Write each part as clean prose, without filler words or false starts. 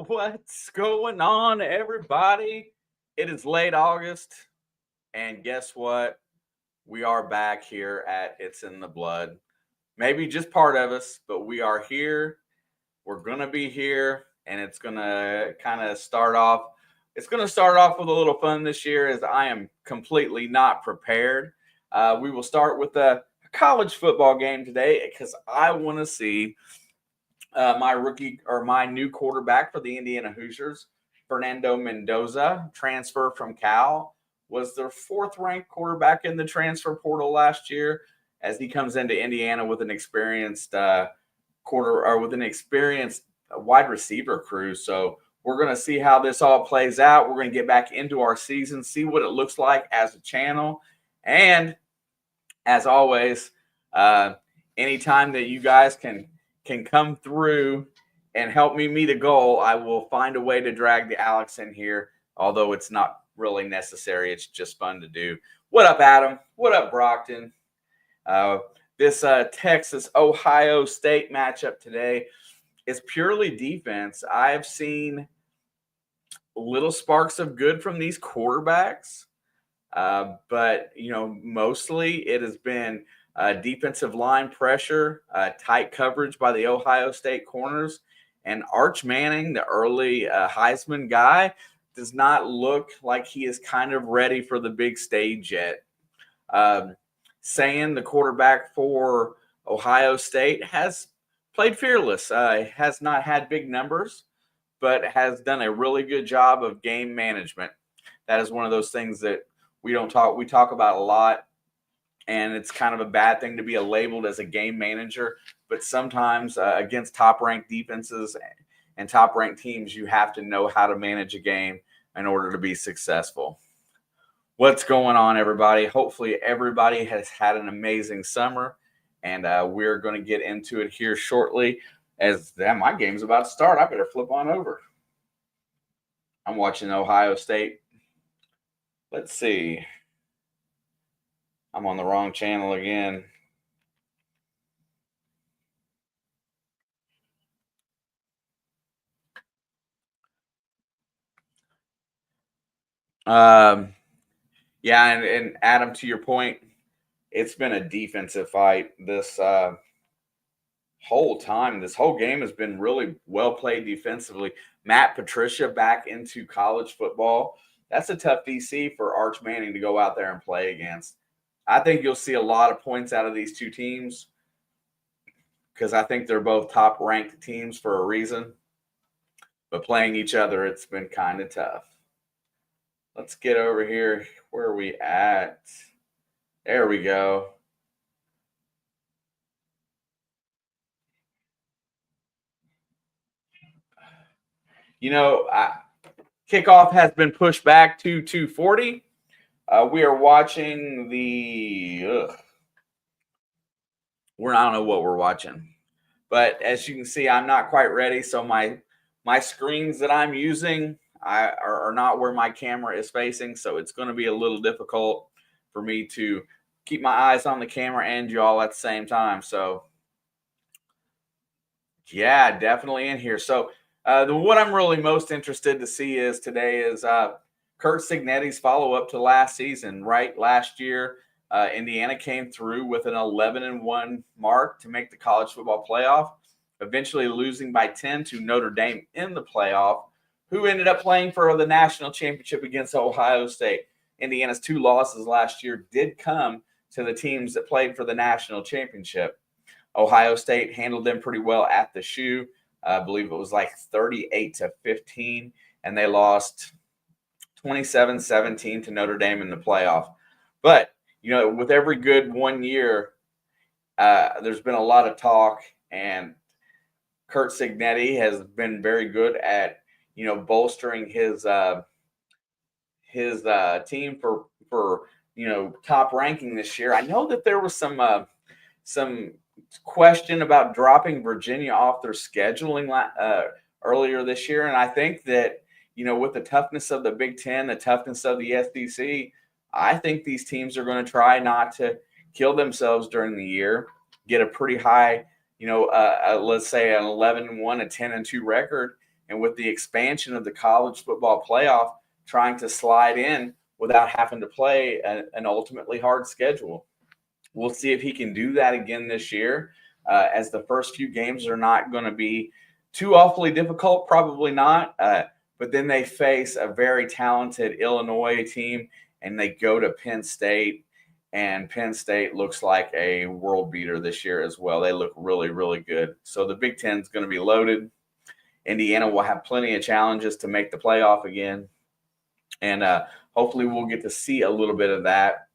What's going on, everybody? It is late August, and guess what? We are back here at It's in the Blood. Maybe just part of us, but we are here. We're going to be here, and it's going to kind of start off. It's going to start off with a little fun this year as I am completely not prepared. We will start with a college football game today because I want to see my new quarterback for the Indiana Hoosiers, Fernando Mendoza, transfer from Cal, was their fourth ranked quarterback in the transfer portal last year as he comes into Indiana with an experienced wide receiver crew. So we're going to see how this all plays out. We're going to get back into our season, see what it looks like as a channel. And as always, anytime that you guys can come through and help me meet a goal, I will find a way to drag the Alex in here, although it's not really necessary. It's just fun to do. What up, Adam? What up, Brockton? This Texas-Ohio State matchup today is purely defense. I've seen little sparks of good from these quarterbacks, but, mostly it has been defensive line pressure, tight coverage by the Ohio State corners, and Arch Manning, the early Heisman guy, does not look like he is kind of ready for the big stage yet. Saying the quarterback for Ohio State has played fearless, has not had big numbers, but has done a really good job of game management. That is one of those things that we talk about a lot. And it's kind of a bad thing to be labeled as a game manager. But sometimes against top-ranked defenses and top-ranked teams, you have to know how to manage a game in order to be successful. What's going on, everybody? Hopefully everybody has had an amazing summer. And we're going to get into it here shortly. My game's about to start. I better flip on over. I'm watching Ohio State. Let's see. I'm on the wrong channel again. And Adam, to your point, it's been a defensive fight this whole time. This whole game has been really well played defensively. Matt Patricia back into college football. That's a tough DC for Arch Manning to go out there and play against. I think you'll see a lot of points out of these two teams because I think they're both top-ranked teams for a reason. But playing each other, it's been kind of tough. Let's get over here. Where are we at? There we go. Kickoff has been pushed back to 2:40. We are watching I don't know what we're watching. But as you can see, I'm not quite ready. So my screens that I'm using are not where my camera is facing. So it's going to be a little difficult for me to keep my eyes on the camera and y'all at the same time. So, yeah, definitely in here. So what I'm really most interested to see is Curt Cignetti's follow-up to last season, right? Last year, Indiana came through with an 11-1 mark to make the college football playoff, eventually losing by 10 to Notre Dame in the playoff, who ended up playing for the national championship against Ohio State. Indiana's two losses last year did come to the teams that played for the national championship. Ohio State handled them pretty well at the shoe. I believe it was like 38-15, and they lost 27-17 to Notre Dame in the playoff. But, with every good 1 year, there's been a lot of talk, and Curt Cignetti has been very good at, bolstering his team for top ranking this year. I know that there was some question about dropping Virginia off their scheduling earlier this year, and I think that with the toughness of the Big Ten, the toughness of the SEC, I think these teams are going to try not to kill themselves during the year, get a pretty high, let's say an 11-1, a 10-2 record, and with the expansion of the college football playoff, trying to slide in without having to play an ultimately hard schedule. We'll see if he can do that again this year, as the first few games are not going to be too awfully difficult, probably not. But then they face a very talented Illinois team, and they go to Penn State, and Penn State looks like a world beater this year as well. They look really, really good. So the Big Ten is going to be loaded. Indiana will have plenty of challenges to make the playoff again. And hopefully we'll get to see a little bit of that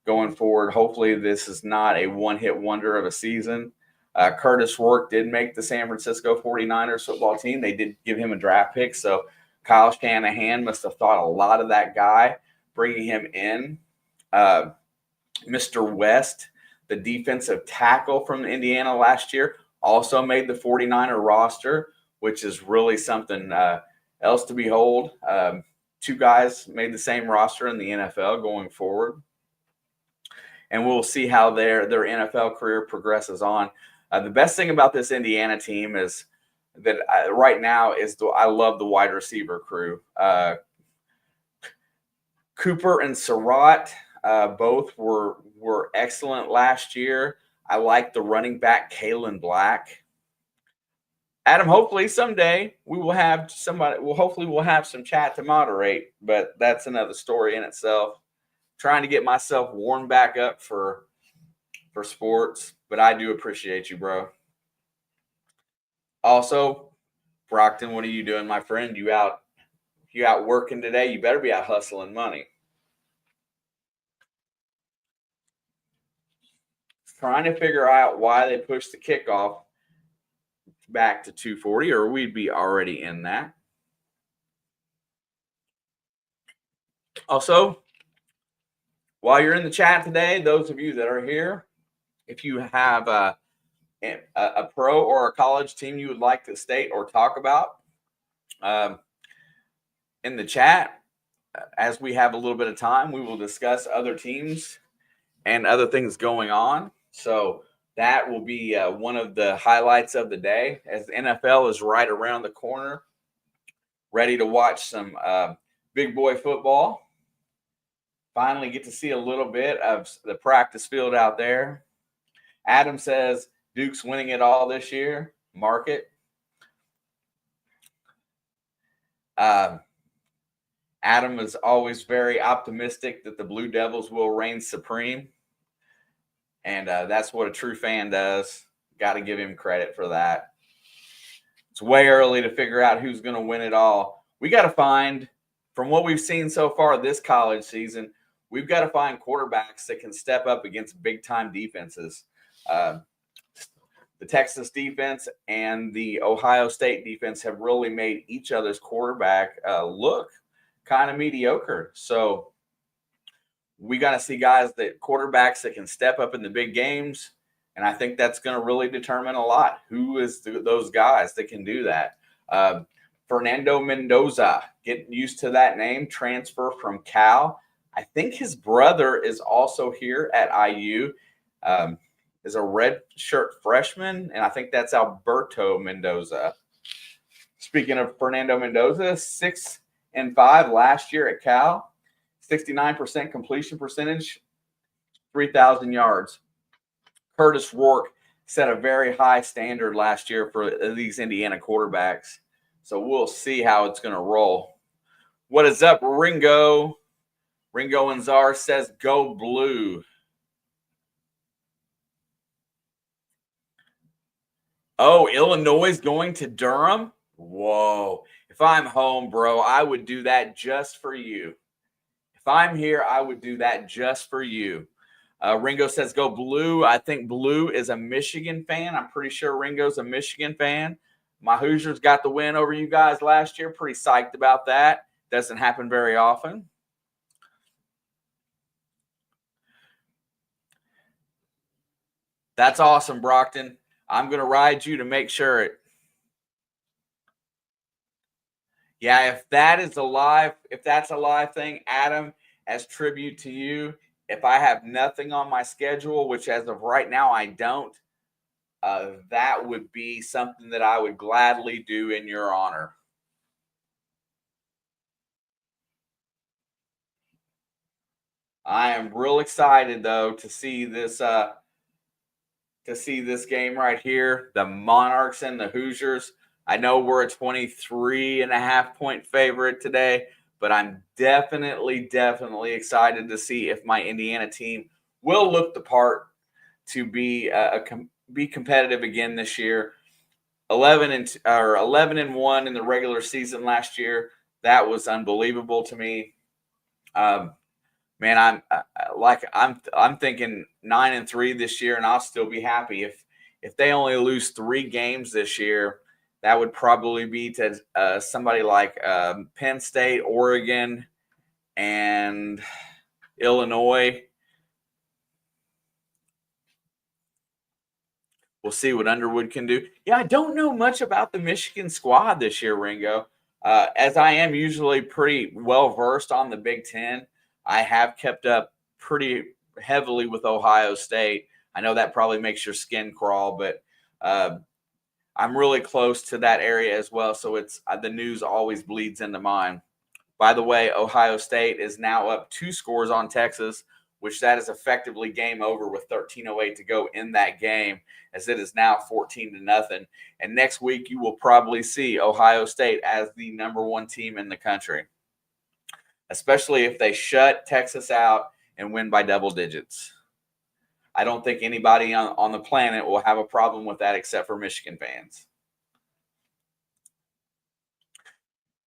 going forward. Hopefully this is not a one-hit wonder of a season. Curtis Rourke did make the San Francisco 49ers football team. They did give him a draft pick, so Kyle Shanahan must have thought a lot of that guy, bringing him in. Mr. West, the defensive tackle from Indiana last year, also made the 49er roster, which is really something else to behold. Two guys made the same roster in the NFL going forward. And we'll see how their NFL career progresses on. The best thing about this Indiana team is that right now I love the wide receiver crew. Cooper and Surratt both were excellent last year. I like the running back Kalen Black. Adam, hopefully someday we will have somebody. Hopefully we'll have some chat to moderate, but that's another story in itself. Trying to get myself warmed back up for sports, but I do appreciate you, bro. Also, Brockton, what are you doing, my friend? You out working today? You better be out hustling money. Trying to figure out why they pushed the kickoff back to 2:40, or we'd be already in that. Also, while you're in the chat today, those of you that are here, if you have a pro or a college team you would like to state or talk about, in the chat, as we have a little bit of time, we will discuss other teams and other things going on. So that will be one of the highlights of the day, as the NFL is right around the corner, ready to watch some big boy football. Finally get to see a little bit of the practice field out there. Adam says Duke's winning it all this year. Mark it. Adam is always very optimistic that the Blue Devils will reign supreme. And that's what a true fan does. Got to give him credit for that. It's way early to figure out who's going to win it all. We got to find, from what we've seen so far this college season, we've got to find quarterbacks that can step up against big-time defenses. The Texas defense and the Ohio State defense have really made each other's quarterback look kind of mediocre. So we got to see quarterbacks that can step up in the big games. And I think that's going to really determine a lot. Who is those guys that can do that? Fernando Mendoza, get used to that name, transfer from Cal. I think his brother is also here at IU, is a red shirt freshman, and I think that's Alberto Mendoza. Speaking of Fernando Mendoza, 6-5 last year at Cal, 69% completion percentage, 3,000 yards. Curtis Rourke set a very high standard last year for these Indiana quarterbacks. So we'll see how it's going to roll. What is up, Ringo? Ringo Anzar says, go blue. Oh, Illinois is going to Durham? Whoa. If I'm home, bro, I would do that just for you. If I'm here, I would do that just for you. Ringo says, go blue. I think Blue is a Michigan fan. I'm pretty sure Ringo's a Michigan fan. My Hoosiers got the win over you guys last year. Pretty psyched about that. Doesn't happen very often. That's awesome, Brockton. I'm going to ride you to make sure it. Yeah, if that's a live thing, Adam, as tribute to you, if I have nothing on my schedule, which as of right now I don't, that would be something that I would gladly do in your honor. I am real excited though to see this game right here. The Monarchs and the Hoosiers. I know we're a 23.5-point favorite today, but I'm definitely excited to see if my Indiana team will look the part to be be competitive again this year. 11-1 in the regular season last year. That was unbelievable to me. Man, I'm thinking 9-3 this year, and I'll still be happy if they only lose 3 games this year. That would probably be to somebody like Penn State, Oregon, and Illinois. We'll see what Underwood can do. Yeah, I don't know much about the Michigan squad this year, Ringo. As I am usually pretty well versed on the Big Ten, I have kept up pretty heavily with Ohio State. I know that probably makes your skin crawl, but I'm really close to that area as well. So it's the news always bleeds into mine. By the way, Ohio State is now up 2 scores on Texas, which that is effectively game over with 13:08 to go in that game, as it is now 14-0. And next week, you will probably see Ohio State as the #1 team in the country, especially if they shut Texas out and win by double digits. I don't think anybody on the planet will have a problem with that except for Michigan fans.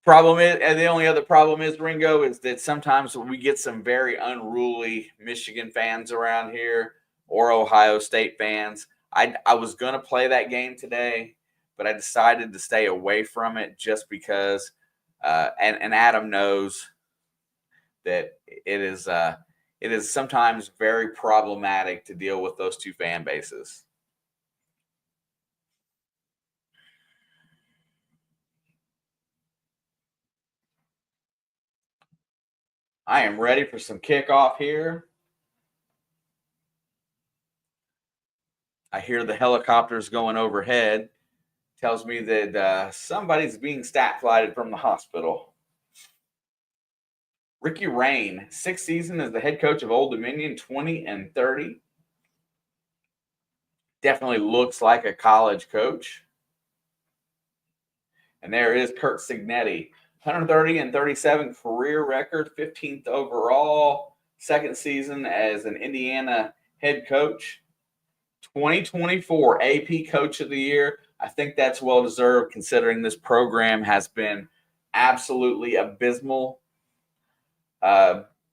Problem is, and the only other problem is, Ringo, is that sometimes we get some very unruly Michigan fans around here or Ohio State fans. I was going to play that game today, but I decided to stay away from it just because, and Adam knows that it is sometimes very problematic to deal with those two fan bases. I am ready for some kickoff here. I hear the helicopters going overhead. Tells me that somebody's being stat flighted from the hospital. Ricky Rain, 6th season as the head coach of Old Dominion, 20-30. Definitely looks like a college coach. And there is Kurt Signetti, 130-37 career record, 15th overall, 2nd season as an Indiana head coach. 2024 AP Coach of the Year. I think that's well deserved considering this program has been absolutely abysmal.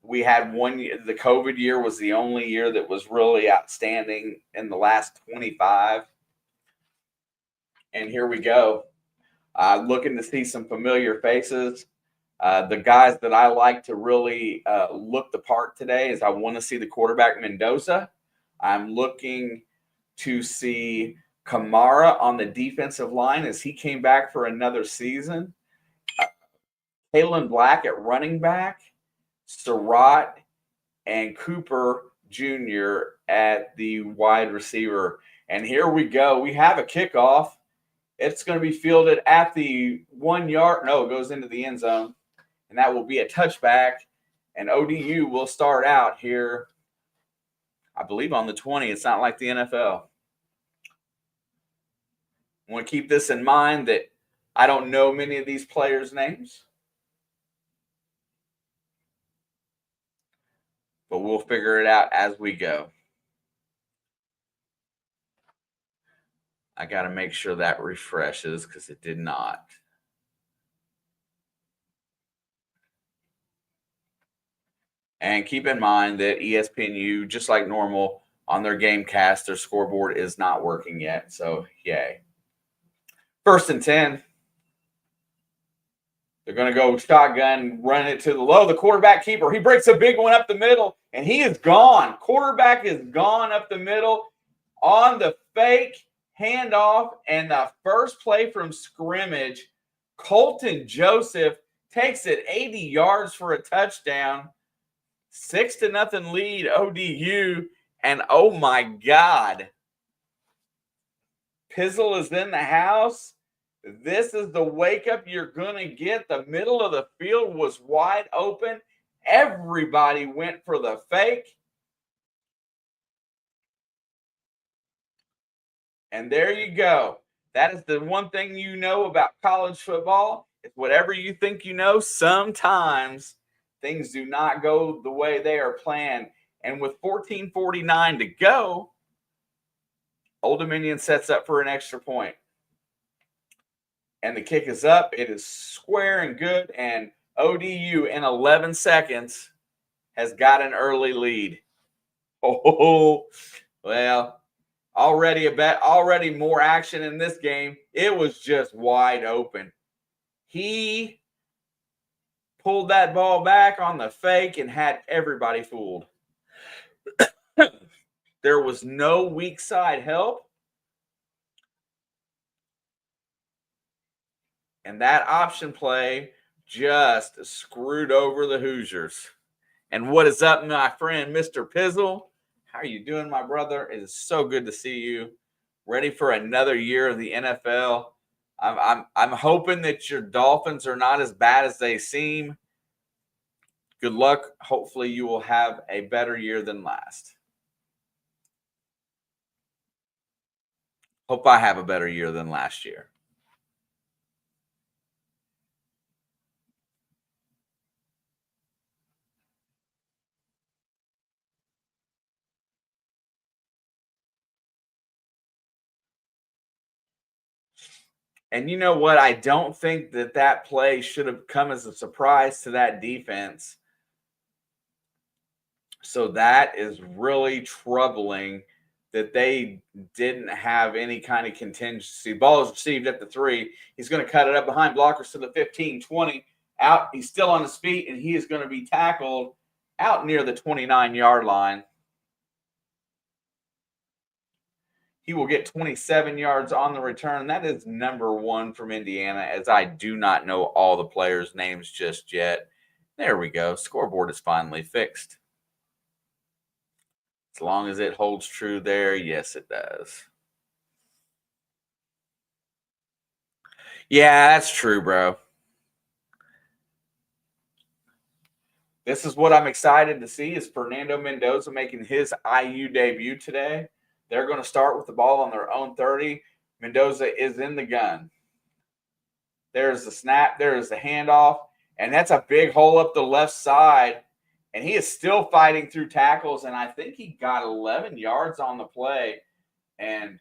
We had one year, the COVID year was the only year that was really outstanding in the last 25. And here we go. Looking to see some familiar faces. The guys that I like to really look the part today is I want to see the quarterback Mendoza. I'm looking to see Kamara on the defensive line as he came back for another season. Kalen Black at running back. Surratt and Cooper Jr. at the wide receiver. And here we go. We have a kickoff. It's going to be fielded at the 1 yard. No, it goes into the end zone. And that will be a touchback. And ODU will start out here, I believe, on the 20. It's not like the NFL. I want to keep this in mind that I don't know many of these players' names. But we'll figure it out as we go. I got to make sure that refreshes because it did not. And keep in mind that ESPNU, just like normal, on their game cast, their scoreboard is not working yet. So, yay. 1st and 10. They're going to go shotgun, run it to the low. The quarterback keeper, he breaks a big one up the middle, and he is gone. Quarterback is gone up the middle on the fake handoff. And the first play from scrimmage, Colton Joseph takes it 80 yards for a touchdown. 6-0 lead, ODU. And oh my God, Pizzle is in the house. This is the wake up you're going to get. The middle of the field was wide open, Everybody went for the fake. And there you go. That is the one thing you know about college football. Is whatever you think you know, sometimes things do not go the way they are planned. And with 14:49 to go, Old Dominion sets up for an extra point. And the kick is up. It is square and good. And ODU in 11 seconds has got an early lead. Oh, well, already more action in this game. It was just wide open. He pulled that ball back on the fake and had everybody fooled. There was no weak side help. And that option play just screwed over the Hoosiers. And what is up, my friend, Mr. Pizzle? How are you doing, my brother? It is so good to see you. Ready for another year of the NFL. I'm hoping that your Dolphins are not as bad as they seem. Good luck. Hopefully you will have a better year than last. Hope I have a better year than last year. And you know what? I don't think that play should have come as a surprise to that defense. So that is really troubling that they didn't have any kind of contingency. Ball is received at the 3. He's going to cut it up behind blockers to the 15, 20. Out. He's still on his feet, and he is going to be tackled out near the 29-yard line. He will get 27 yards on the return. That is number 1 from Indiana, as I do not know all the players' names just yet. There we go. Scoreboard is finally fixed. As long as it holds true there, yes, it does. Yeah, that's true, bro. This is what I'm excited to see is Fernando Mendoza making his IU debut today. They're going to start with the ball on their own 30. Mendoza is in the gun. There's the snap. There is the handoff. And that's a big hole up the left side. And he is still fighting through tackles. And I think he got 11 yards on the play. And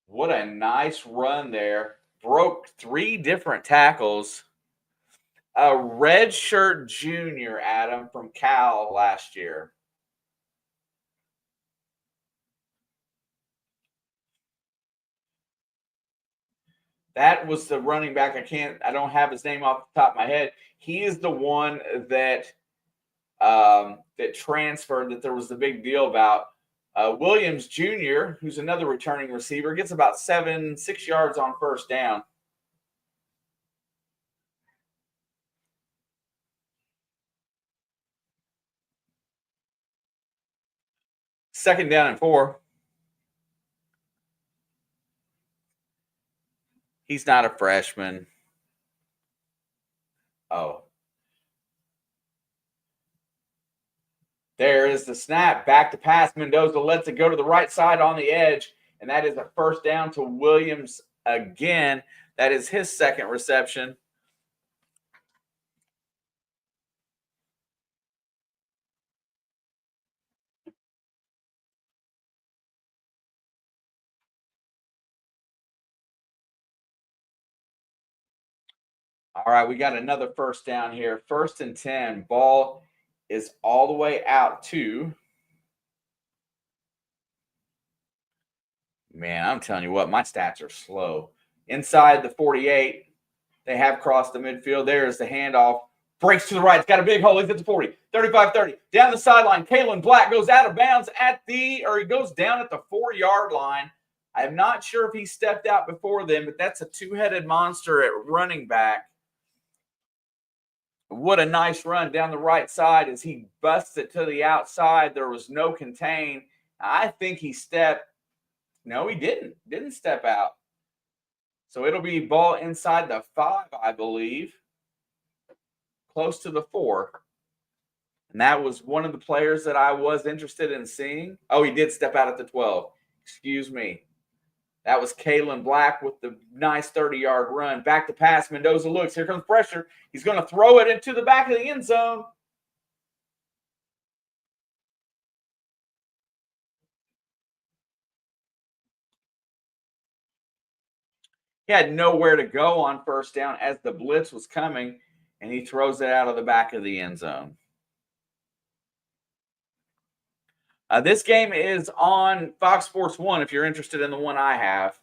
what a nice run there. Broke 3 different tackles. A redshirt junior, Adam, from Cal last year. That was the running back. I don't have his name off the top of my head. He is the one that that transferred, that there was the big deal about. Williams Jr., who's another returning receiver, gets about 6 yards on first down. Second down and 4. He's not a freshman. Oh. There is the snap. Back to pass. Mendoza lets it go to the right side on the edge. And that is a first down to Williams again. That is his second reception. All right, we got another first down here. 1st and 10. Ball is all the way out to. Man, I'm telling you what, my stats are slow. Inside the 48, they have crossed the midfield. There's the handoff. Breaks to the right. It's got a big hole. He's at the 40, 35, 30. Down the sideline. Kalen Black goes out of bounds he goes down at the 4-yard line. I'm not sure if he stepped out before then, but that's a 2-headed monster at running back. What a nice run down the right side as he busts it to the outside. There was no contain. I think he stepped. No, he didn't. Didn't step out. So it'll be ball inside the 5, I believe, close to the 4. And that was one of the players that I was interested in seeing. Oh, he did step out at the 12. Excuse me. That was Kalen Black with the nice 30-yard run. Back to pass. Mendoza looks. Here comes pressure. He's going to throw it into the back of the end zone. He had nowhere to go on first down as the blitz was coming, and he throws it out of the back of the end zone. This game is on Fox Sports 1 if you're interested in the one I have.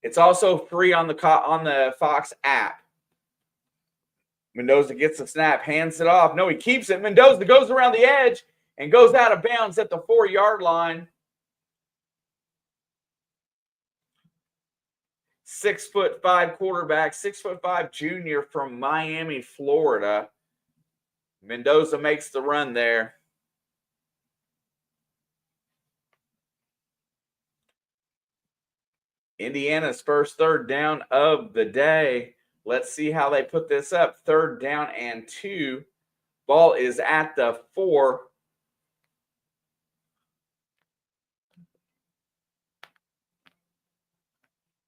It's also free on the Fox app. Mendoza gets the snap, hands it off. No, he keeps it. Mendoza goes around the edge and goes out of bounds at the 4-yard line. 6'5" quarterback, 6'5" junior from Miami, Florida. Mendoza makes the run there. Indiana's first third down of the day. Let's see how they put this up. 3rd down and 2. Ball is at the 4.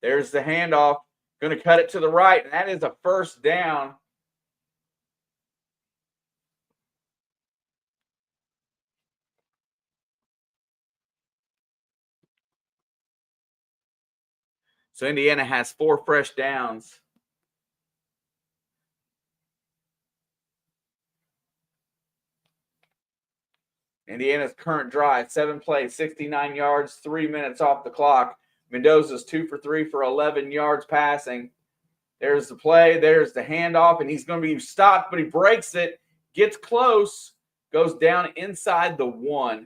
There's the handoff. Going to cut it to the right, and that is a first down. So Indiana has 4 fresh downs. Indiana's current drive, 7 plays, 69 yards, 3 minutes off the clock. Mendoza's 2 for 3 for 11 yards passing. There's the play. There's the handoff, and he's going to be stopped, but he breaks it, gets close, goes down inside the 1.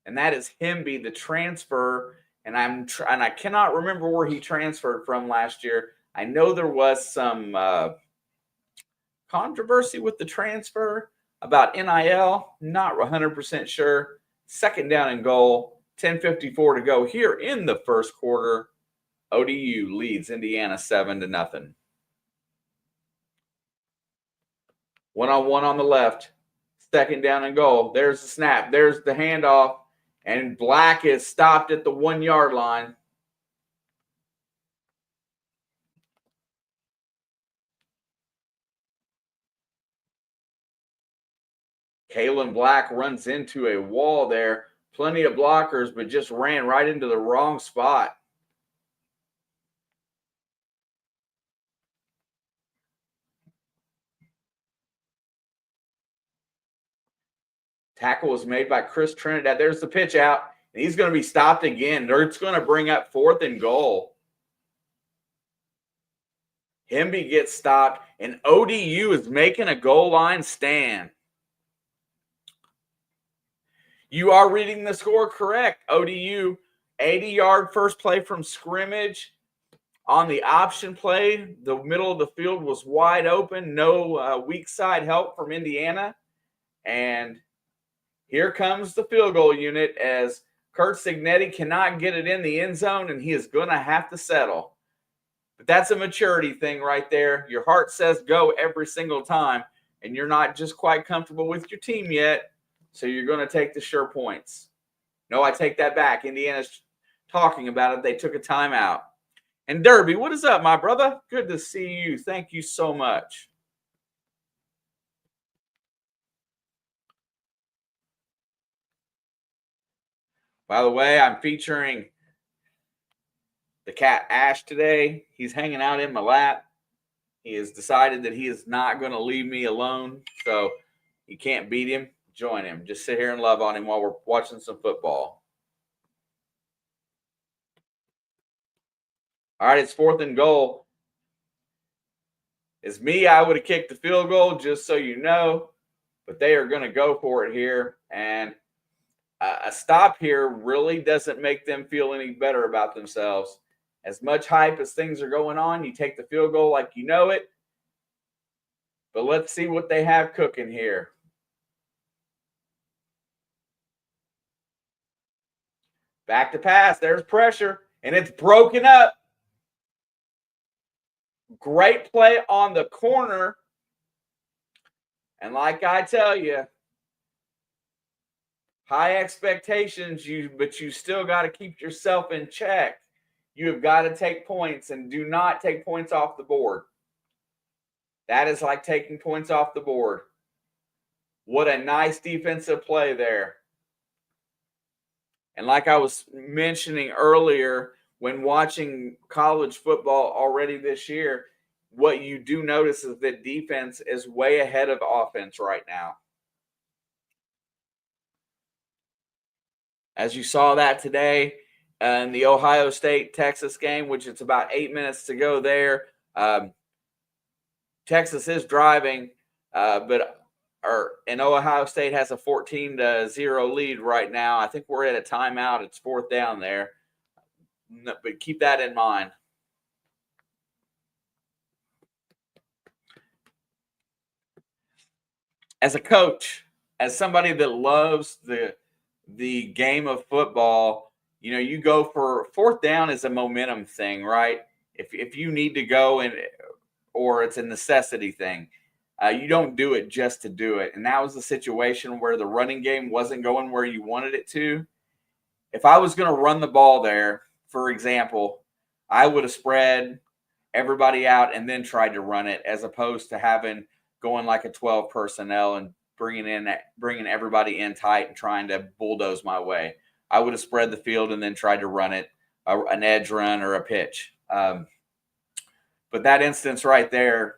And that is Hemby, the transfer. And I cannot remember where he transferred from last year. I know there was some controversy with the transfer about NIL. Not 100% sure. 2nd down and goal. 10:54 to go here in the first quarter. ODU leads Indiana 7-0. 1-on-1 on the left. 2nd down and goal. There's the snap. There's the handoff. And Black is stopped at the 1-yard line. Kalen Black runs into a wall there. Plenty of blockers, but just ran right into the wrong spot. Tackle was made by Chris Trinidad. There's the pitch out. And he's going to be stopped again. It's going to bring up 4th and goal. Hemby gets stopped, and ODU is making a goal line stand. You are reading the score correct. ODU, 80-yard first play from scrimmage. On the option play, the middle of the field was wide open. No weak side help from Indiana. And here comes the field goal unit as Kurt Signetti cannot get it in the end zone, and he is going to have to settle. But that's a maturity thing right there. Your heart says go every single time, and you're not just quite comfortable with your team yet, so you're going to take the sure points. No, I take that back. Indiana's talking about it. They took a timeout. And Derby, what is up, my brother? Good to see you. Thank you so much. By the way, I'm featuring the cat Ash today. He's hanging out in my lap. He has decided that he is not going to leave me alone. So you can't beat him. Join him. Just sit here and love on him while we're watching some football. All right, it's 4th and goal. It's me. I would have kicked the field goal, just so you know. But they are going to go for it here. And a stop here really doesn't make them feel any better about themselves. As much hype as things are going on, you take the field goal like you know it. But let's see what they have cooking here. Back to pass. There's pressure, and it's broken up. Great play on the corner. And like I tell you, high expectations, but you still got to keep yourself in check. You have got to take points, and do not take points off the board. That is like taking points off the board. What a nice defensive play there. And like I was mentioning earlier, when watching college football already this year, what you do notice is that defense is way ahead of offense right now. As you saw that today in the Ohio State-Texas game, which it's about 8 minutes to go there. Texas is driving, and Ohio State has a 14-0 lead right now. I think we're at a timeout. It's 4th down there. But keep that in mind. As a coach, as somebody that loves the game of football, you go for 4th down is a momentum thing, right? If you need to go or it's a necessity thing, you don't do it just to do it. And that was the situation where the running game wasn't going where you wanted it to. If I was going to run the ball there, for example, I would have spread everybody out and then tried to run it, as opposed to going like a 12 personnel and bringing everybody in tight and trying to bulldoze my way. I would have spread the field and then tried to run it, an edge run or a pitch. But that instance right there,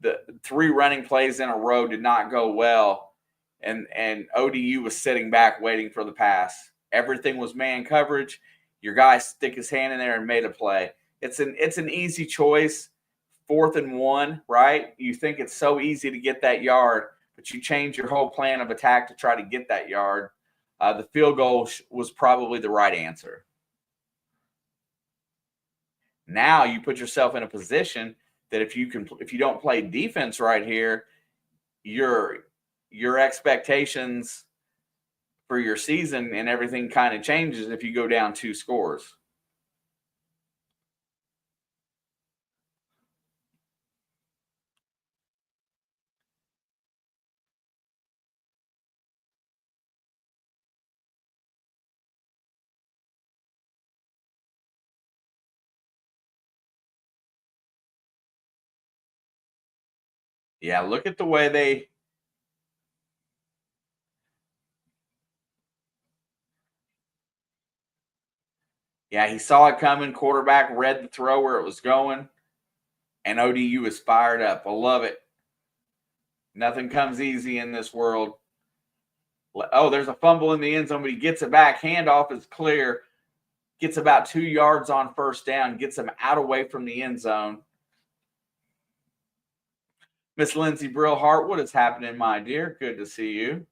the 3 running plays in a row did not go well, and ODU was sitting back waiting for the pass. Everything was man coverage. Your guy stick his hand in there and made a play. It's an easy choice. 4th and 1, right? You think it's so easy to get that yard, but you change your whole plan of attack to try to get that yard. The field goal was probably the right answer. Now you put yourself in a position that if you don't play defense right here, your expectations for your season and everything kind of changes if you go down 2 scores. Yeah, look at the way they Yeah, he saw it coming. Quarterback read the throw where it was going, and ODU is fired up. I love it. Nothing comes easy in this world. Oh, there's a fumble in the end zone, but he gets it back. Handoff is clear. Gets about 2 yards on 1st down. Gets him out away from the end zone. Miss Lindsay Brillhart, what is happening, my dear? Good to see you.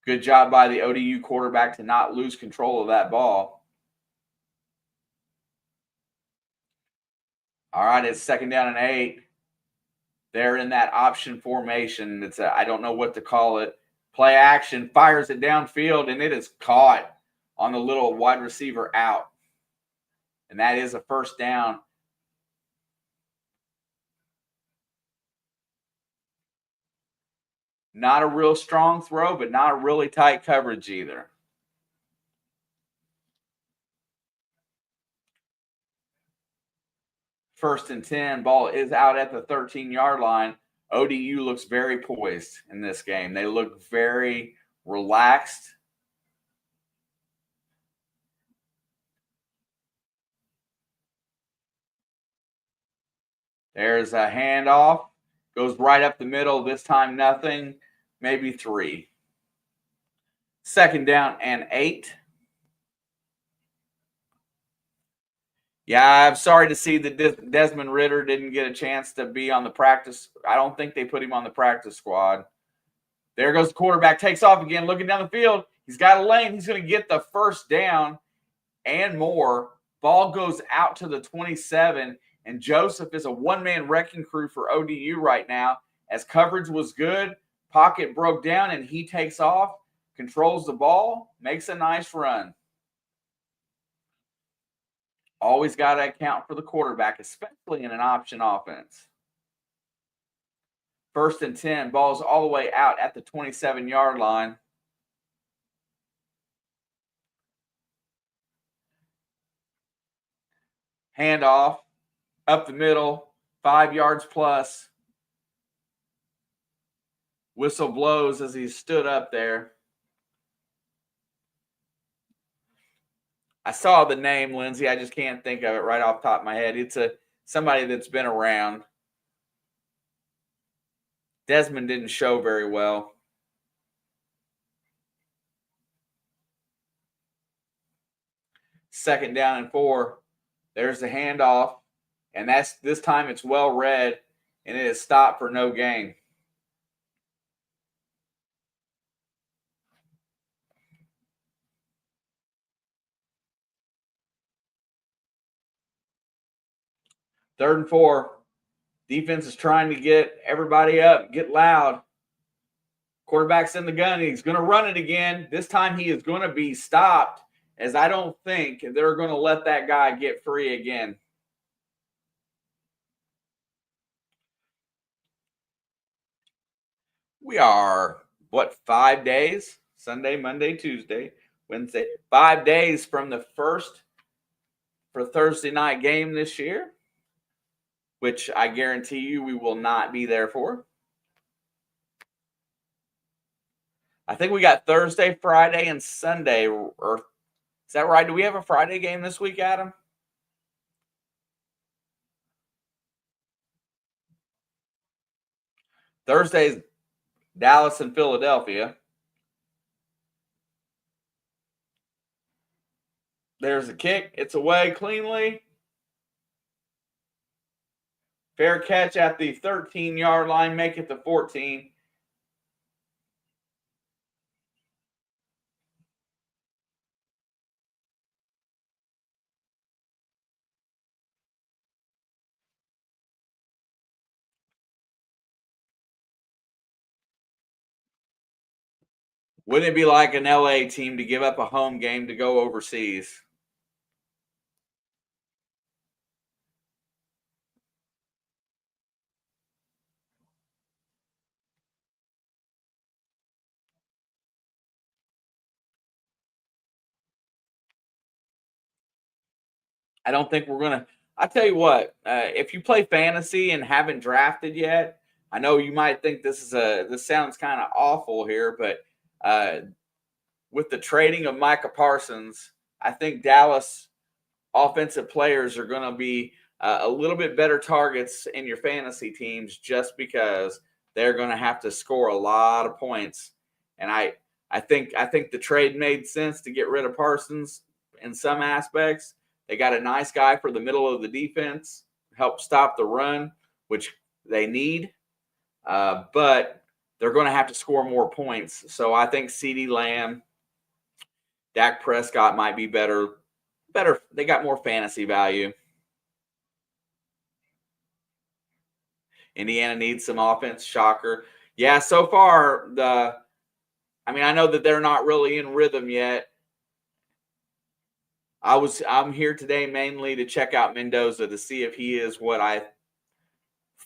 Good job by the ODU quarterback to not lose control of that ball. All right, it's 2nd down and 8. They're in that option formation. I don't know what to call it. Play action, fires it downfield, and it is caught on the little wide receiver out. And that is a 1st down. Not a real strong throw, but not a really tight coverage either. First and 10, ball is out at the 13-yard line. ODU looks very poised in this game. They look very relaxed. There's a handoff. Goes right up the middle. This time nothing, maybe 3. 2nd down and 8. Yeah, I'm sorry to see that Desmond Ridder didn't get a chance to be on the practice. I don't think they put him on the practice squad. There goes the quarterback. Takes off again, looking down the field. He's got a lane. He's going to get the 1st down and more. Ball goes out to the 27, and Joseph is a one-man wrecking crew for ODU right now, as coverage was good, Pocket broke down, and he takes off, controls the ball, makes a nice run. Always got to account for the quarterback, especially in an option offense. 1st and 10, ball's all the way out at the 27-yard line. Handoff, up the middle, 5 yards plus. Whistle blows as he stood up there. I saw the name, Lindsay. I just can't think of it right off the top of my head. It's somebody that's been around. Desmond didn't show very well. Second down and 4. There's the handoff, and this time it's well read, and it is stopped for no gain. Third and 4. Defense is trying to get everybody up, get loud. Quarterback's in the gun. He's going to run it again. This time he is going to be stopped, as I don't think they're going to let that guy get free again. We are, 5 days? Sunday, Monday, Tuesday, Wednesday. 5 days from the first for Thursday night game this year, which I guarantee you we will not be there for. I think we got Thursday, Friday, and Sunday. Or is that right? Do we have a Friday game this week, Adam? Thursday's Dallas and Philadelphia. There's a kick. It's away cleanly. Fair catch at the 13-yard line. Make it the 14. Wouldn't it be like an LA team to give up a home game to go overseas? I don't think we're going to. I tell you what, if you play fantasy and haven't drafted yet, I know you might think this sounds kind of awful here, but with the trading of Micah Parsons, I think Dallas offensive players are going to be a little bit better targets in your fantasy teams, just because they're going to have to score a lot of points. And I think the trade made sense to get rid of Parsons in some aspects. They got a nice guy for the middle of the defense, help stop the run, which they need. But they're going to have to score more points. So I think CeeDee Lamb, Dak Prescott might be better. They got more fantasy value. Indiana needs some offense. Shocker. Yeah, so far, I know that they're not really in rhythm yet. I'm here today mainly to check out Mendoza to see if he is what I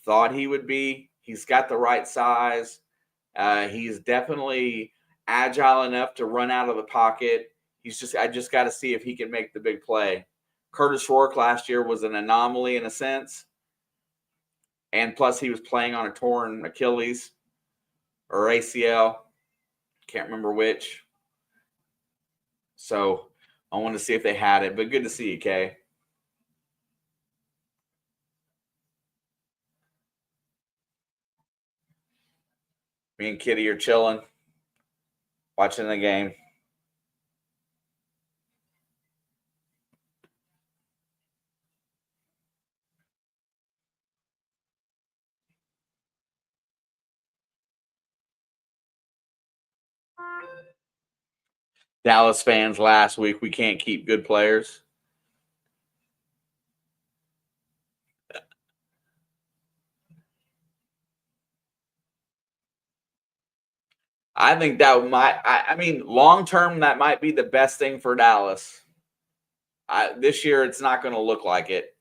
thought he would be. He's got the right size. He's definitely agile enough to run out of the pocket. I just got to see if he can make the big play. Curtis Rourke last year was an anomaly in a sense. And plus he was playing on a torn Achilles or ACL. Can't remember which. So I wanted to see if they had it, but good to see you, Kay. Me and Kitty are chilling, watching the game. Dallas fans last week, we can't keep good players. I think that might, I mean, long term, that might be the best thing for Dallas. This year, it's not going to look like it.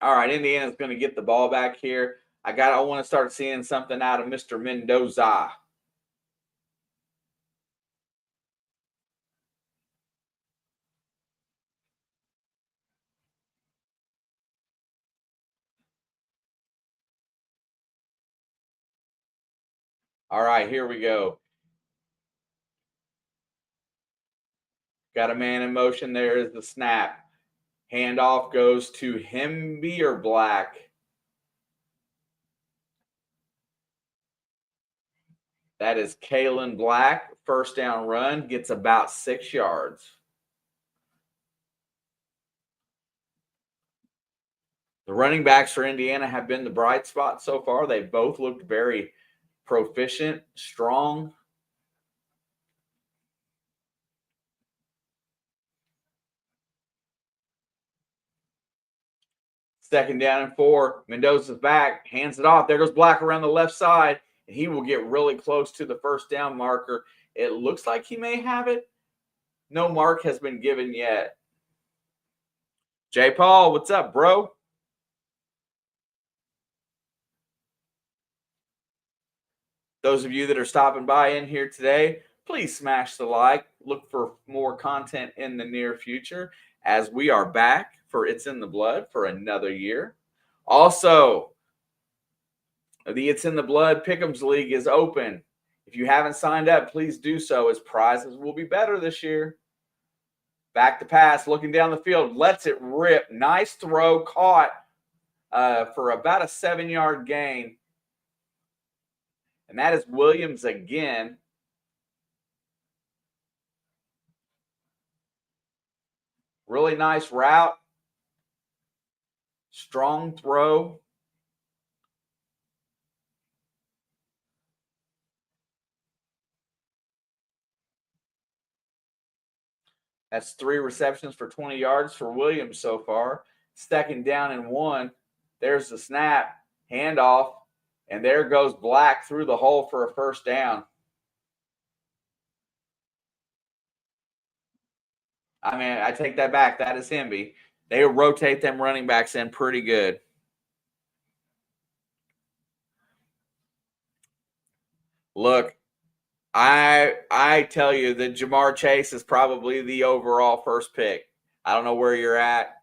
All right, Indiana's going to get the ball back here. I want to start seeing something out of Mr. Mendoza. All right, here we go. Got a man in motion. There is the snap. Handoff goes to Hemby or Black. That is Kalen Black. First down run, gets about 6 yards. The running backs for Indiana have been the bright spot so far. They both looked very proficient, strong. Second down and 4. Mendoza's back, hands it off. There goes Black around the left side, and he will get really close to the first down marker. It looks like he may have it. No mark has been given yet. J. Paul, what's up, bro? Those of you that are stopping by in here today, please smash the like. Look for more content in the near future as we are back for It's in the Blood for another year. Also, the It's in the Blood Pick'ems League is open. If you haven't signed up, please do so, as prizes will be better this year. Back to pass, looking down the field, lets it rip. Nice throw, caught for about a 7-yard gain. And that is Williams again. Really nice route. Strong throw. That's 3 receptions for 20 yards for Williams so far. Second down and 1. There's the snap, handoff, and there goes Black through the hole for a first down. I mean, I take that back. That is Hemby. They rotate them running backs in pretty good. Look, I tell you that Jamar Chase is probably the overall first pick. I don't know where you're at.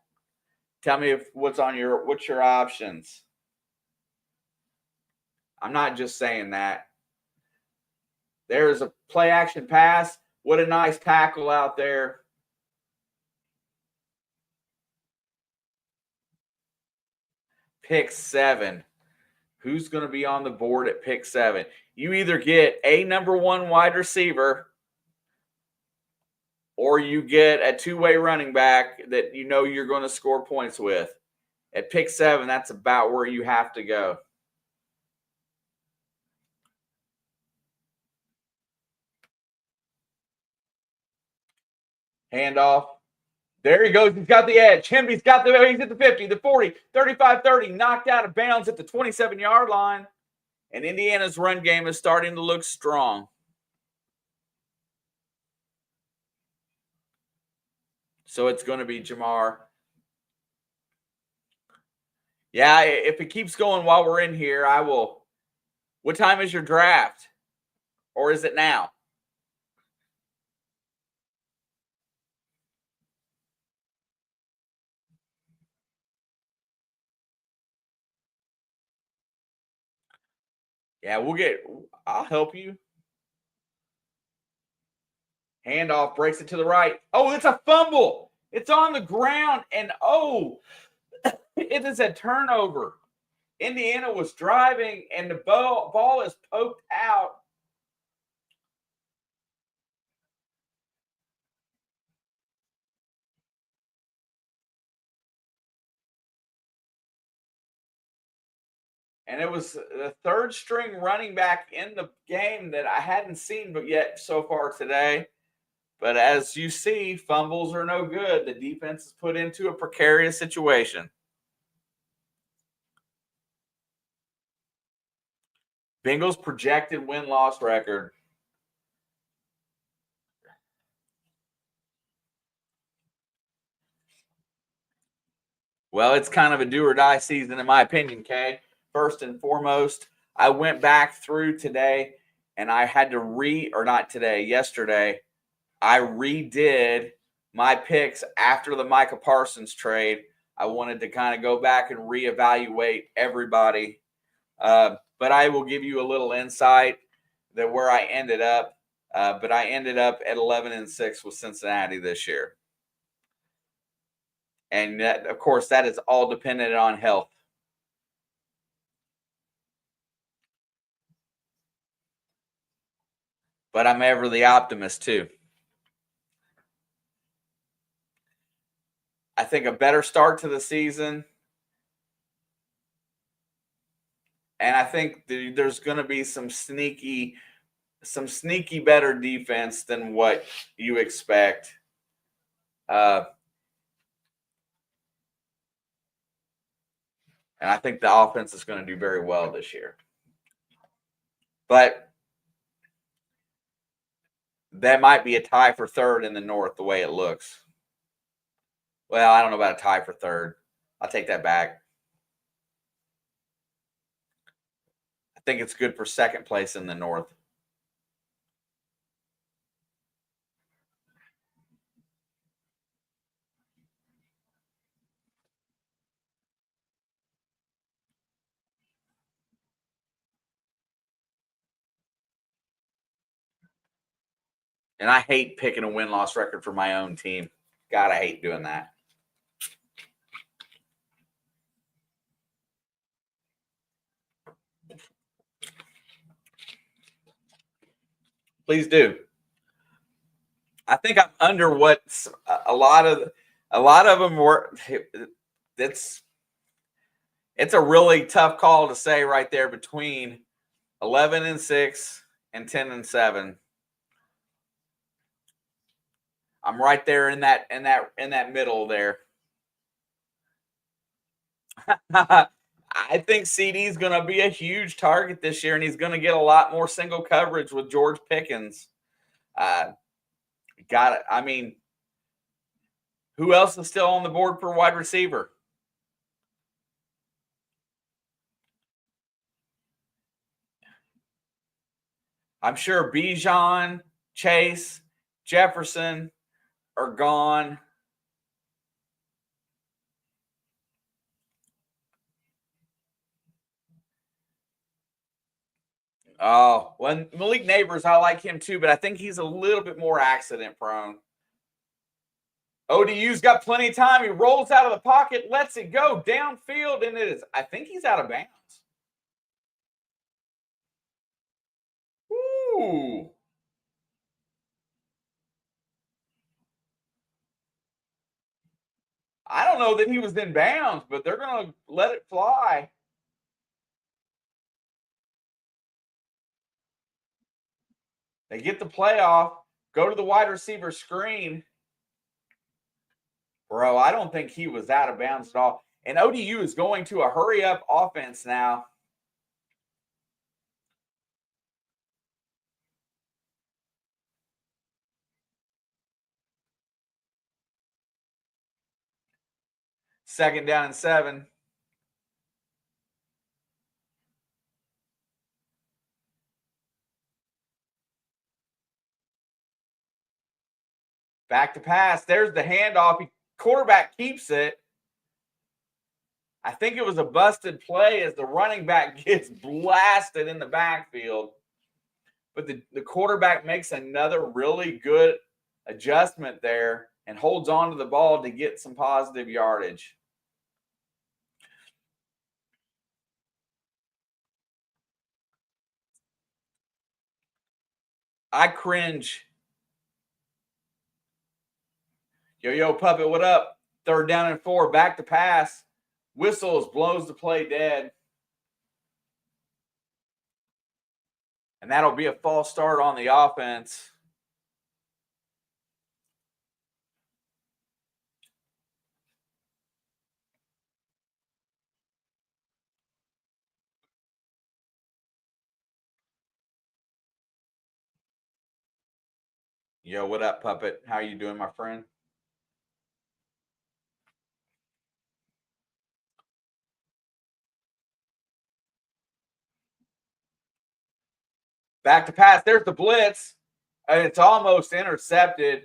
Tell me what's your options. I'm not just saying that. There's a play action pass. What a nice tackle out there. Pick 7. Who's going to be on the board at pick 7? You either get a number 1 wide receiver or you get a 2-way running back that you know you're going to score points with. At pick 7, that's about where you have to go. Handoff. There he goes. He's got the edge. Hemby's got he's at the 50, the 40, 35, 30, knocked out of bounds at the 27-yard line. And Indiana's run game is starting to look strong. So it's going to be Jamar. Yeah, if it keeps going while we're in here, I will. What time is your draft? Or is it now? Yeah, I'll help you. Handoff, breaks it to the right. Oh, it's a fumble. It's on the ground, and it is a turnover. Indiana was driving, and the ball is poked out. And it was the third string running back in the game that I hadn't seen but yet so far today. But as you see, fumbles are no good. The defense is put into a precarious situation. Bengals projected win-loss record. Well, it's kind of a do or die season, in my opinion, Kay. First and foremost, I went back through today and I had to yesterday, I redid my picks after the Micah Parsons trade. I wanted to kind of go back and reevaluate everybody. But I will give you a little insight that where I ended up. But I ended up at 11-6 with Cincinnati this year. And that, of course, that is all dependent on health. But I'm ever the optimist too. I think a better start to the season. And I think there's going to be some sneaky better defense than what you expect. And I think the offense is going to do very well this year. But that might be a tie for third in the North, the way it looks. Well, I don't know about a tie for third. I'll take that back. I think it's good for second place in the North. And I hate picking a win-loss record for my own team. God, I hate doing that. Please do. I think I'm under what a lot of them were. It's a really tough call to say right there between 11-6 and 10-7. I'm right there in that middle there. I think CD is going to be a huge target this year, and he's going to get a lot more single coverage with George Pickens. Got it. I mean, who else is still on the board for wide receiver? I'm sure Bijan, Chase, Jefferson are gone. Oh, well, Malik Neighbors, I like him too, but I think he's a little bit more accident prone. ODU's got plenty of time. He rolls out of the pocket, lets it go downfield, and I think he's out of bounds. Ooh. I don't know that he was in bounds, but they're going to let it fly. They get the playoff, go to the wide receiver screen. Bro, I don't think he was out of bounds at all. And ODU is going to a hurry-up offense now. Second down and 7. Back to pass. There's the handoff. Quarterback keeps it. I think it was a busted play as the running back gets blasted in the backfield. But the quarterback makes another really good adjustment there and holds on to the ball to get some positive yardage. I cringe. Yo, Puppet, what up? Third down and 4, back to pass. Whistles, blows the play dead. And that'll be a false start on the offense. Yo, what up, Puppet? How you doing, my friend? Back to pass. There's the blitz. And it's almost intercepted.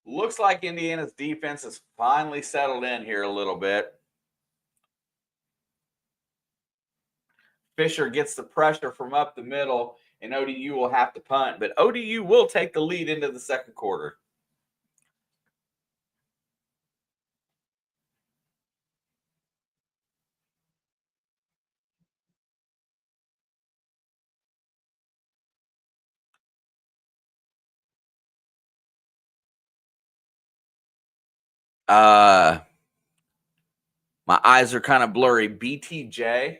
Looks like Indiana's defense has finally settled in here a little bit. Fisher gets the pressure from up the middle, and ODU will have to punt. But ODU will take the lead into the second quarter. My eyes are kind of blurry. BTJ.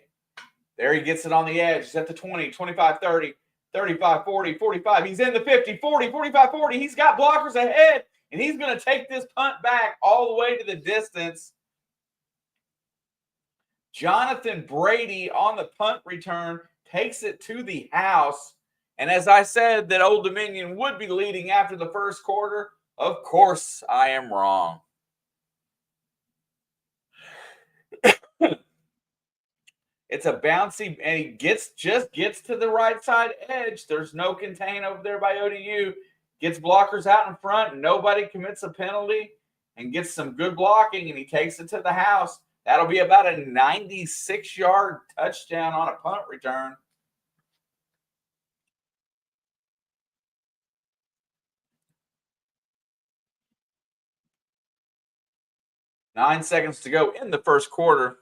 There he gets it on the edge. He's at the 20, 25, 30, 35, 40, 45. He's in the 50, 40, 45, 40. He's got blockers ahead, and he's going to take this punt back all the way to the distance. Jonathan Brady on the punt return takes it to the house. And as I said that Old Dominion would be leading after the first quarter, of course I am wrong. It's a bouncy, and he just gets to the right side edge. There's no contain over there by ODU. Gets blockers out in front. Nobody commits a penalty and gets some good blocking, and he takes it to the house. That'll be about a 96-yard touchdown on a punt return. Nine seconds to go in the first quarter.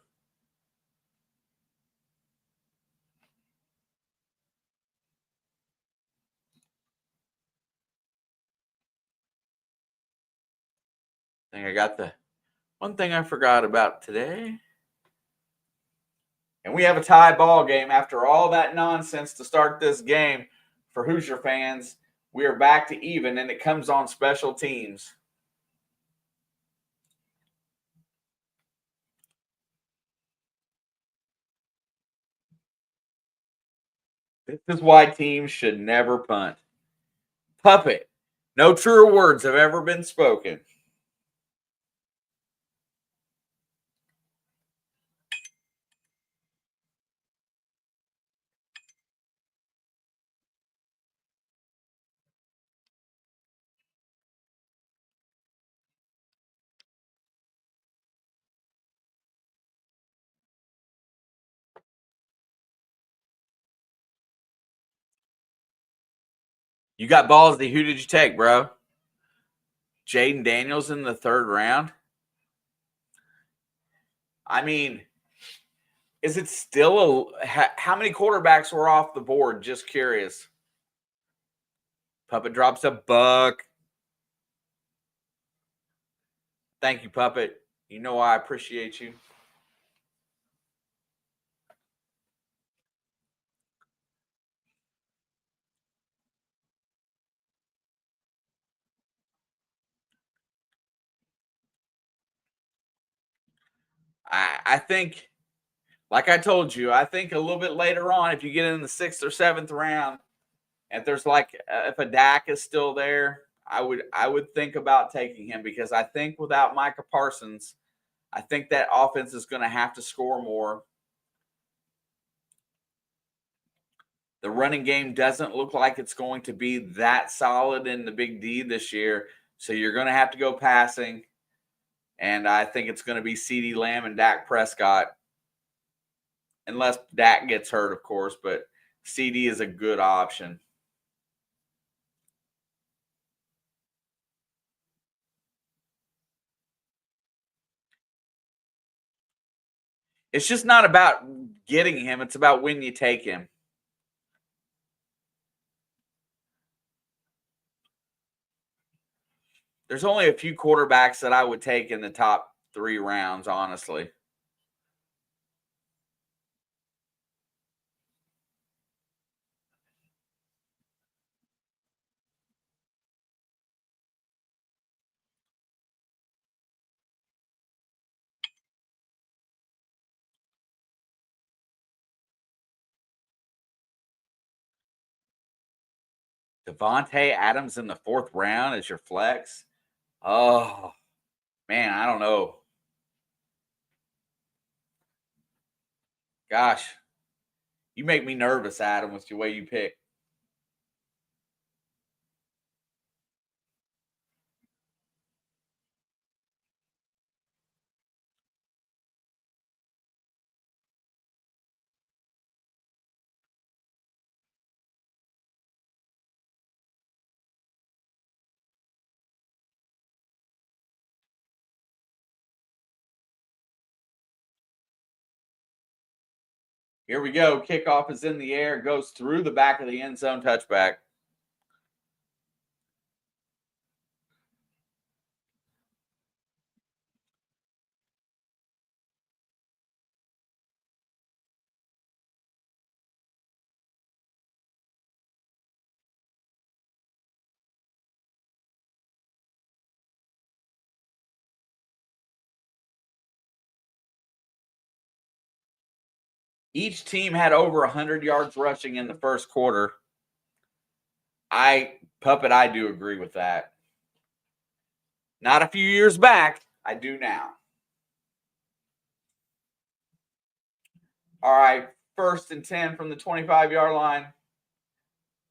I think I got the one thing I forgot about today. And we have a tie ball game after all that nonsense to start this game for Hoosier fans. We are back to even, and it comes on special teams. This is why teams should never punt. Puppet. No truer words have ever been spoken. You got ballsy. Who did you take, bro? Jaden Daniels in the third round? I mean, is it still how many quarterbacks were off the board? Just curious. Puppet drops a buck. Thank you, Puppet. You know I appreciate you. I think, like I told you, I think a little bit later on, if you get in the 6th or 7th round, if there's like if a Dak is still there, I would think about taking him, because I think without Micah Parsons, I think that offense is going to have to score more. The running game doesn't look like it's going to be that solid in the Big D this year, so you're going to have to go passing. And I think it's going to be CeeDee Lamb and Dak Prescott, unless Dak gets hurt, of course. But CD is a good option. It's just not about getting him. It's about when you take him. There's only a few quarterbacks that I would take in the top 3 rounds, honestly. Devontae Adams in the 4th round as your flex. Oh, man, I don't know. Gosh, you make me nervous, Adam, with the way you pick. Here we go. Kickoff is in the air, goes through the back of the end zone, touchback. Each team had over 100 yards rushing in the first quarter. I do agree with that. Not a few years back. I do now. All right, 1st and 10 from the 25-yard line.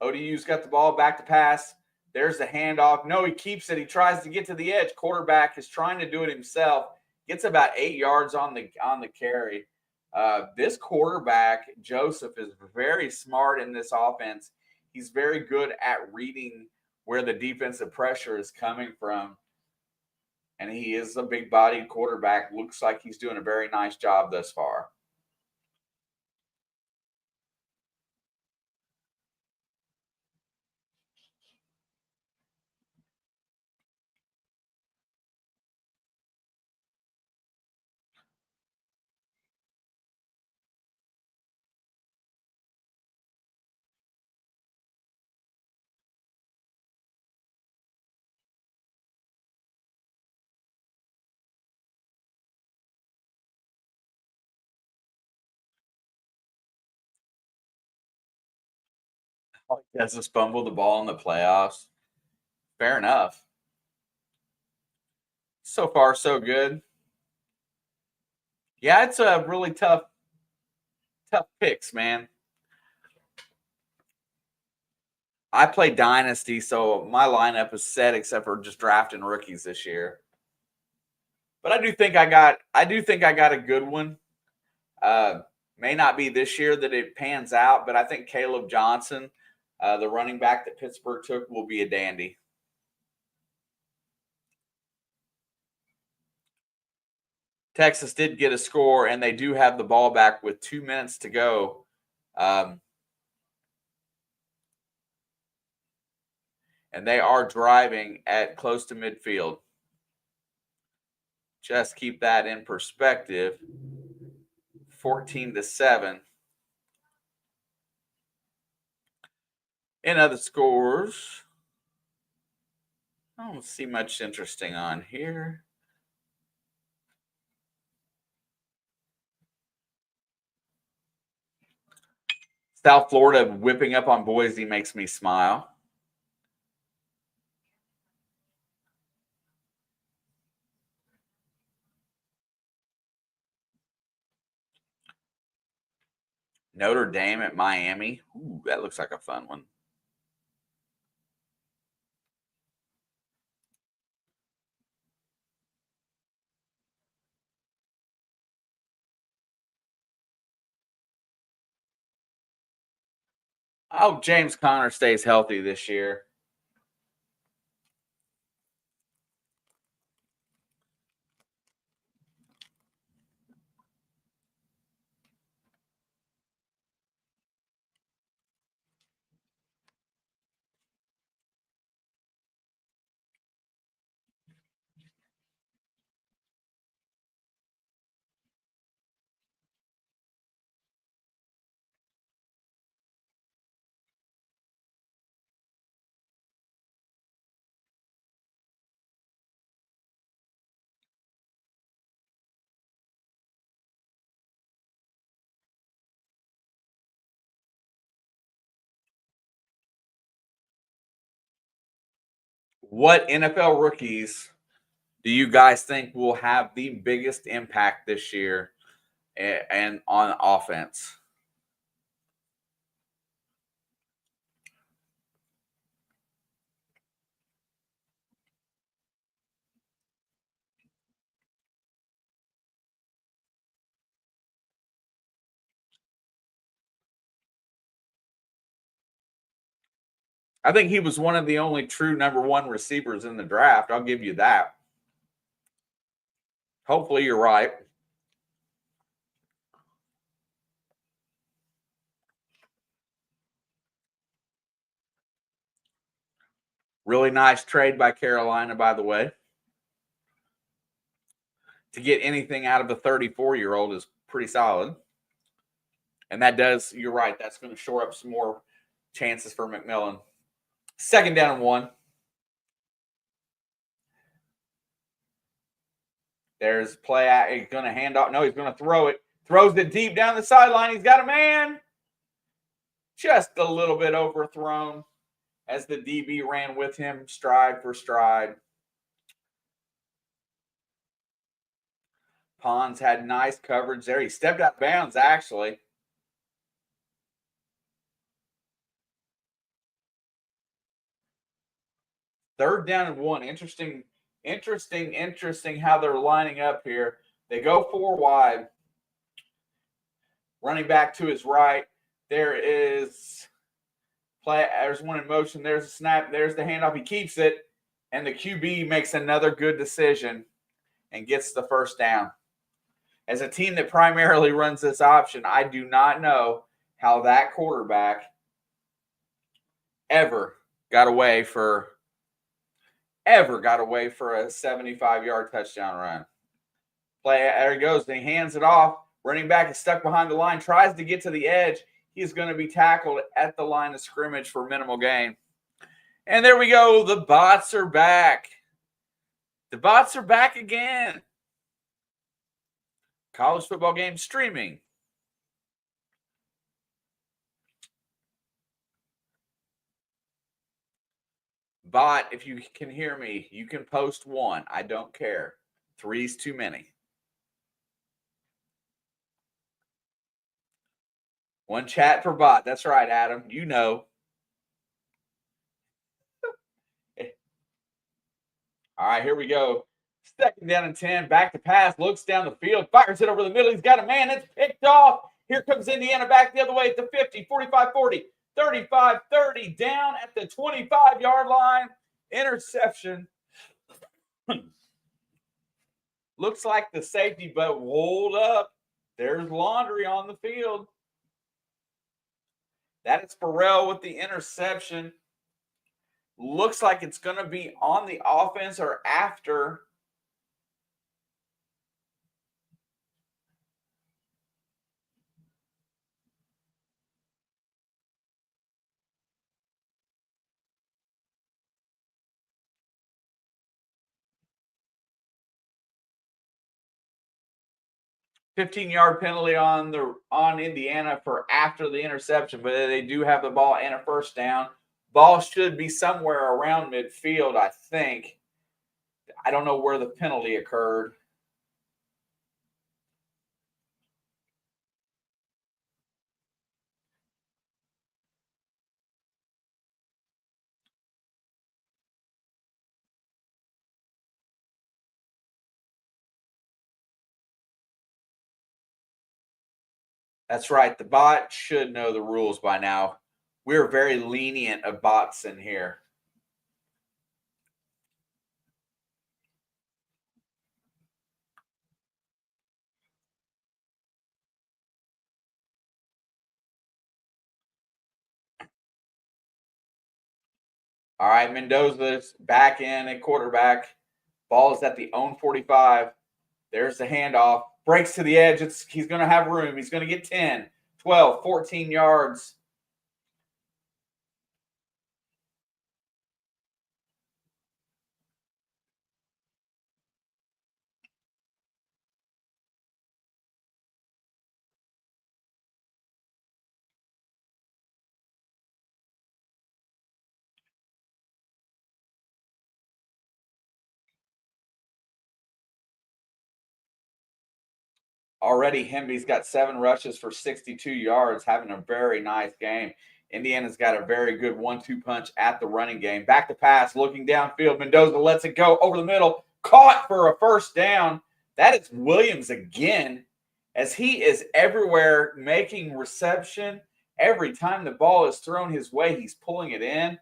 ODU's got the ball, back to pass. There's the handoff. No, he keeps it. He tries to get to the edge. Quarterback is trying to do it himself. Gets about 8 yards on the carry. This quarterback, Joseph, is very smart in this offense. He's very good at reading where the defensive pressure is coming from. And he is a big-bodied quarterback. Looks like he's doing a very nice job thus far. He has just fumbled the ball in the playoffs. Fair enough. So far, so good. Yeah, it's a really tough picks, man. I play Dynasty, so my lineup is set except for just drafting rookies this year. But I do think I got a good one. May not be this year that it pans out, but I think Caleb Johnson, the running back that Pittsburgh took, will be a dandy. Texas did get a score, and they do have the ball back with 2 minutes to go. And they are driving at close to midfield. Just keep that in perspective. 14-7. In other scores, I don't see much interesting on here. South Florida whipping up on Boise makes me smile. Notre Dame at Miami. Ooh, that looks like a fun one. I hope James Conner stays healthy this year. What NFL rookies do you guys think will have the biggest impact this year and on offense? I think he was one of the only true number one receivers in the draft. I'll give you that. Hopefully, you're right. Really nice trade by Carolina, by the way. To get anything out of a 34-year-old is pretty solid. And that does, you're right, that's going to shore up some more chances for McMillan. 2nd down and 1. There's play out. He's going to hand off. No, he's going to throw it. Throws it deep down the sideline. He's got a man. Just a little bit overthrown as the DB ran with him stride for stride. Pons had nice coverage there. He stepped out of bounds, actually. Third down and 1. Interesting how they're lining up here. They go 4 wide. Running back to his right. There is play. There's one in motion. There's a snap. There's the handoff. He keeps it. And the QB makes another good decision and gets the first down. As a team that primarily runs this option, I do not know how that quarterback ever got away for a 75-yard touchdown run. There he goes. Then he hands it off. Running back is stuck behind the line, tries to get to the edge. He's going to be tackled at the line of scrimmage for minimal gain. And there we go. The bots are back. The bots are back again. College football game streaming. Bot, if you can hear me, you can post 1. I don't care. 3's too many. 1 chat per bot. That's right, Adam. You know. All right, here we go. 2nd down and 10. Back to pass. Looks down the field. Fires it over the middle. He's got a man. It's picked off. Here comes Indiana back the other way at the 50, 45, 40, 35, 30. Down at the 25-yard line. Interception. Looks like the safety, but hold up. There's laundry on the field. That is Farrell with the interception. Looks like it's going to be on the offense or after. $15-yard penalty on Indiana for after the interception, but they do have the ball and a first down. Ball should be somewhere around midfield, I think. I don't know where the penalty occurred. That's right. The bot should know the rules by now. We're very lenient of bots in here. All right, Mendoza's back in at quarterback. Ball is at the own 45. There's the handoff. Breaks to the edge. He's going to have room. He's going to get 10, 12, 14 yards. Already, Hemby's got 7 rushes for 62 yards, having a very nice game. Indiana's got a very good 1-2 punch at the running game. Back to pass, looking downfield. Mendoza lets it go over the middle. Caught for a first down. That is Williams again, as he is everywhere making reception. Every time the ball is thrown his way, he's pulling it in.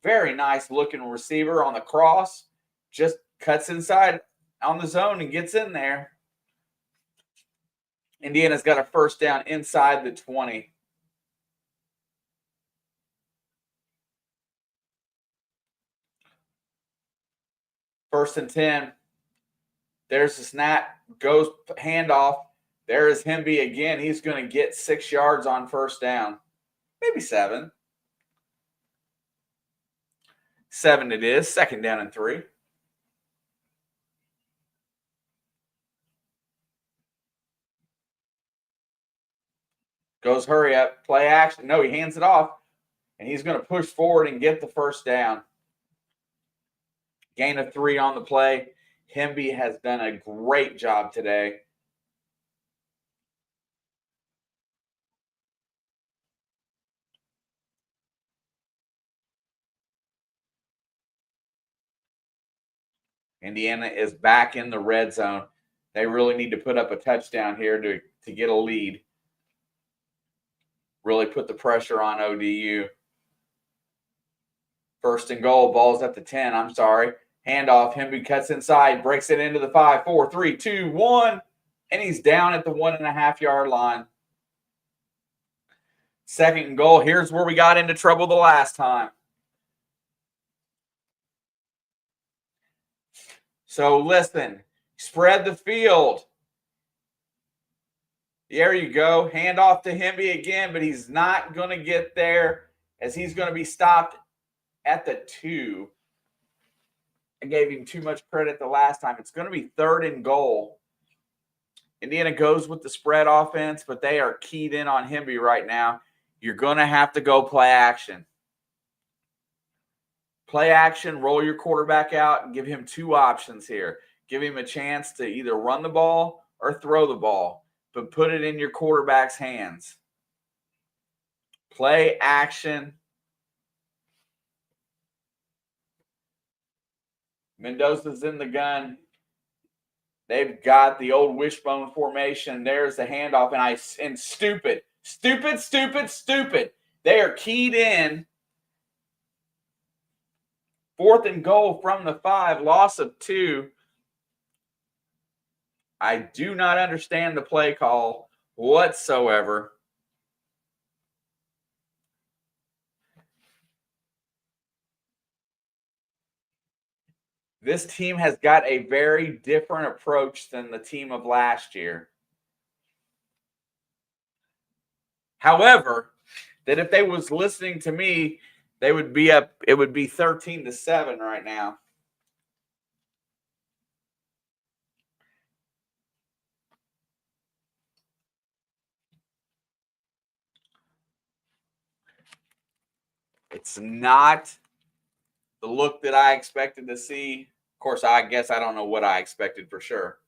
Very nice looking receiver on the cross. Just cuts inside on the zone and gets in there. Indiana's got a first down inside the 20. First and 10. There's the snap. Goes handoff. There is Hemby again. He's going to get 6 yards on first down. Maybe 7. 7 it is. Second down and 3. Goes hurry up. Play action. No, he hands it off. And he's going to push forward and get the first down. Gain of 3 on the play. Hemby has done a great job today. Indiana is back in the red zone. They really need to put up a touchdown here to get a lead. Really put the pressure on ODU. First and goal. Ball's at the 10. I'm sorry. Handoff. Hemby cuts inside. Breaks it into the 5, 4, 3, 2, 1. And he's down at the 1.5-yard line. Second and goal. Here's where we got into trouble the last time. So listen. Spread the field. There you go. Hand off to Hemby again, but he's not going to get there as he's going to be stopped at the 2. I gave him too much credit the last time. It's going to be third and goal. Indiana goes with the spread offense, but they are keyed in on Hemby right now. You're going to have to go play action. Play action, roll your quarterback out, and give him 2 options here. Give him a chance to either run the ball or throw the ball, but put it in your quarterback's hands. Play action. Mendoza's in the gun. They've got the old wishbone formation. There's the handoff, and stupid. They are keyed in. Fourth and goal from the 5, loss of 2. I do not understand the play call whatsoever. This team has got a very different approach than the team of last year. However, that if they was listening to me, they would be up. It would be 13-7 right now. It's not the look that I expected to see. Of course, I guess I don't know what I expected for sure.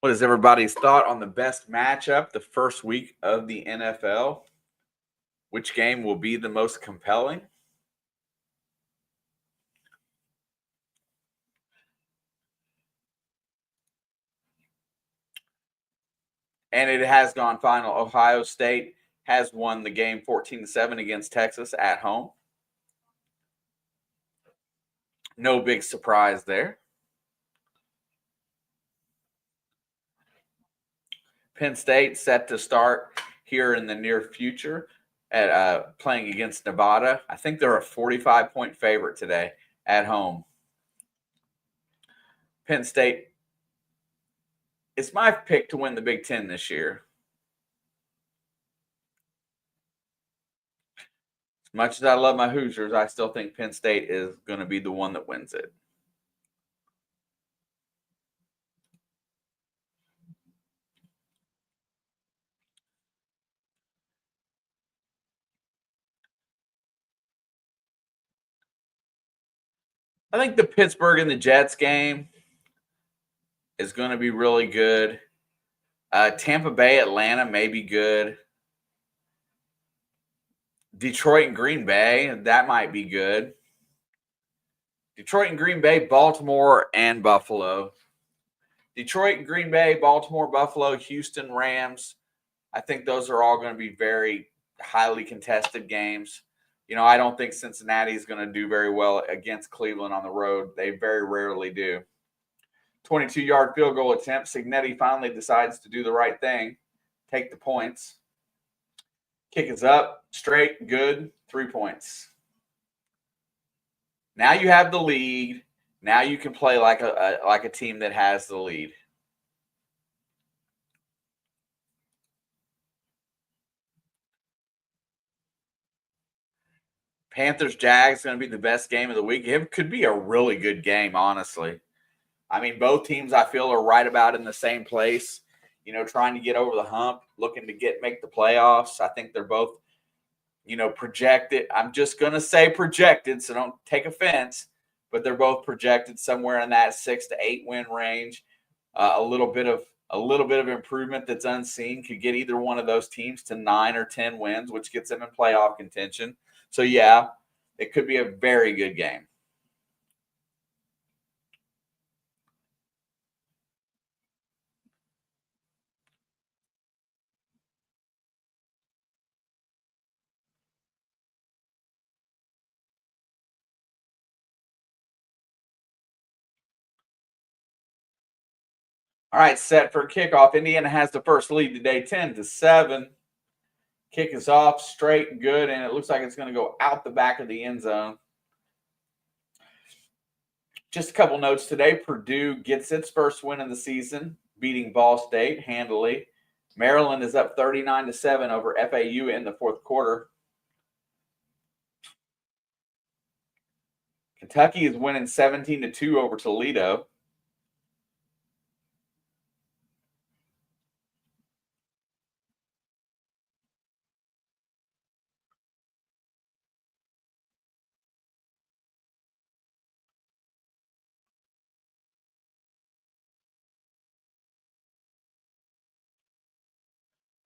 What is everybody's thought on the best matchup the first week of the NFL? Which game will be the most compelling? And it has gone final. Ohio State has won the game 14-7 against Texas at home. No big surprise there. Penn State set to start here in the near future at playing against Nevada. I think they're a 45-point favorite today at home. Penn State is my pick to win the Big Ten this year. As much as I love my Hoosiers, I still think Penn State is going to be the one that wins it. I think the Pittsburgh and the Jets game is going to be really good. Tampa Bay, Atlanta may be good. Detroit and Green Bay, that might be good. Detroit and Green Bay, Baltimore and Buffalo. Detroit and Green Bay, Baltimore, Buffalo, Houston, Rams. I think those are all going to be very highly contested games. I don't think Cincinnati is going to do very well against Cleveland on the road. They very rarely do. 22-yard field goal attempt. Cignetti finally decides to do the right thing, take the points. Kick is up, straight, good, 3 points. Now you have the lead. Now you can play like a team that has the lead. Panthers Jags going to be the best game of the week. It could be a really good game, honestly. I mean, both teams I feel are right about in the same place. Trying to get over the hump, looking to make the playoffs. I think they're both, projected. I'm just going to say projected, so don't take offense. But they're both projected somewhere in that 6 to 8 win range. A little bit of improvement that's unseen could get either one of those teams to 9 or 10 wins, which gets them in playoff contention. So yeah, it could be a very good game. All right, set for kickoff. Indiana has the first lead today, 10-7. Kick is off, straight, good, and it looks like it's going to go out the back of the end zone. Just a couple notes today. Purdue gets its first win in the season, beating Ball State handily. Maryland is up 39-7 over FAU in the fourth quarter. Kentucky is winning 17-2 over Toledo.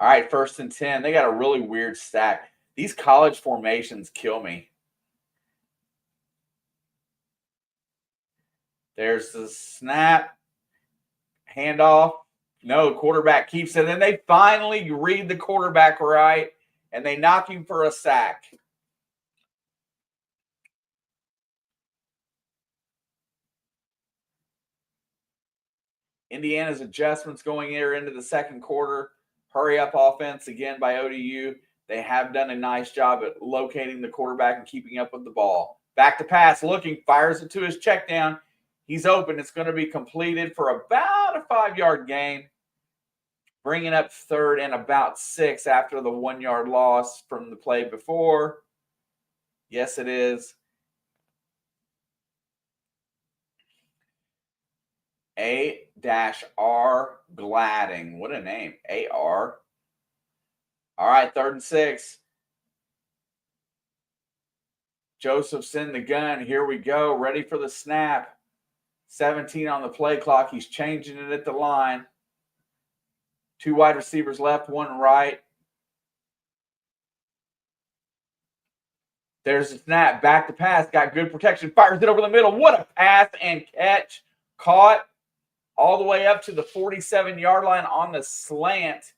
All right, 1st and 10. They got a really weird stack. These college formations kill me. There's the snap, handoff. No, quarterback keeps it. And then they finally read the quarterback right, and they knock him for a sack. Indiana's adjustments going here into the second quarter. Hurry up offense again by ODU. They have done a nice job at locating the quarterback and keeping up with the ball. Back to pass, looking, fires it to his check down. He's open. It's going to be completed for about a 5-yard gain. Bringing up 3rd and about 6 after the 1-yard loss from the play before. Yes, it is. A-R Gladding. What a name. A-R. All right, 3rd and 6. Joseph's in the gun. Here we go. Ready for the snap. 17 on the play clock. He's changing it at the line. 2 wide receivers left, 1 right. There's a snap. Back to pass. Got good protection. Fires it over the middle. What a pass and catch. Caught all the way up to the 47-yard line on the slant.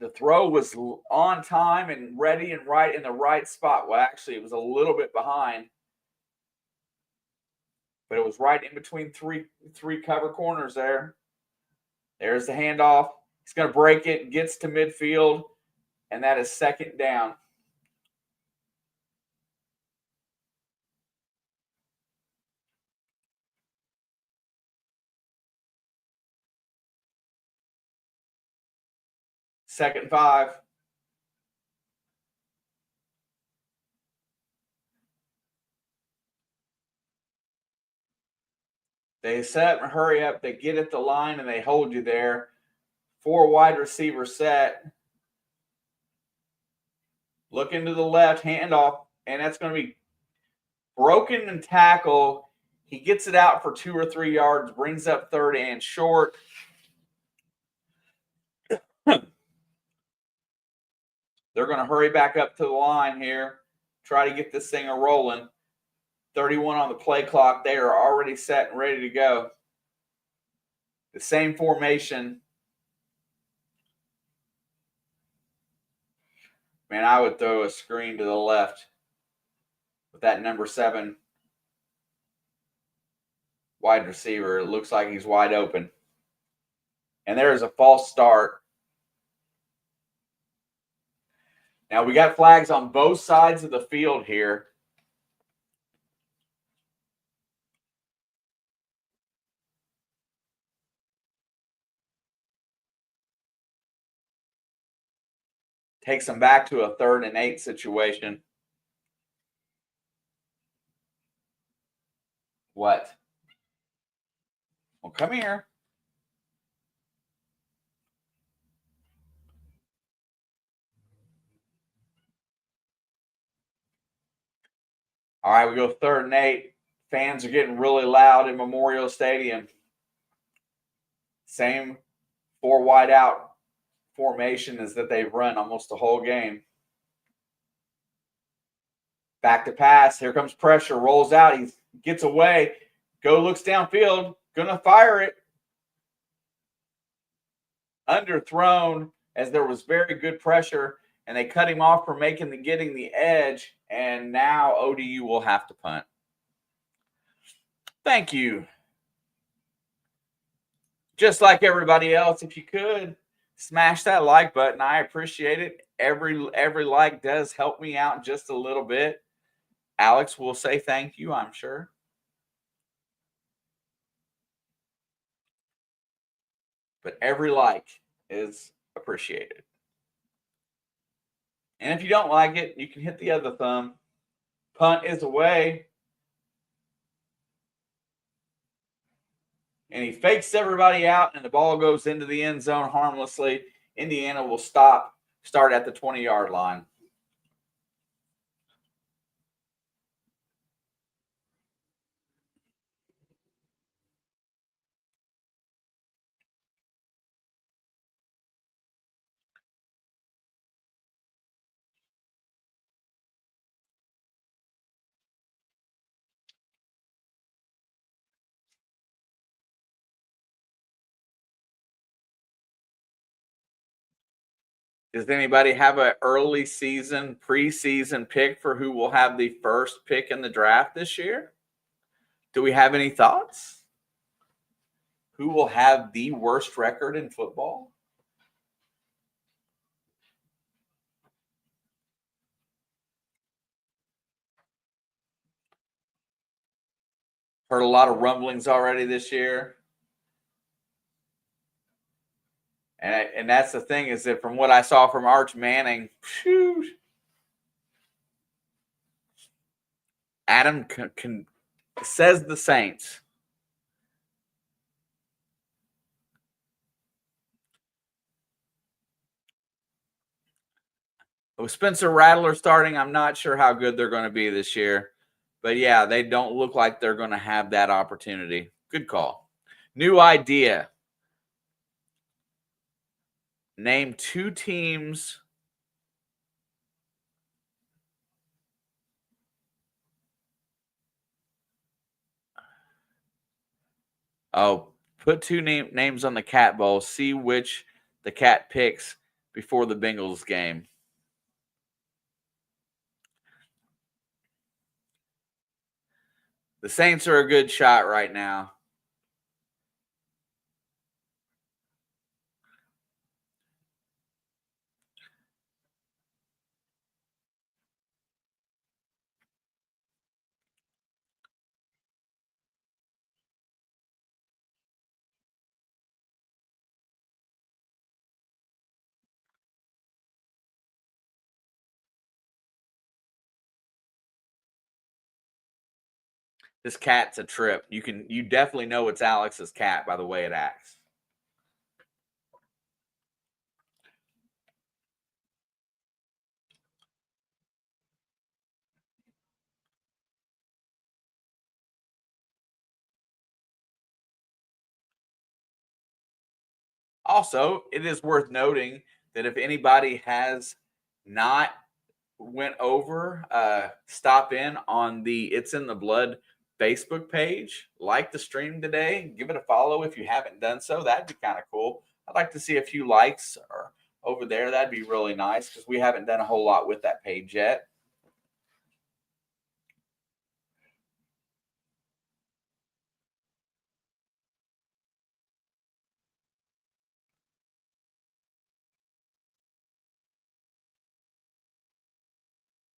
The throw was on time and ready and right in the right spot. Well, actually, it was a little bit behind, but it was right in between three cover corners there. There's the handoff. He's going to break it, gets to midfield, and that is second down. Second 5. They set and hurry up. They get at the line and they hold you there. 4 wide receiver set. Look into the left, handoff, and that's going to be broken and tackle. He gets it out for 2 or 3 yards, brings up third and short. They're going to hurry back up to the line here, try to get this thing a-rolling. 31 on the play clock. They are already set and ready to go. The same formation. Man, I would throw a screen to the left with that number 7 wide receiver. It looks like he's wide open. And there is a false start. Now, we got flags on both sides of the field here. Takes them back to a 3rd and 8 situation. What? Well, come here. All right, we go 3rd and 8. Fans are getting really loud in Memorial Stadium. Same 4 wide out formation as that they've run almost the whole game. Back to pass. Here comes pressure. Rolls out. He gets away. Looks downfield. Gonna fire it. Underthrown as there was very good pressure, and they cut him off for getting the edge, and now ODU will have to punt. Thank you. Just like everybody else, if you could, smash that like button. I appreciate it. Every like does help me out just a little bit. Alex will say thank you, I'm sure. But every like is appreciated. And if you don't like it, you can hit the other thumb. Punt is away. And he fakes everybody out, and the ball goes into the end zone harmlessly. Indiana will start at the 20-yard line. Does anybody have an early season, preseason pick for who will have the first pick in the draft this year? Do we have any thoughts? Who will have the worst record in football? Heard a lot of rumblings already this year. And that's the thing, is that from what I saw from Arch Manning, Adam says the Saints. With Spencer Rattler starting, I'm not sure how good they're going to be this year. But yeah, they don't look like they're going to have that opportunity. Good call. New idea. Name 2 teams put 2 names on the Cat Bowl. See which the Cat picks before the Bengals game. The Saints are a good shot right now. This cat's a trip. You definitely know it's Alex's cat by the way it acts. Also, it is worth noting that if anybody has not went over, stop in on the It's in the Blood Facebook page, like the stream today, give it a follow if you haven't done so. That'd be kind of cool. I'd like to see a few likes or over there. That'd be really nice because we haven't done a whole lot with that page yet.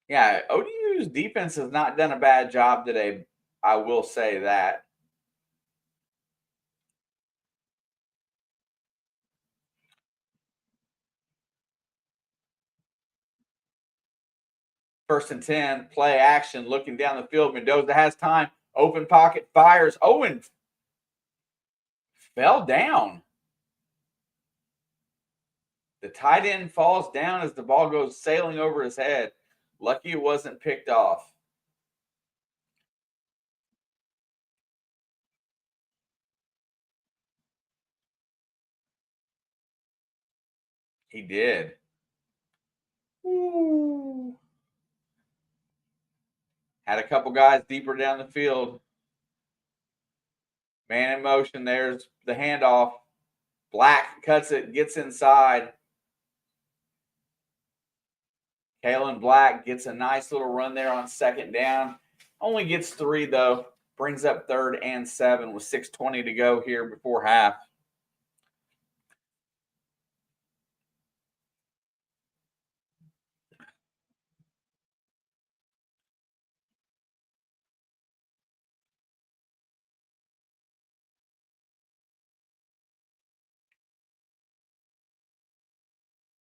Yeah, ODU's defense has not done a bad job today. I will say that. First and 10, play action, looking down the field. Mendoza has time. Open pocket, fires. Owen fell down. The tight end falls down as the ball goes sailing over his head. Lucky it wasn't picked off. He did. Ooh. Had a couple guys deeper down the field. Man in motion. There's the handoff. Black cuts it, gets inside. Kalen Black gets a nice little run there on second down. Only gets 3, though. Brings up 3rd and 7 with 6:20 to go here before half.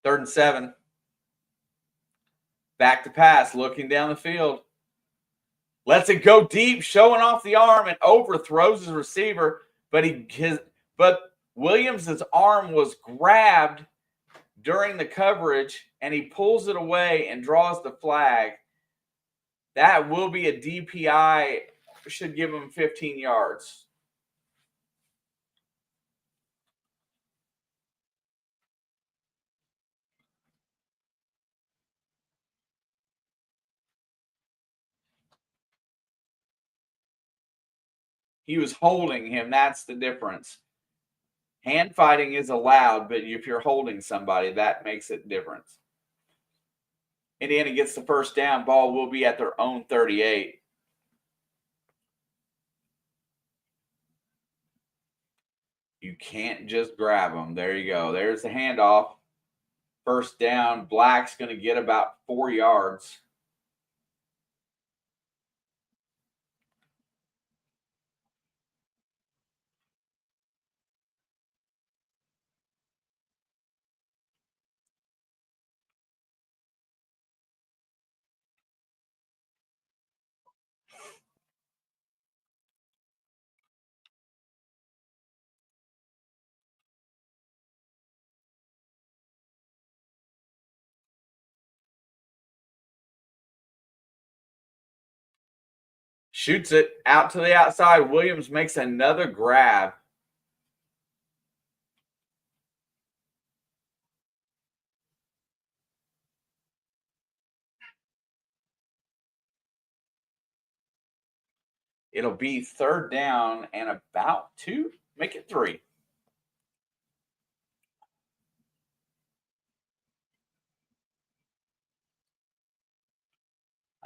Third and 7. Back to pass, looking down the field. Lets it go deep, showing off the arm, and overthrows his receiver. But Williams' arm was grabbed during the coverage, and he pulls it away and draws the flag. That will be a DPI. Should give him 15 yards. He was holding him. That's the difference. Hand fighting is allowed, but if you're holding somebody, that makes it difference. Indiana gets the first down. Ball will be at their own 38. You can't just grab them. There you go. There's the handoff. First down. Black's going to get about 4 yards. Shoots it out to the outside. Williams makes another grab. It'll be third down and about 2. Make it 3.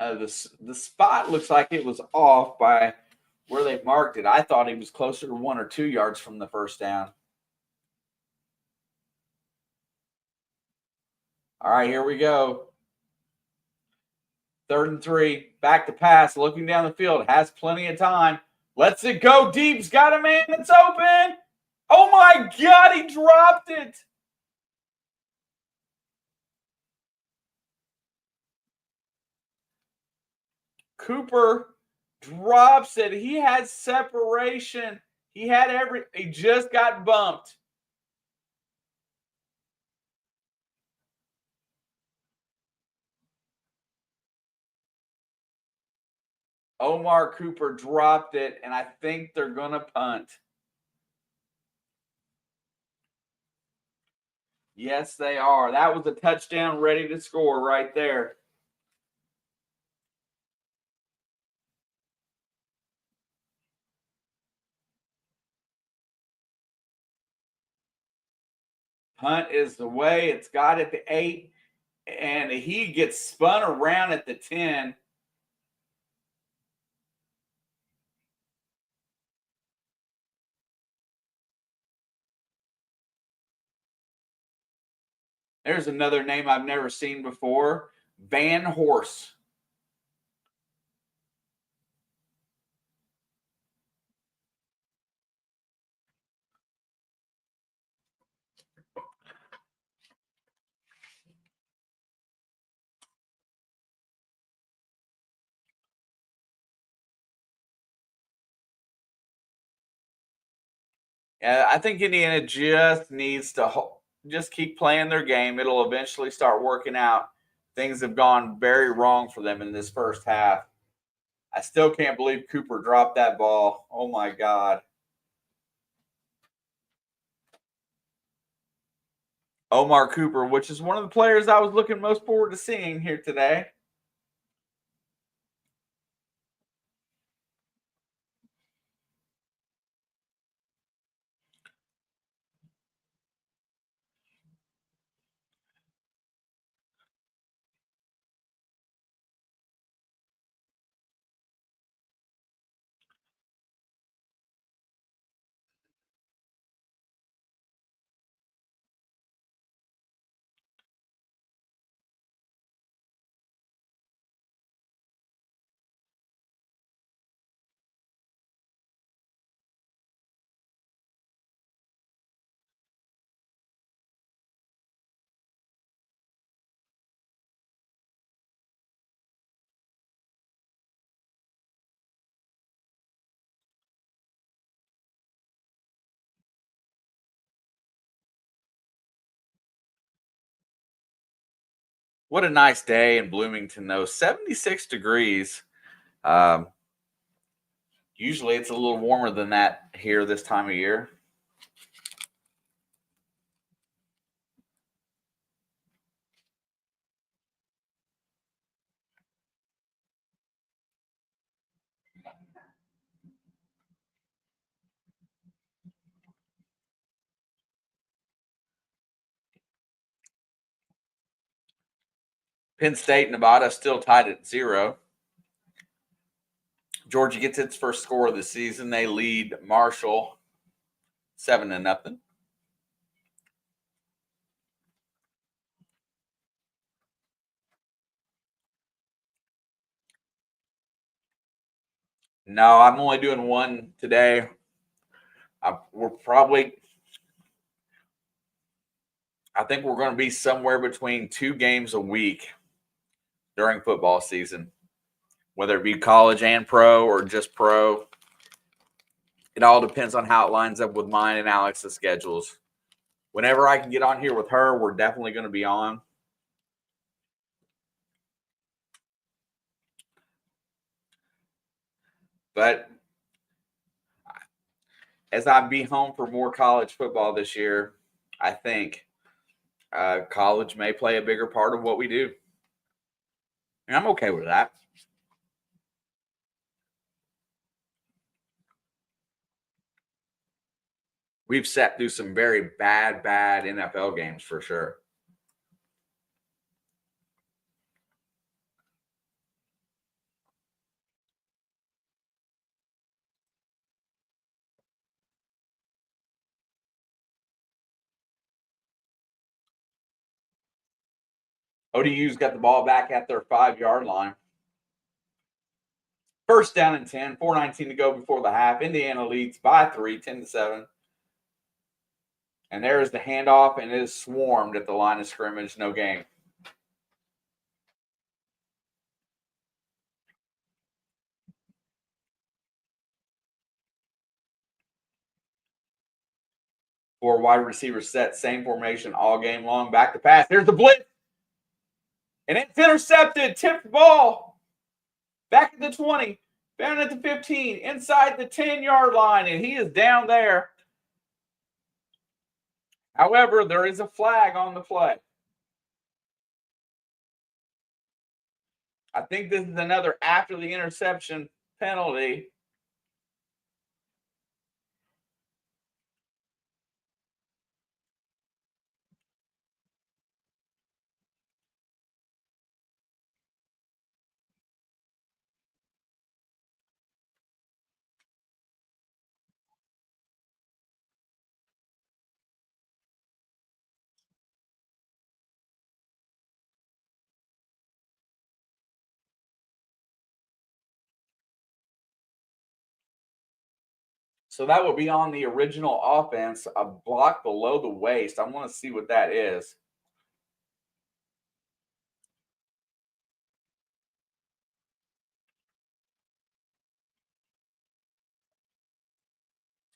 The spot looks like it was off by where they marked it. I thought he was closer to 1 or 2 yards from the first down. All right, here we go. Third and 3. Back to pass. Looking down the field. Has plenty of time. Lets it go deep. He's got a man that's open. Oh, my God. He dropped it. Cooper drops it. He had separation. He just got bumped. Omar Cooper dropped it, and I think they're going to punt. Yes, they are. That was a touchdown ready to score right there. Punt is the way. It's got at the 8, and he gets spun around at the 10. There's another name I've never seen before, Van Horse. I think Indiana just needs to just keep playing their game. It'll eventually start working out. Things have gone very wrong for them in this first half. I still can't believe Cooper dropped that ball. Oh my God. Omar Cooper, which is one of the players I was looking most forward to seeing here today. What a nice day in Bloomington, though. 76 degrees. Um, Usually it's a little warmer than that here this time of year. Penn State, Nevada still tied at 0. Georgia gets its first score of the season. They lead Marshall 7-0. No, I'm only doing one today. We're probably, I think we're going to be somewhere between 2 games a week during football season, whether it be college and pro or just pro. It all depends on how it lines up with mine and Alex's schedules. Whenever I can get on here with her, we're definitely going to be on. But as I be home for more college football this year, I think college may play a bigger part of what we do. And I'm okay with that. We've sat through some very bad NFL games for sure. ODU's got the ball back at their 5-yard line. First down and 10, 4:19 to go before the half. Indiana leads by 3, 10-7. And there's the handoff, and it is swarmed at the line of scrimmage. No gain. Four wide receivers set, same formation all game long. Back to pass. Here's the blitz. And it's intercepted. Tipped ball. Back at the 20. Down at the 15. Inside the 10-yard line. And he is down there. However, there is a flag on the play. I think this is another after the interception penalty. So that would be on the original offense, a block below the waist. I want to see what that is.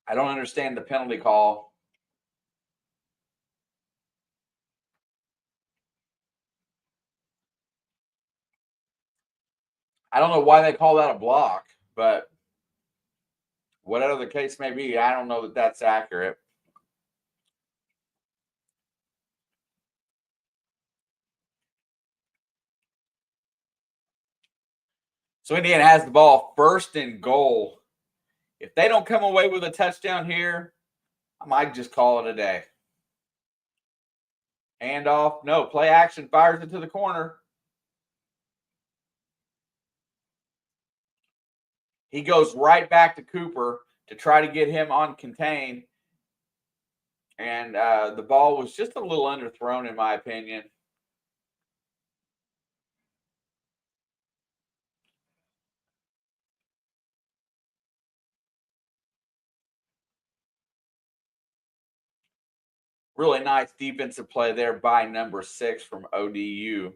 I don't understand the penalty call. I don't know why they call that a block, but whatever the case may be, I don't know that that's accurate. So Indiana has the ball, first and goal. If they don't come away with a touchdown here, I might just call it a day. Handoff, no, play action, fires it to the corner. He goes right back to Cooper to try to get him on contain. And the ball was just a little underthrown, in my opinion. Really nice defensive play there by number 6 from ODU.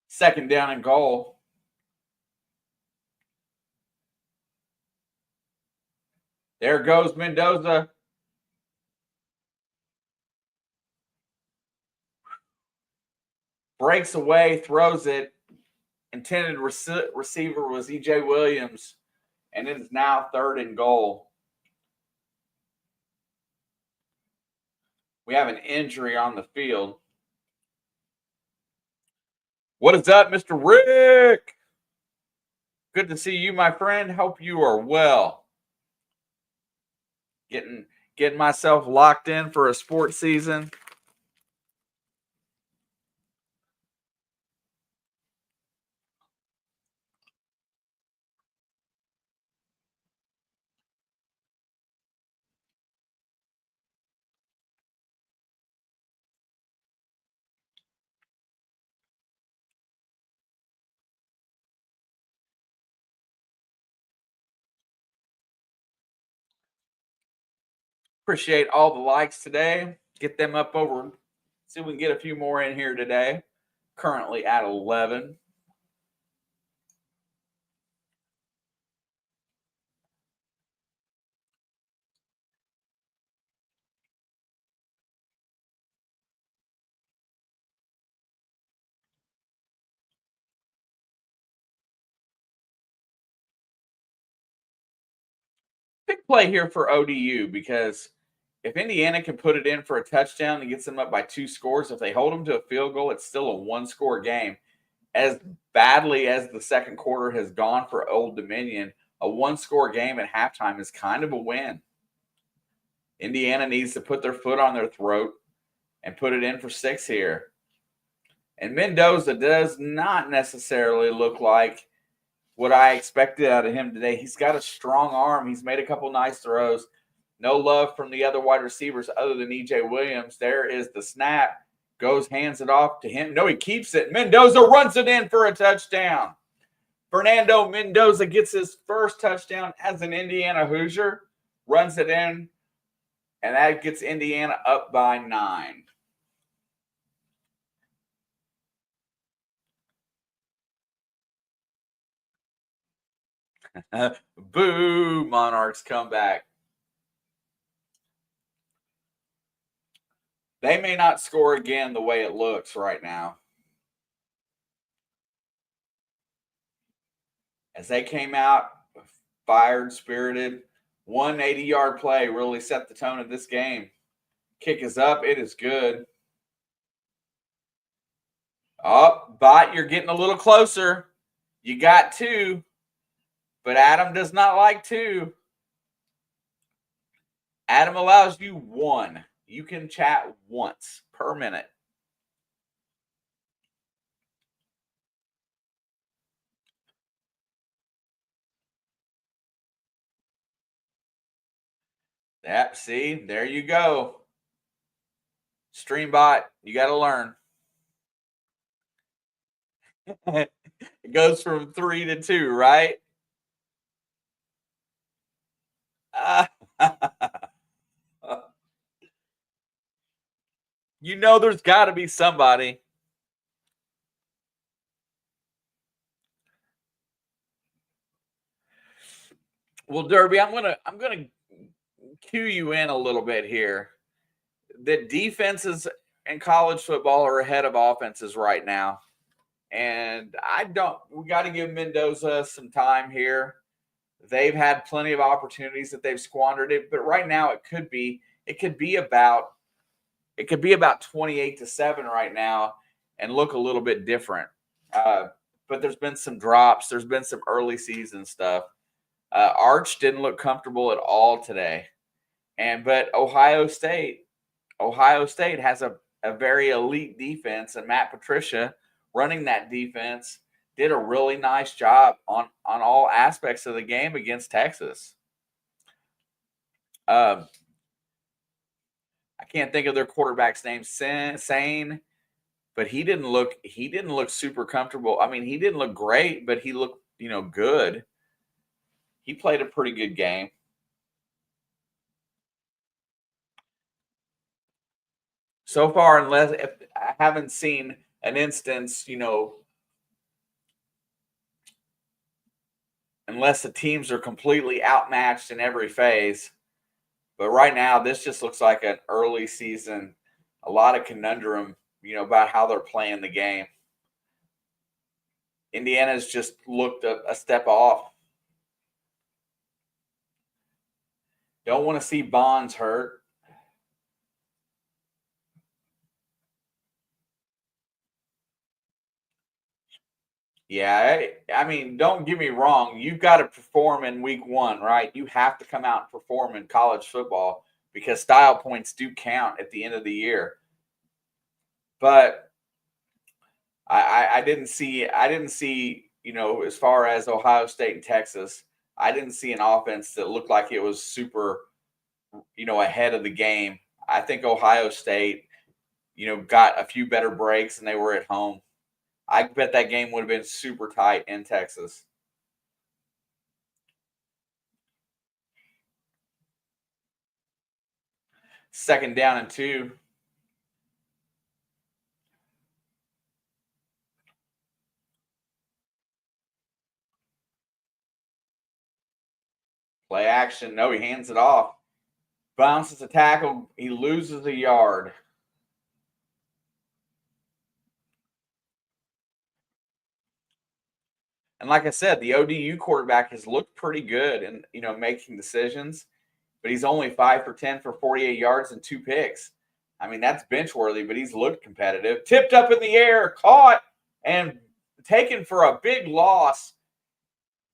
Second down and goal. There goes Mendoza. Breaks away, throws it. Intended receiver was E.J. Williams, and it is now third and goal. We have an injury on the field. What is up, Mr. Rick? Good to see you, my friend. Hope you are well. Getting myself locked in for a sports season. Appreciate all the likes today. Get them up over. See if we can get a few more in here today. Currently at 11. Big play here for ODU because if Indiana can put it in for a touchdown and gets them up by 2 scores, if they hold them to a field goal, it's still a 1-score game. As badly as the second quarter has gone for Old Dominion, a 1-score game at halftime is kind of a win. Indiana needs to put their foot on their throat and put it in for 6 here. And Mendoza does not necessarily look like what I expected out of him today. He's got a strong arm. He's made a couple nice throws. No love from the other wide receivers other than E.J. Williams. There is the snap. Goes, hands it off to him. No, he keeps it. Mendoza runs it in for a touchdown. Fernando Mendoza gets his first touchdown as an Indiana Hoosier. Runs it in. And that gets Indiana up by 9. Boo, Monarchs come back. They may not score again the way it looks right now. As they came out, fired, spirited, 180-yard play really set the tone of this game. Kick is up. It is good. Oh, Bot, you're getting a little closer. You got two, but Adam does not like two. Adam allows you one. You can chat once per minute. Yep, see, there you go. Streambot, you got to learn. It goes from 3 to 2, right? You know there's got to be somebody. Well, Derby, I'm gonna cue you in a little bit here. The defenses in college football are ahead of offenses right now. And we got to give Mendoza some time here. They've had plenty of opportunities that they've squandered it, but right now it could be about 28-7 right now and look a little bit different. But there's been some drops. There's been some early season stuff. Arch didn't look comfortable at all today. But Ohio State has a very elite defense, and Matt Patricia running that defense did a really nice job on all aspects of the game against Texas. I can't think of their quarterback's name, Sane, but he didn't look super comfortable. I mean, he didn't look great, but he looked, good. He played a pretty good game. So far, I haven't seen an instance, unless the teams are completely outmatched in every phase. But right now, this just looks like an early season, a lot of conundrum, about how they're playing the game. Indiana's just looked a step off. Don't want to see Bonds hurt. Yeah, I mean, don't get me wrong. You've got to perform in week one, right? You have to come out and perform in college football because style points do count at the end of the year. But I didn't see, as far as Ohio State and Texas, I didn't see an offense that looked like it was super, ahead of the game. I think Ohio State, got a few better breaks and they were at home. I bet that game would have been super tight in Texas. Second down and 2. Play action. No, he hands it off. Bounces a tackle. He loses a yard. And like I said, the ODU quarterback has looked pretty good in, making decisions, but he's only 5 for 10 for 48 yards and 2 picks. I mean, that's bench worthy, but he's looked competitive. Tipped up in the air, caught, and taken for a big loss.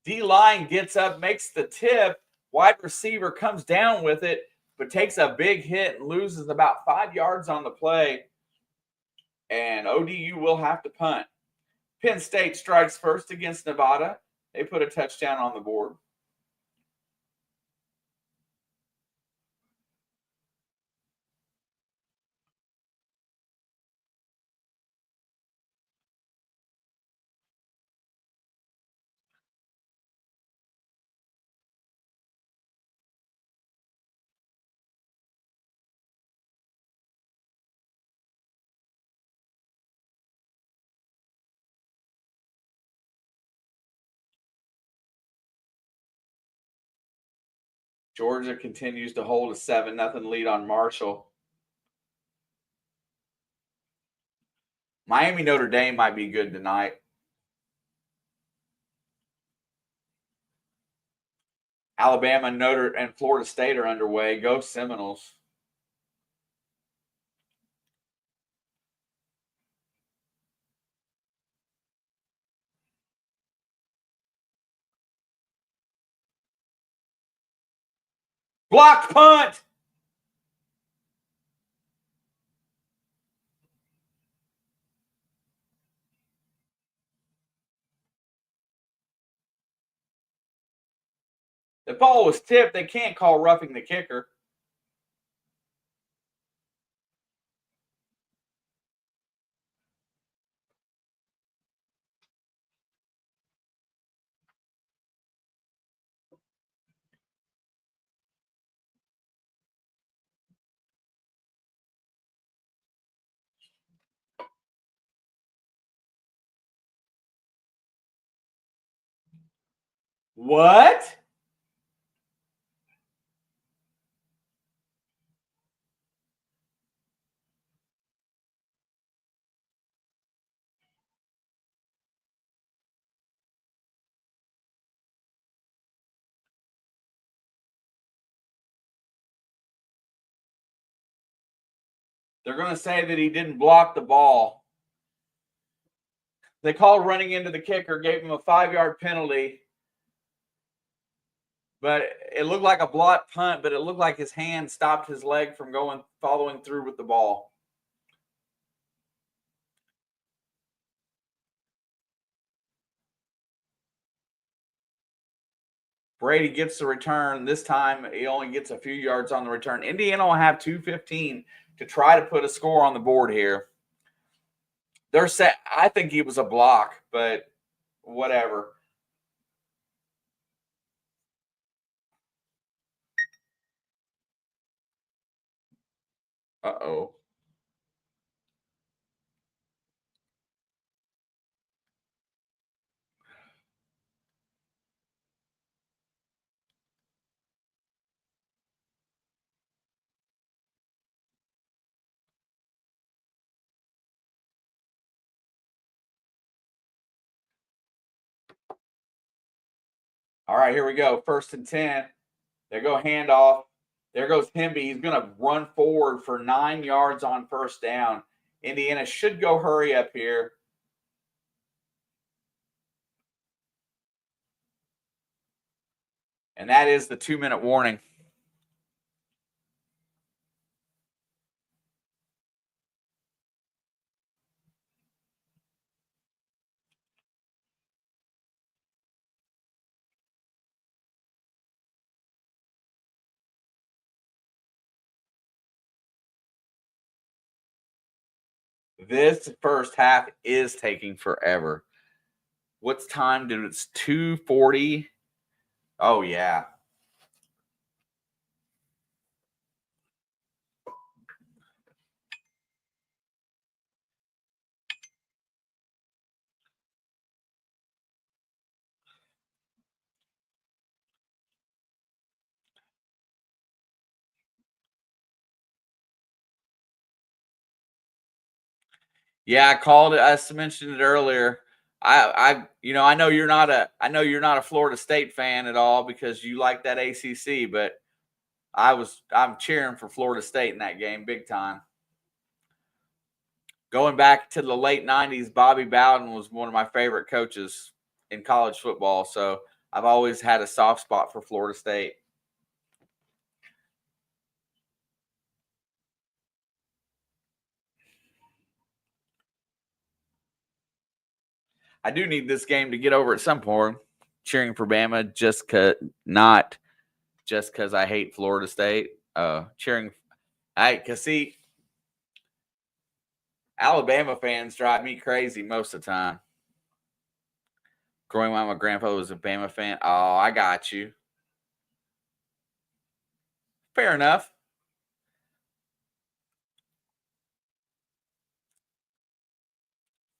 D-line gets up, makes the tip. Wide receiver comes down with it, but takes a big hit and loses about 5 yards on the play. And ODU will have to punt. Penn State strikes first against Nevada. They put a touchdown on the board. Georgia continues to hold a 7-0 lead on Marshall. Miami Notre Dame might be good tonight. Alabama, Notre, and Florida State are underway. Go Seminoles. Blocked punt. The ball was tipped. They can't call roughing the kicker. What? They're going to say that he didn't block the ball. They called running into the kicker, gave him a 5-yard penalty. But it looked like a blocked punt, but it looked like his hand stopped his leg from following through with the ball. Brady gets the return. This time, he only gets a few yards on the return. Indiana will have 2:15 to try to put a score on the board here. They're set. I think he was a block, but whatever. Uh-oh. All right, here we go. 1st and 10. There go handoff. There goes Hemby. He's going to run forward for 9 yards on 1st down. Indiana should go hurry up here. And that is the 2-minute warning. This first half is taking forever. What's time? Dude, it's 2:40. Oh, yeah. Yeah, I called it. I mentioned it earlier. I know you're not a Florida State fan at all because you like that ACC, but I'm cheering for Florida State in that game big time. Going back to the late 90s, Bobby Bowden was one of my favorite coaches in college football, so I've always had a soft spot for Florida State. I do need this game to get over at some point. Cheering for Bama not just because I hate Florida State. Because see, Alabama fans drive me crazy most of the time. Growing up, my grandfather was a Bama fan. Oh, I got you. Fair enough.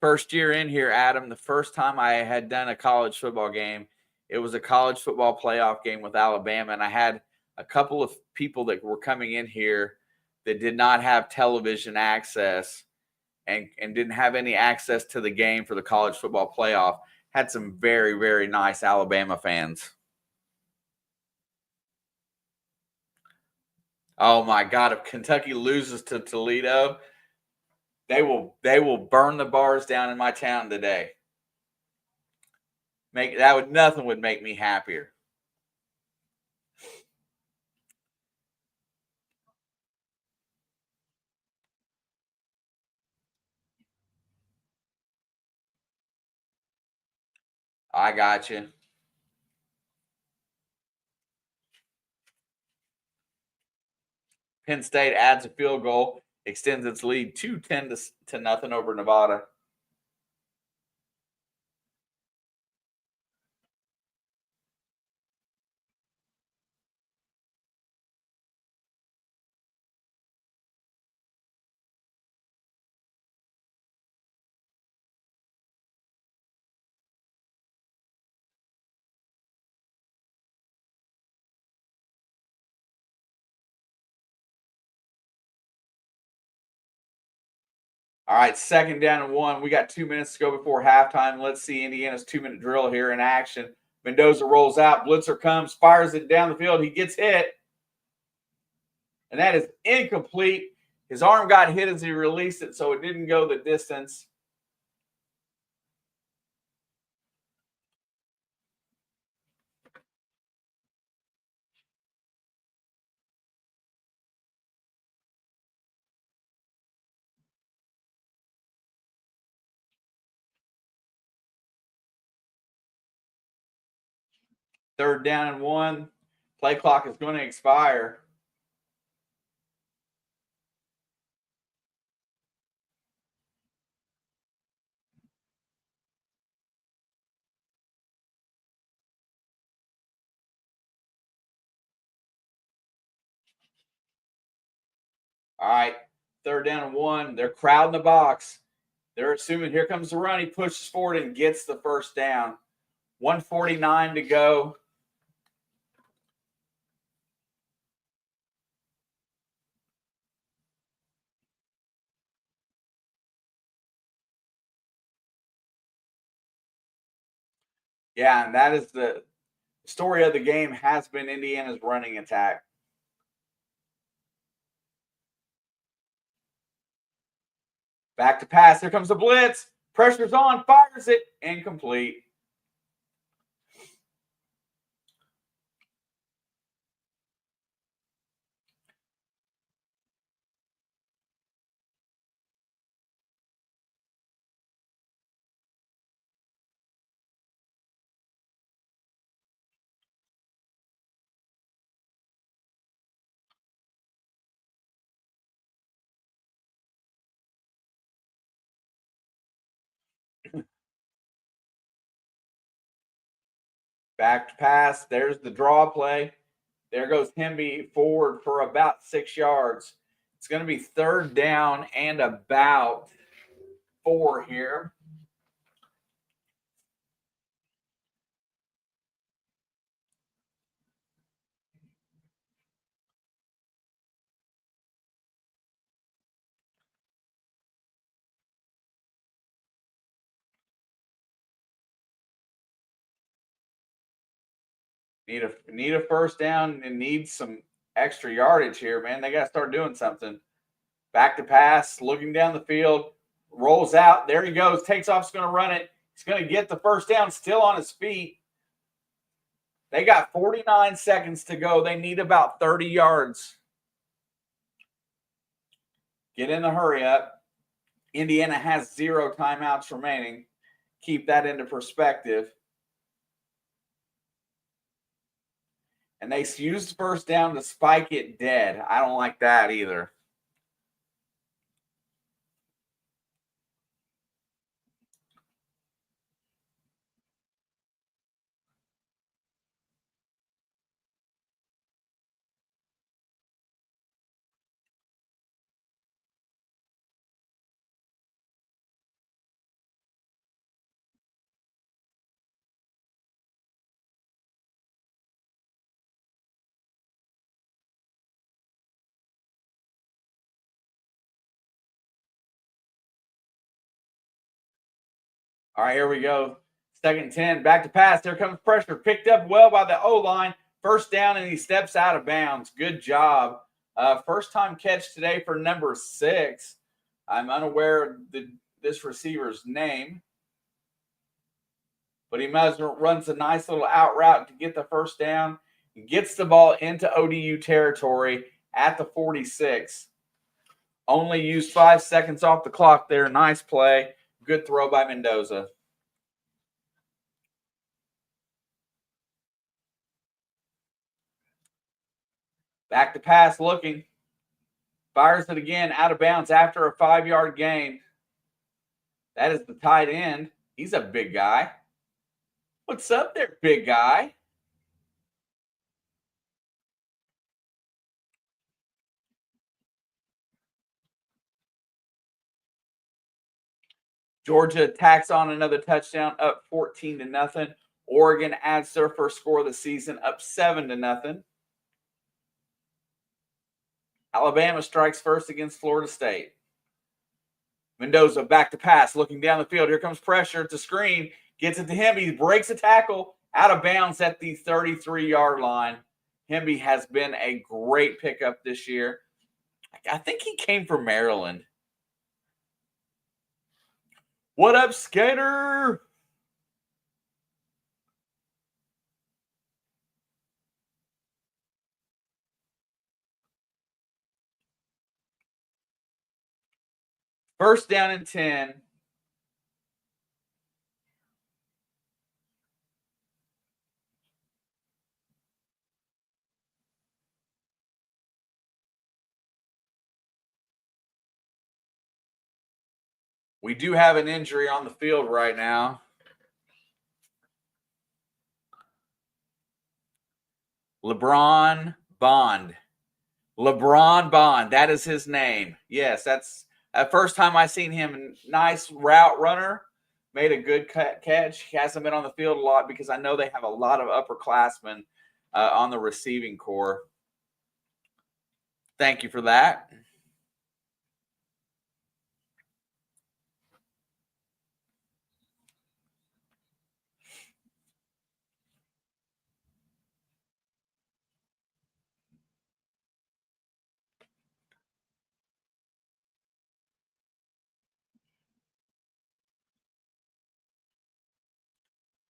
First year in here, Adam, the first time I had done a college football game, it was a college football playoff game with Alabama, and I had a couple of people that were coming in here that did not have television access and didn't have any access to the game for the college football playoff had some very, very nice Alabama fans. Oh my God! If Kentucky loses to Toledo, they will burn the bars down in my town today. Nothing would make me happier. I got you. Penn State adds a field goal, extends its lead to 10-0 over Nevada. All right, 2nd down and 1. We got 2 minutes to go before halftime. Let's see Indiana's 2-minute drill here in action. Mendoza rolls out. Blitzer comes, fires it down the field. He gets hit. And that is incomplete. His arm got hit as he released it, so it didn't go the distance. Third down and 1. Play clock is going to expire. All right, 3rd down and 1. They're crowding the box. They're assuming here comes the run. He pushes forward and gets the first down. 1:49 to go. Yeah, and that is the story of the game has been Indiana's running attack. Back to pass. Here comes the blitz. Pressure's on. Fires it. Incomplete. Back to pass. There's the draw play. There goes Hemby forward for about 6 yards. It's going to be 3rd down and about 4 here. Need a first down and need some extra yardage here, man. They got to start doing something. Back to pass, looking down the field, rolls out. There he goes. Takes off. He's going to run it. He's going to get the first down still on his feet. They got 49 seconds to go. They need about 30 yards. Get in the hurry up. Indiana has 0 timeouts remaining. Keep that into perspective. And they used first down to spike it dead. I don't like that either. All right, here we go. 2nd and 10. Back to pass. There comes pressure. Picked up well by the O-line. First down, and he steps out of bounds. Good job. First time catch today for number 6. I'm unaware of this receiver's name, but he runs a nice little out route to get the first down. He gets the ball into ODU territory at the 46. Only used 5 seconds off the clock there. Nice play. Good throw by Mendoza. Back to pass looking. Fires it again out of bounds after a 5-yard gain. That is the tight end. He's a big guy. What's up there, big guy? Georgia tacks on another touchdown, up 14-0. Oregon adds their first score of the season, up 7-0. Alabama strikes first against Florida State. Mendoza back to pass, looking down the field. Here comes pressure. It's a screen. Gets it to him. He breaks a tackle out of bounds at the 33-yard line. Hemby has been a great pickup this year. I think he came from Maryland. What up, Skater? First down and 10. We do have an injury on the field right now. LeBron Bond. LeBron Bond. That is his name. Yes, that's the first time I seen him. Nice route runner. Made a good catch. He hasn't been on the field a lot because I know they have a lot of upperclassmen on the receiving corps. Thank you for that.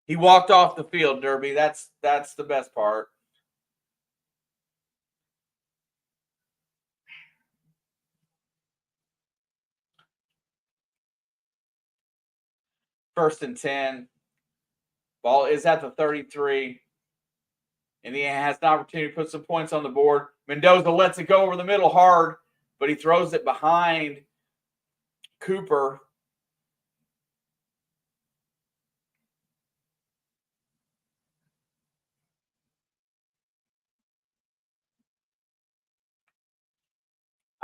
He walked off the field, Derby. That's the best part. First and 10. Ball is at the 33. Indiana has an opportunity to put some points on the board. Mendoza lets it go over the middle hard, but he throws it behind Cooper.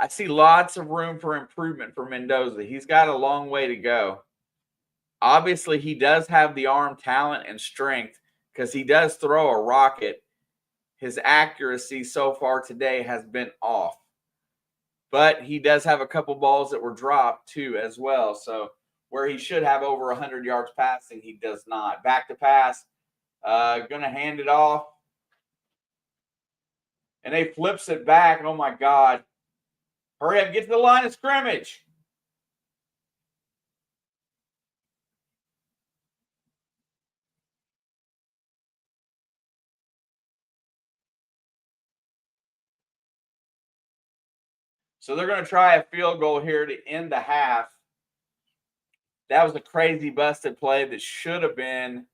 I see lots of room for improvement for Mendoza. He's got a long way to go. Obviously, he does have the arm talent and strength because he does throw a rocket. His accuracy so far today has been off. But he does have a couple balls that were dropped too as well. So where he should have over 100 yards passing, he does not. Back to pass. Going to hand it off. And they flips it back. Oh, my God. Hurry up. Get to the line of scrimmage. So they're going to try a field goal here to end the half. That was a crazy busted play that should have been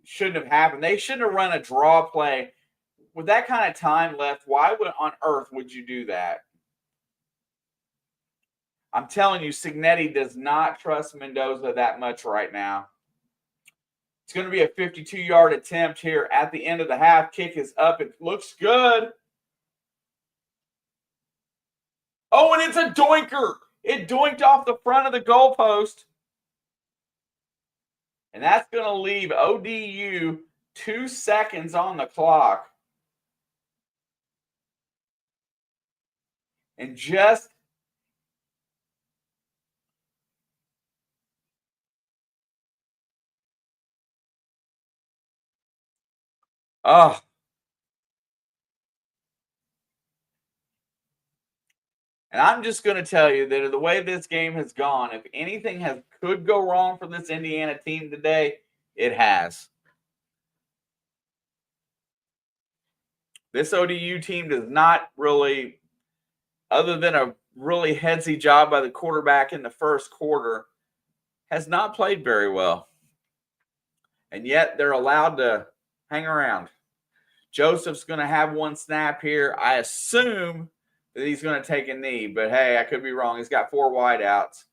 shouldn't have happened. They shouldn't have run a draw play. With that kind of time left, why on earth would you do that? I'm telling you, Cignetti does not trust Mendoza that much right now. It's going to be a 52-yard attempt here at the end of the half. Kick is up. It looks good. Oh, and it's a doinker. It doinked off the front of the goalpost. And that's going to leave ODU 2 seconds on the clock. And just Oh, and I'm just going to tell you that the way this game has gone, if anything could go wrong for this Indiana team today, it has. This ODU team does not really, other than a really headsy job by the quarterback in the first quarter, has not played very well. And yet they're allowed to hang around. Joseph's going to have one snap here. I assume that he's going to take a knee, but hey, I could be wrong. He's got 4 wideouts.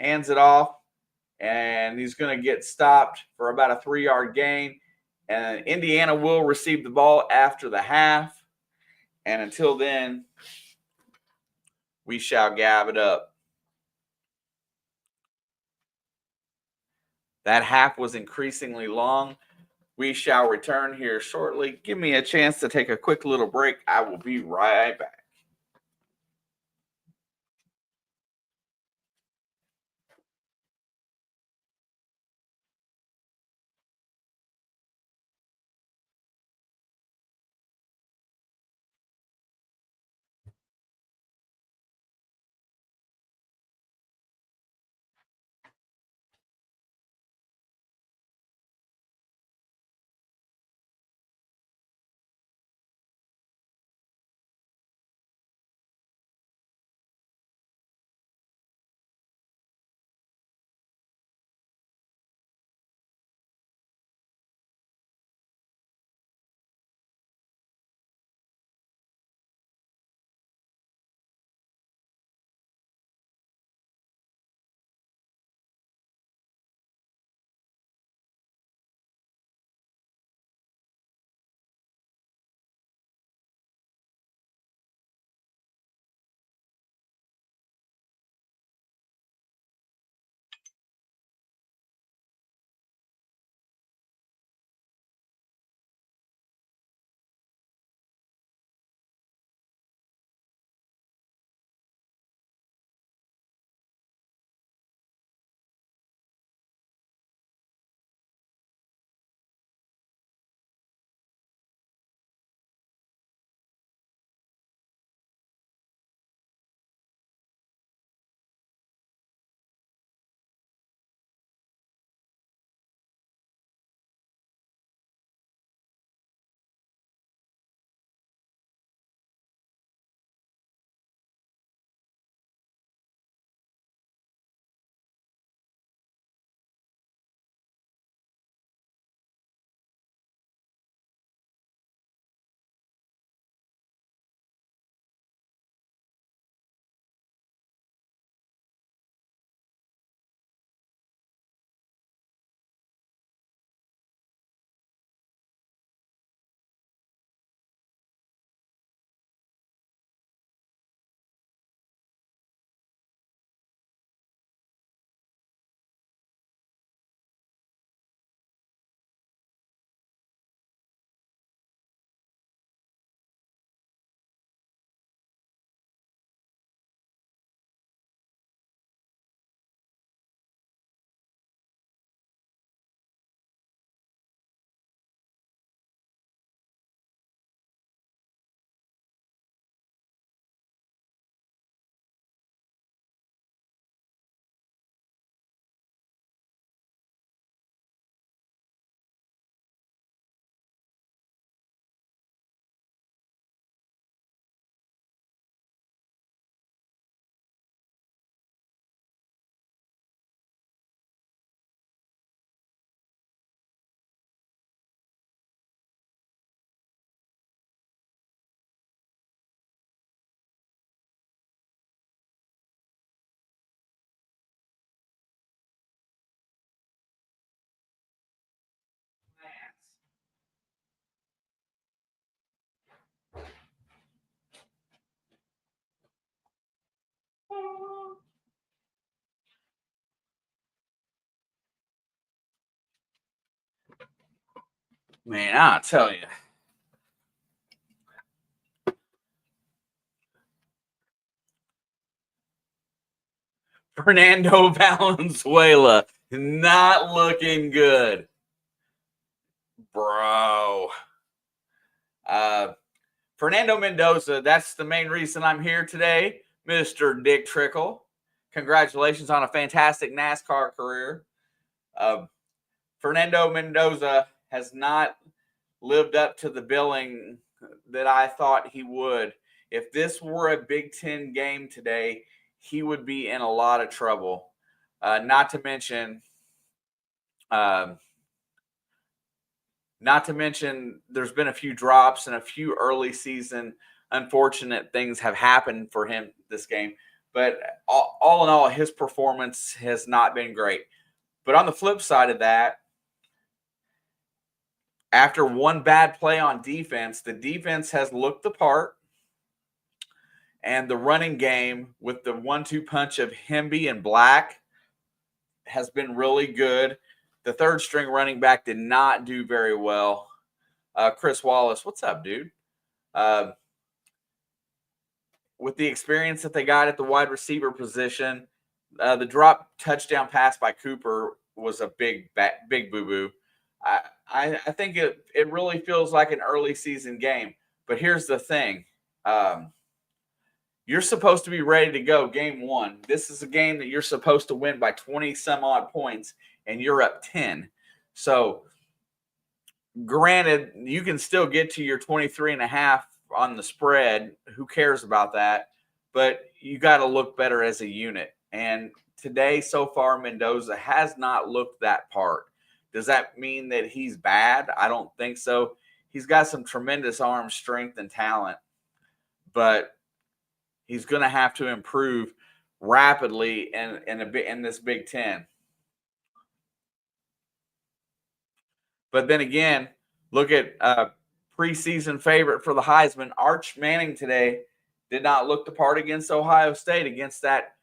Hands it off, and he's going to get stopped for about a 3-yard gain. And Indiana will receive the ball after the half. And until then, we shall gab it up. That half was increasingly long. We shall return here shortly. Give me a chance to take a quick little break. I will be right back. Man, I'll tell you. Fernando Valenzuela not looking good. Bro. Fernando Mendoza, that's the main reason I'm here today, Mr. Dick Trickle. Congratulations on a fantastic NASCAR career. Fernando Mendoza has not lived up to the billing that I thought he would. If this were a Big Ten game today, he would be in a lot of trouble. Not to mention, um, there's been a few drops and a few early season unfortunate things have happened for him this game. But all in all, his performance has not been great. But on the flip side of that, after one bad play on defense, the defense has looked the part. And the running game with the 1-2 punch of Hemby and Black has been really good. The third string running back did not do very well. Chris Wallace, what's up, dude? With the experience that they got at the wide receiver position, the drop touchdown pass by Cooper was a big boo-boo. I think it really feels like an early season game. But here's the thing. You're supposed to be ready to go game one. This is a game that you're supposed to win by 20 some odd points, and you're up 10. So, granted, you can still get to your 23.5 on the spread. Who cares about that? But you got to look better as a unit. And today, so far, Mendoza has not looked that part. Does that mean that he's bad? I don't think so. He's got some tremendous arm strength and talent. But he's going to have to improve rapidly in this Big Ten. But then again, look at preseason favorite for the Heisman, Arch Manning today did not look the part against Ohio State, against that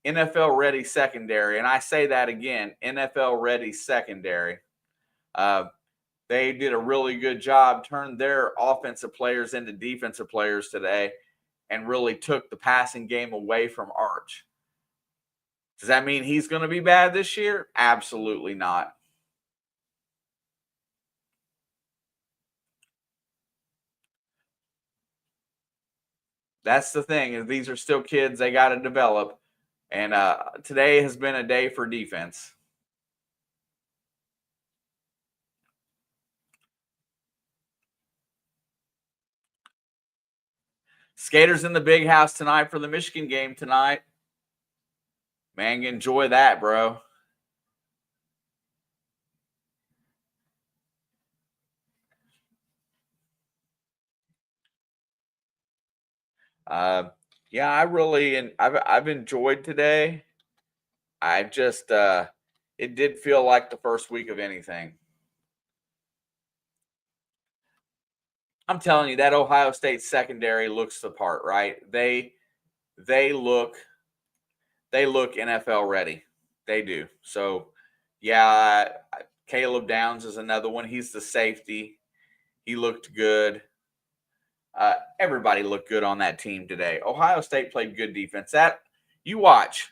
NFL-ready secondary. And I say that again, NFL-ready secondary. They did a really good job, turned their offensive players into defensive players today, and really took the passing game away from Arch. Does that mean he's going to be bad this year? Absolutely not. That's the thing, is these are still kids they got to develop. And today has been a day for defense. Skaters in the big house tonight for the Michigan game tonight. Man, enjoy that, bro. Yeah, I've enjoyed today. I just it did feel like the first week of anything. I'm telling you, that Ohio State secondary looks the part, right? They look NFL ready. They do. So, yeah, Caleb Downs is another one. He's the safety. He looked good. Everybody looked good on that team today. Ohio State played good defense. That you watch.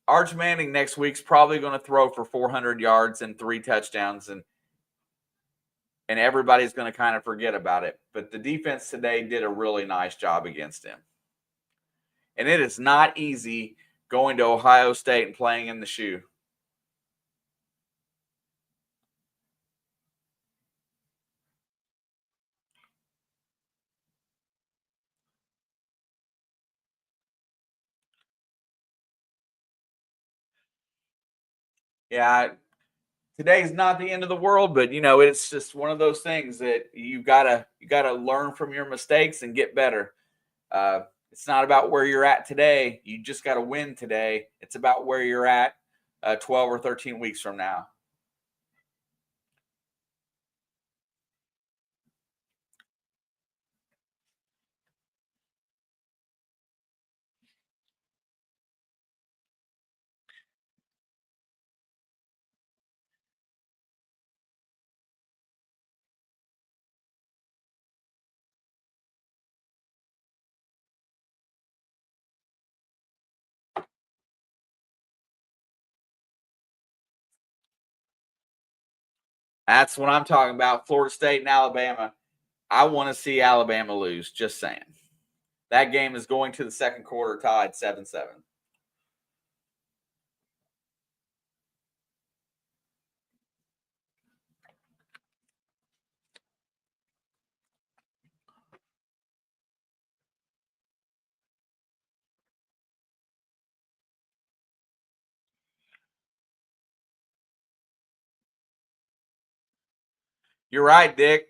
Arch Manning next week's probably going to throw for 400 yards and 3 touchdowns, and everybody's going to kind of forget about it. But the defense today did a really nice job against him. And it is not easy going to Ohio State and playing in the shoe. Yeah, today's not the end of the world, but it's just one of those things that you gotta learn from your mistakes and get better. It's not about where you're at today. You just got to win today. It's about where you're at 12 or 13 weeks from now. That's what I'm talking about. Florida State and Alabama. I want to see Alabama lose. Just saying. That game is going to the second quarter tied 7-7. You're right, Dick.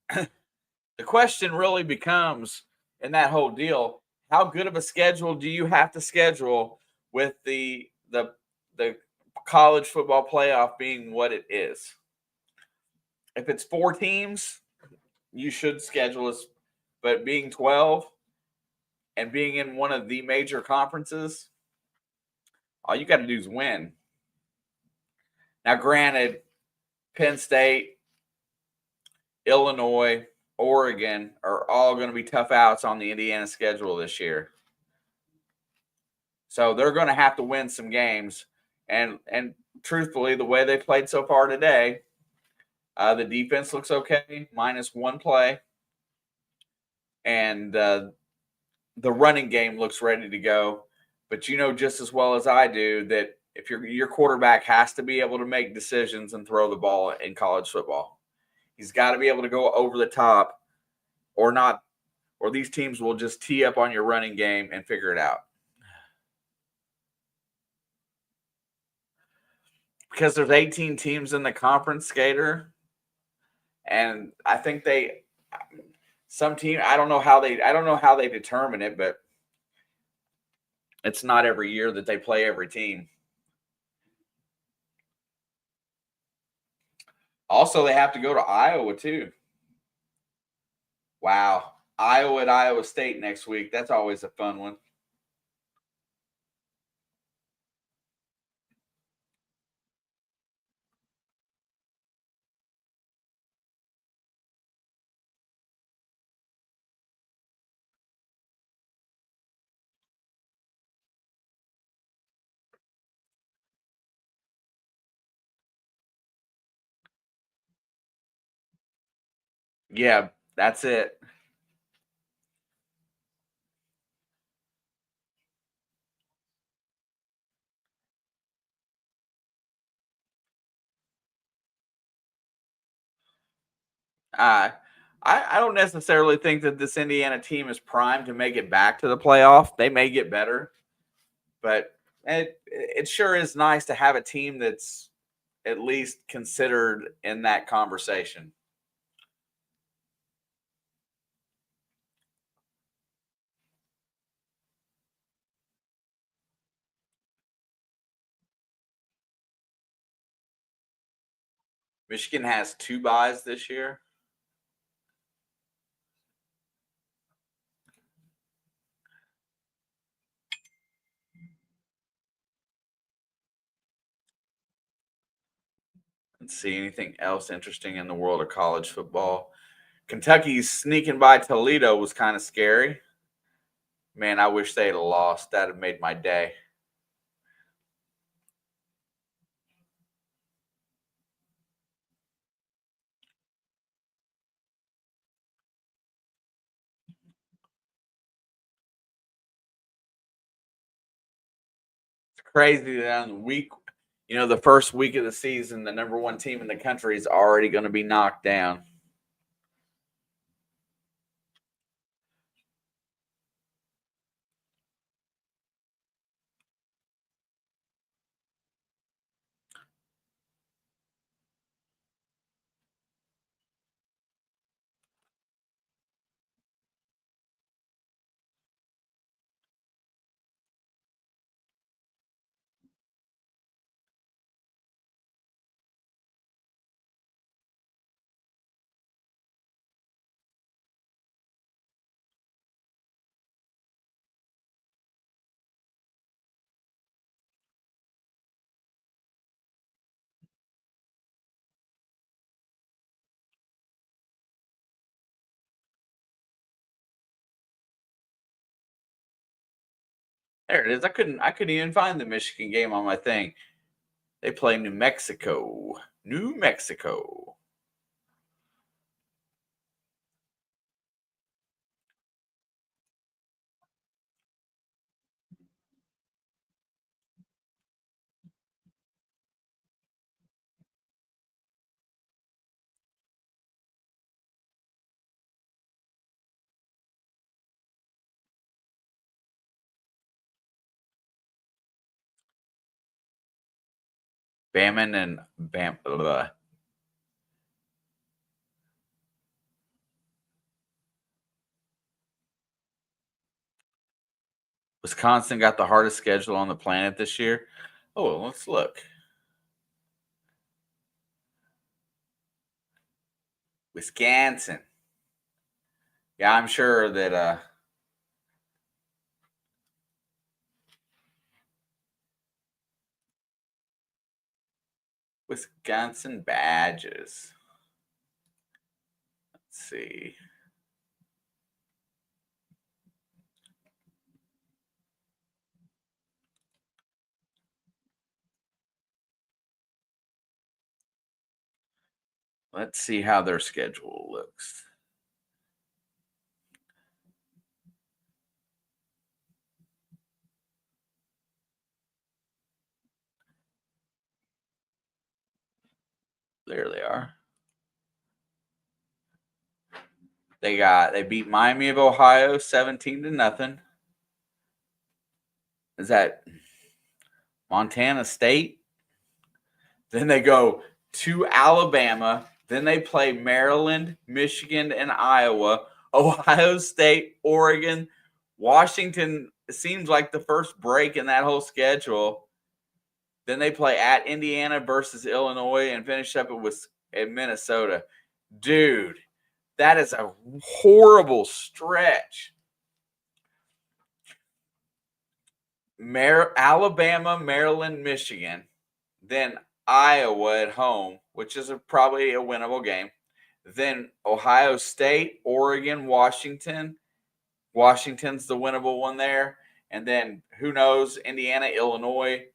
The question really becomes in that whole deal, how good of a schedule do you have to schedule with the college football playoff being what it is? If it's 4 teams, you should schedule us, but being 12 and being in one of the major conferences, all you got to do is win. Now, granted, Penn State, Illinois, Oregon are all going to be tough outs on the Indiana schedule this year. So they're going to have to win some games. And truthfully, the way they played so far today, the defense looks okay, minus one play. And the running game looks ready to go. But you know just as well as I do that if your quarterback has to be able to make decisions and throw the ball in college football. He's got to be able to go over the top or not, or these teams will just tee up on your running game and figure it out. Because there's 18 teams in the conference, Skater, and I think some team I don't know how they determine it, but it's not every year that they play every team. Also, they have to go to Iowa too. Wow. Iowa at Iowa State next week. That's always a fun one. Yeah, that's it. Uh, I don't necessarily think that this Indiana team is primed to make it back to the playoff. They may get better, but it sure is nice to have a team that's at least considered in that conversation. Michigan has 2 buys this year. Let's see anything else interesting in the world of college football. Kentucky's sneaking by Toledo was kind of scary. Man, I wish they had lost. That would have made my day. It's crazy that on the first week of the season, the number one team in the country is already going to be knocked down. There it is. I couldn't even find the Michigan game on my thing. They play New Mexico. New Mexico. Bama and Bam. Blah. Wisconsin got the hardest schedule on the planet this year. Oh, let's look. Wisconsin. Yeah, I'm sure that Wisconsin badges. Let's see. Let's see how their schedule looks. There they are. They beat Miami of Ohio 17-0. Is that Montana State? Then they go to Alabama. Then they play Maryland, Michigan, and Iowa. Ohio State, Oregon, Washington. It seems like the first break in that whole schedule. Then they play at Indiana versus Illinois and finish up at Minnesota. Dude, that is a horrible stretch. Alabama, Maryland, Michigan, then Iowa at home, which is probably a winnable game. Then Ohio State, Oregon, Washington. Washington's the winnable one there. And then who knows, Indiana, Illinois,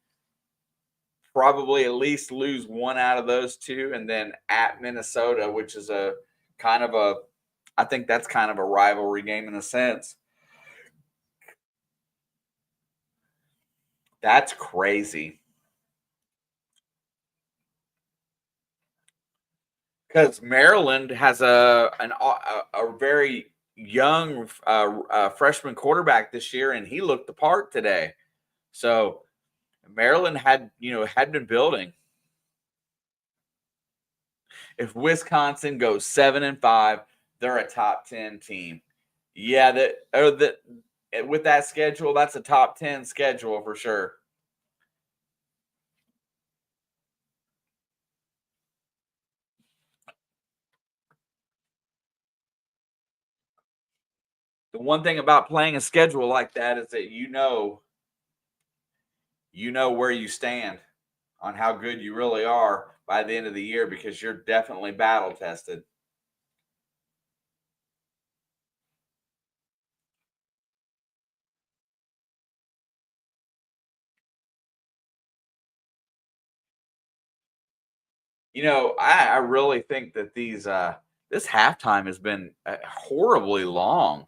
probably at least lose one out of those two. And then at Minnesota, which is I think that's kind of a rivalry game in a sense. That's crazy. Because Maryland has a very young freshman quarterback this year, and he looked the part today. So Maryland had been building. If Wisconsin goes 7-5, they're a top 10 team. Yeah, that with that schedule, that's a top 10 schedule for sure. The one thing about playing a schedule like that is that you know where you stand on how good you really are by the end of the year because you're definitely battle tested. I really think that this halftime has been horribly long.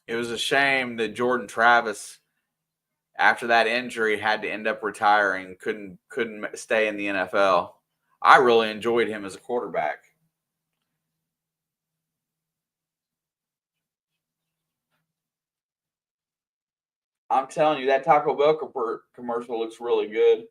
It was a shame that Jordan Travis, after that injury, had to end up retiring. Couldn't stay in the NFL. I really enjoyed him as a quarterback. I'm telling you, that Taco Bell commercial looks really good.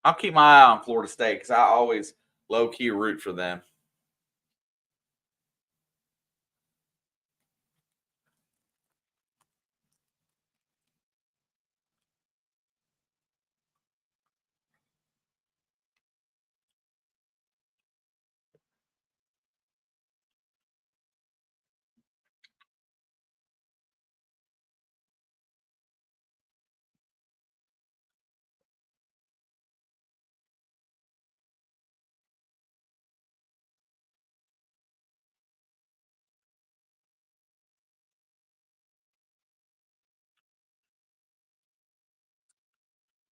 I'll keep my eye on Florida State because I always low-key root for them.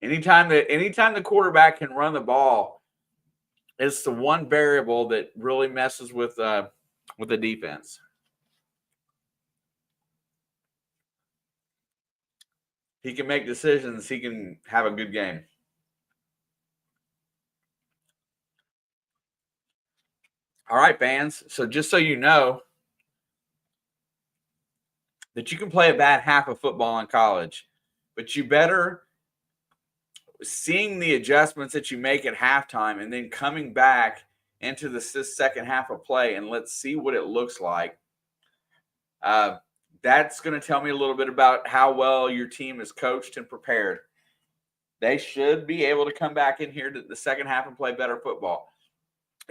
Anytime the quarterback can run the ball, it's the one variable that really messes with the defense. He can make decisions. He can have a good game. All right, fans. So just so you know that you can play a bad half of football in college, but you better seeing the adjustments that you make at halftime and then coming back into the second half of play and let's see what it looks like. That's going to tell me a little bit about how well your team is coached and prepared. They should be able to come back in here to the second half and play better football.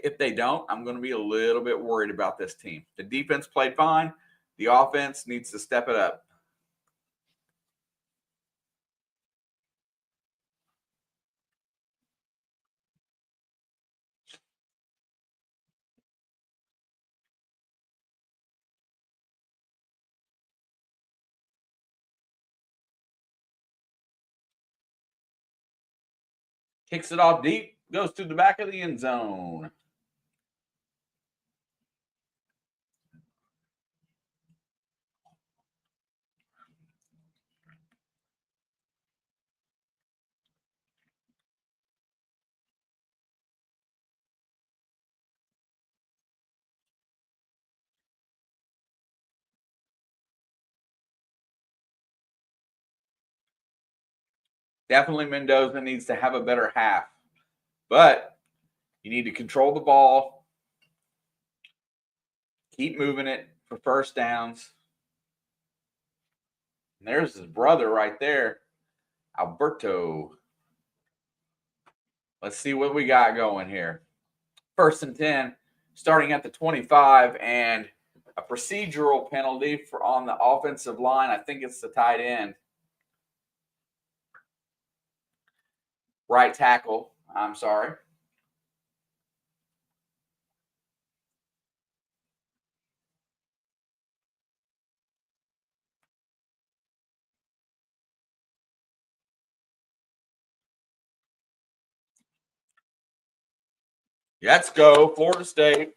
If they don't, I'm going to be a little bit worried about this team. The defense played fine. The offense needs to step it up. Kicks it off deep, goes to the back of the end zone. Definitely Mendoza needs to have a better half, but you need to control the ball, keep moving it for first downs. And there's his brother right there, Alberto. Let's see what we got going here. 1st and 10, starting at the 25, and a procedural penalty on the offensive line. I think it's the tight end. Right tackle. I'm sorry. Let's go, Florida State.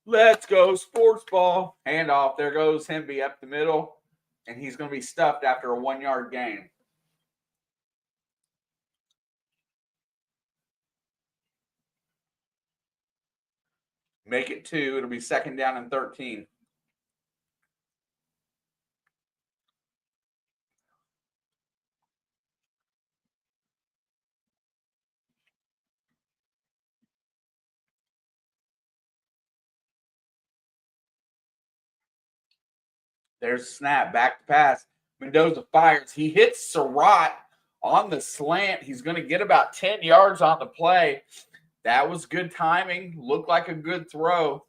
Let's go, sports ball. Handoff. There goes Hemby up the middle, and he's going to be stuffed after a 1-yard gain. Make it 2. It'll be 2nd down and 13. There's a snap, back to pass. Mendoza fires. He hits Surratt on the slant. He's going to get about 10 yards on the play. That was good timing. Looked like a good throw.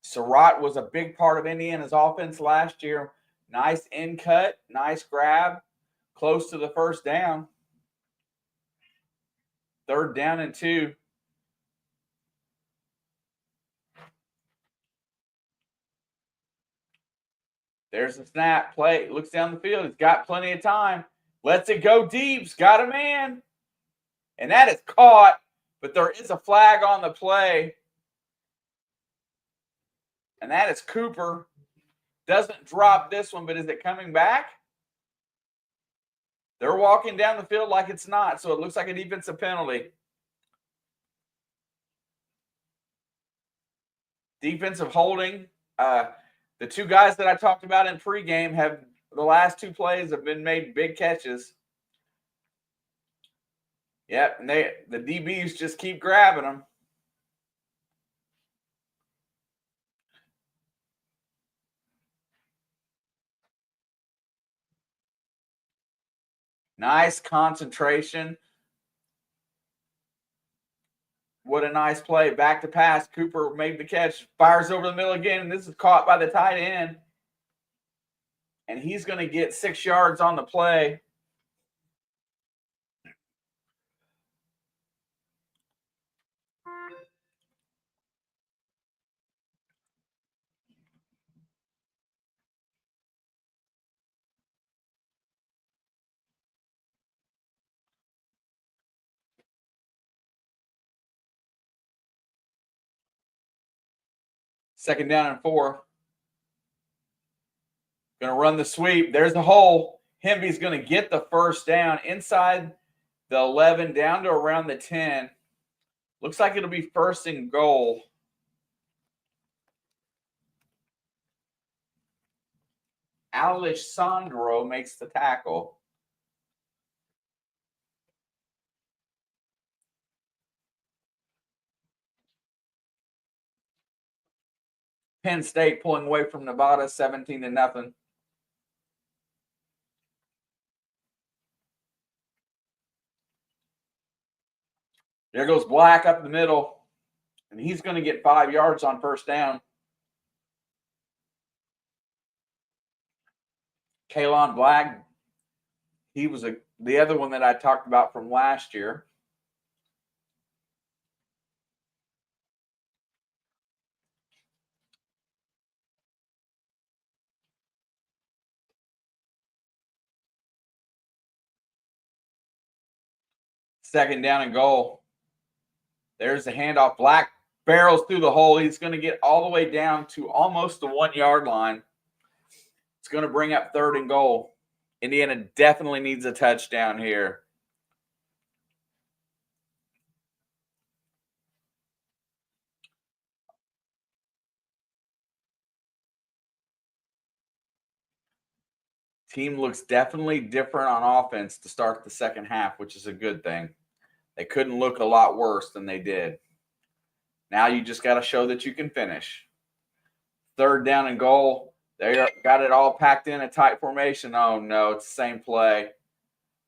Surratt was a big part of Indiana's offense last year. Nice in cut, nice grab, close to the first down. 3rd down and 2. There's the snap. Play. Looks down the field. He's got plenty of time. Lets it go deep. He's got a man. And that is caught, but there is a flag on the play. And that is Cooper. Doesn't drop this one, but is it coming back? They're walking down the field like it's not, so it looks like a defensive penalty. Defensive holding. The two guys that I talked about in pregame have the last two plays have been made big catches. Yep, and the DBs just keep grabbing them. Nice concentration. What a nice play. Back to pass. Cooper made the catch. Fires over the middle again. And this is caught by the tight end. And he's going to get 6 yards on the play. Second down and 4. Going to run the sweep. There's the hole. Hemby's going to get the first down inside the 11 down to around the 10. Looks like it'll be first and goal. Alessandro makes the tackle. Penn State pulling away from Nevada 17-0. There goes Black up the middle, and he's going to get 5 yards on first down. Kalon Black, he was the other one that I talked about from last year. Second down and goal. There's the handoff. Black barrels through the hole. He's going to get all the way down to almost the 1 yard line. It's going to bring up third and goal. Indiana definitely needs a touchdown here. Team looks definitely different on offense to start the second half, which is a good thing. They couldn't look a lot worse than they did. Now you just got to show that you can finish. Third down and goal. They got it all packed in a tight formation. Oh, no, it's the same play.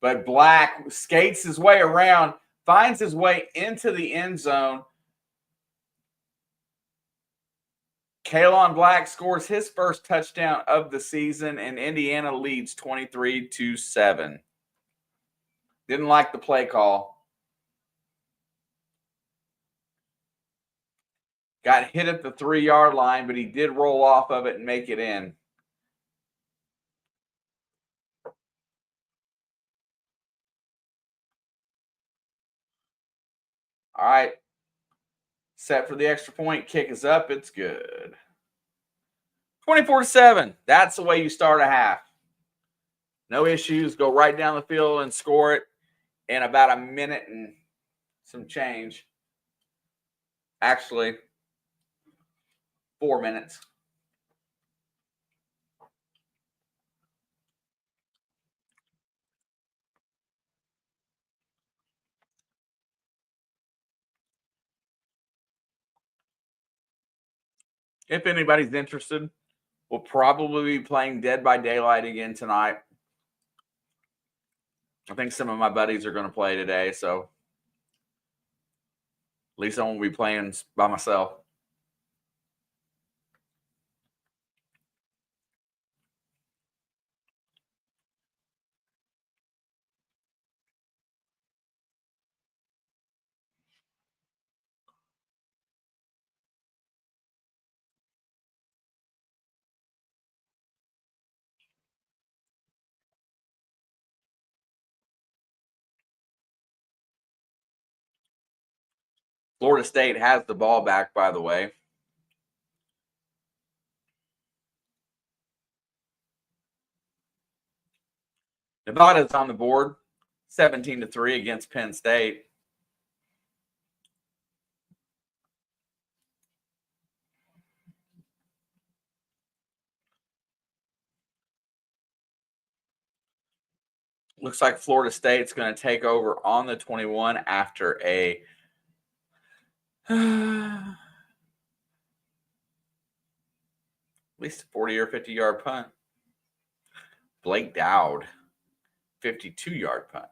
But Black skates his way around, finds his way into the end zone. Kalon Black scores his first touchdown of the season, and Indiana leads 23-7. Didn't like the play call. Got hit at the 3 yard line, but he did roll off of it and make it in. All right. Set for the extra point. Kick is up. It's good. 24-7. That's the way you start a half. No issues. Go right down the field and score it in about a minute and some change. Actually, 4 minutes. If anybody's interested, we'll probably be playing Dead by Daylight again tonight. I think some of my buddies are going to play today, so at least I won't be playing by myself. Florida State has the ball back, by the way. Nevada's on the board, 17-3 against Penn State. Looks like Florida State's going to take over on the 21 after a at least a 40 or 50-yard punt. Blake Dowd, 52-yard punt.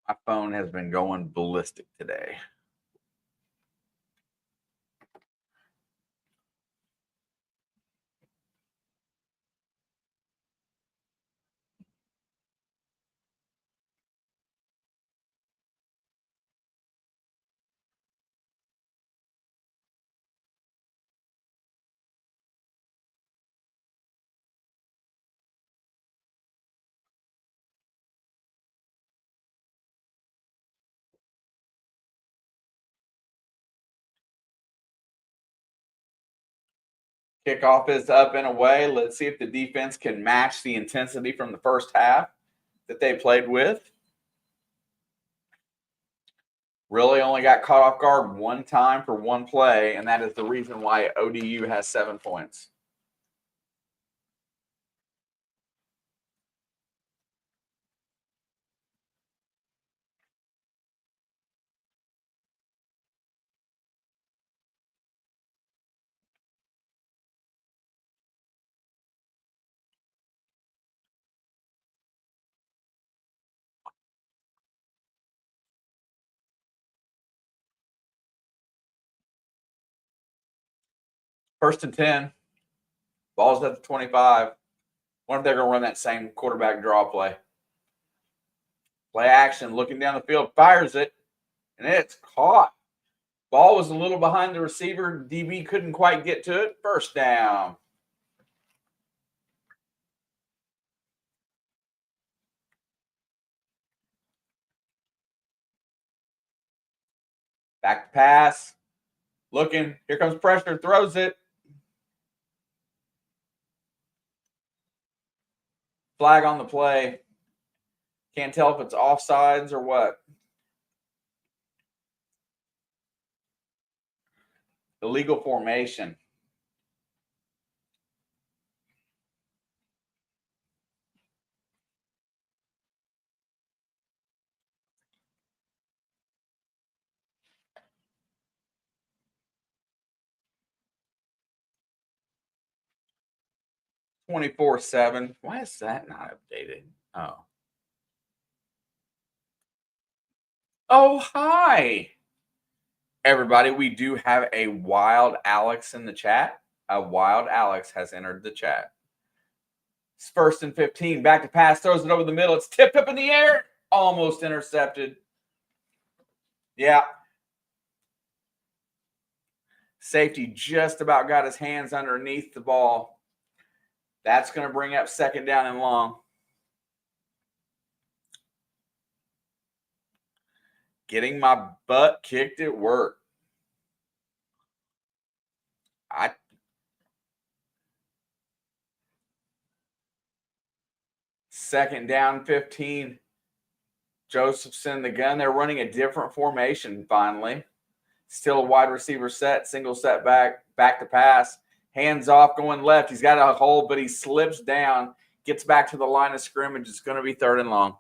My phone has been going ballistic today. Kickoff is up and away. Let's see if the defense can match the intensity from the first half that they played with. Really only got caught off guard one time for one play, and that is the reason why ODU has 7 points. First and 10. Ball's at the 25. Wonder if they're going to run that same quarterback draw play. Play action, looking down the field, fires it, and it's caught. Ball was a little behind the receiver. DB couldn't quite get to it. First down. Back to pass. Looking. Here comes pressure. Throws it. Flag on the play. Can't tell if it's offsides or what. Illegal formation. (24-7). Why is that not updated? Oh, hi, everybody. We do have a Wild Alex in the chat. A Wild Alex has entered the chat. It's first and 15. Back to pass. Throws it over the middle. It's tipped up in the air. Almost intercepted. Yeah. Safety just about got his hands underneath the ball. That's going to bring up second down and long. Getting my butt kicked at work. Second down, 15. Josephson, the gun. They're running a different formation finally. Still a wide receiver set, single setback, back to pass. Hands off, going left. He's got a hole, but he slips down, gets back to the line of scrimmage. It's going to be third and long.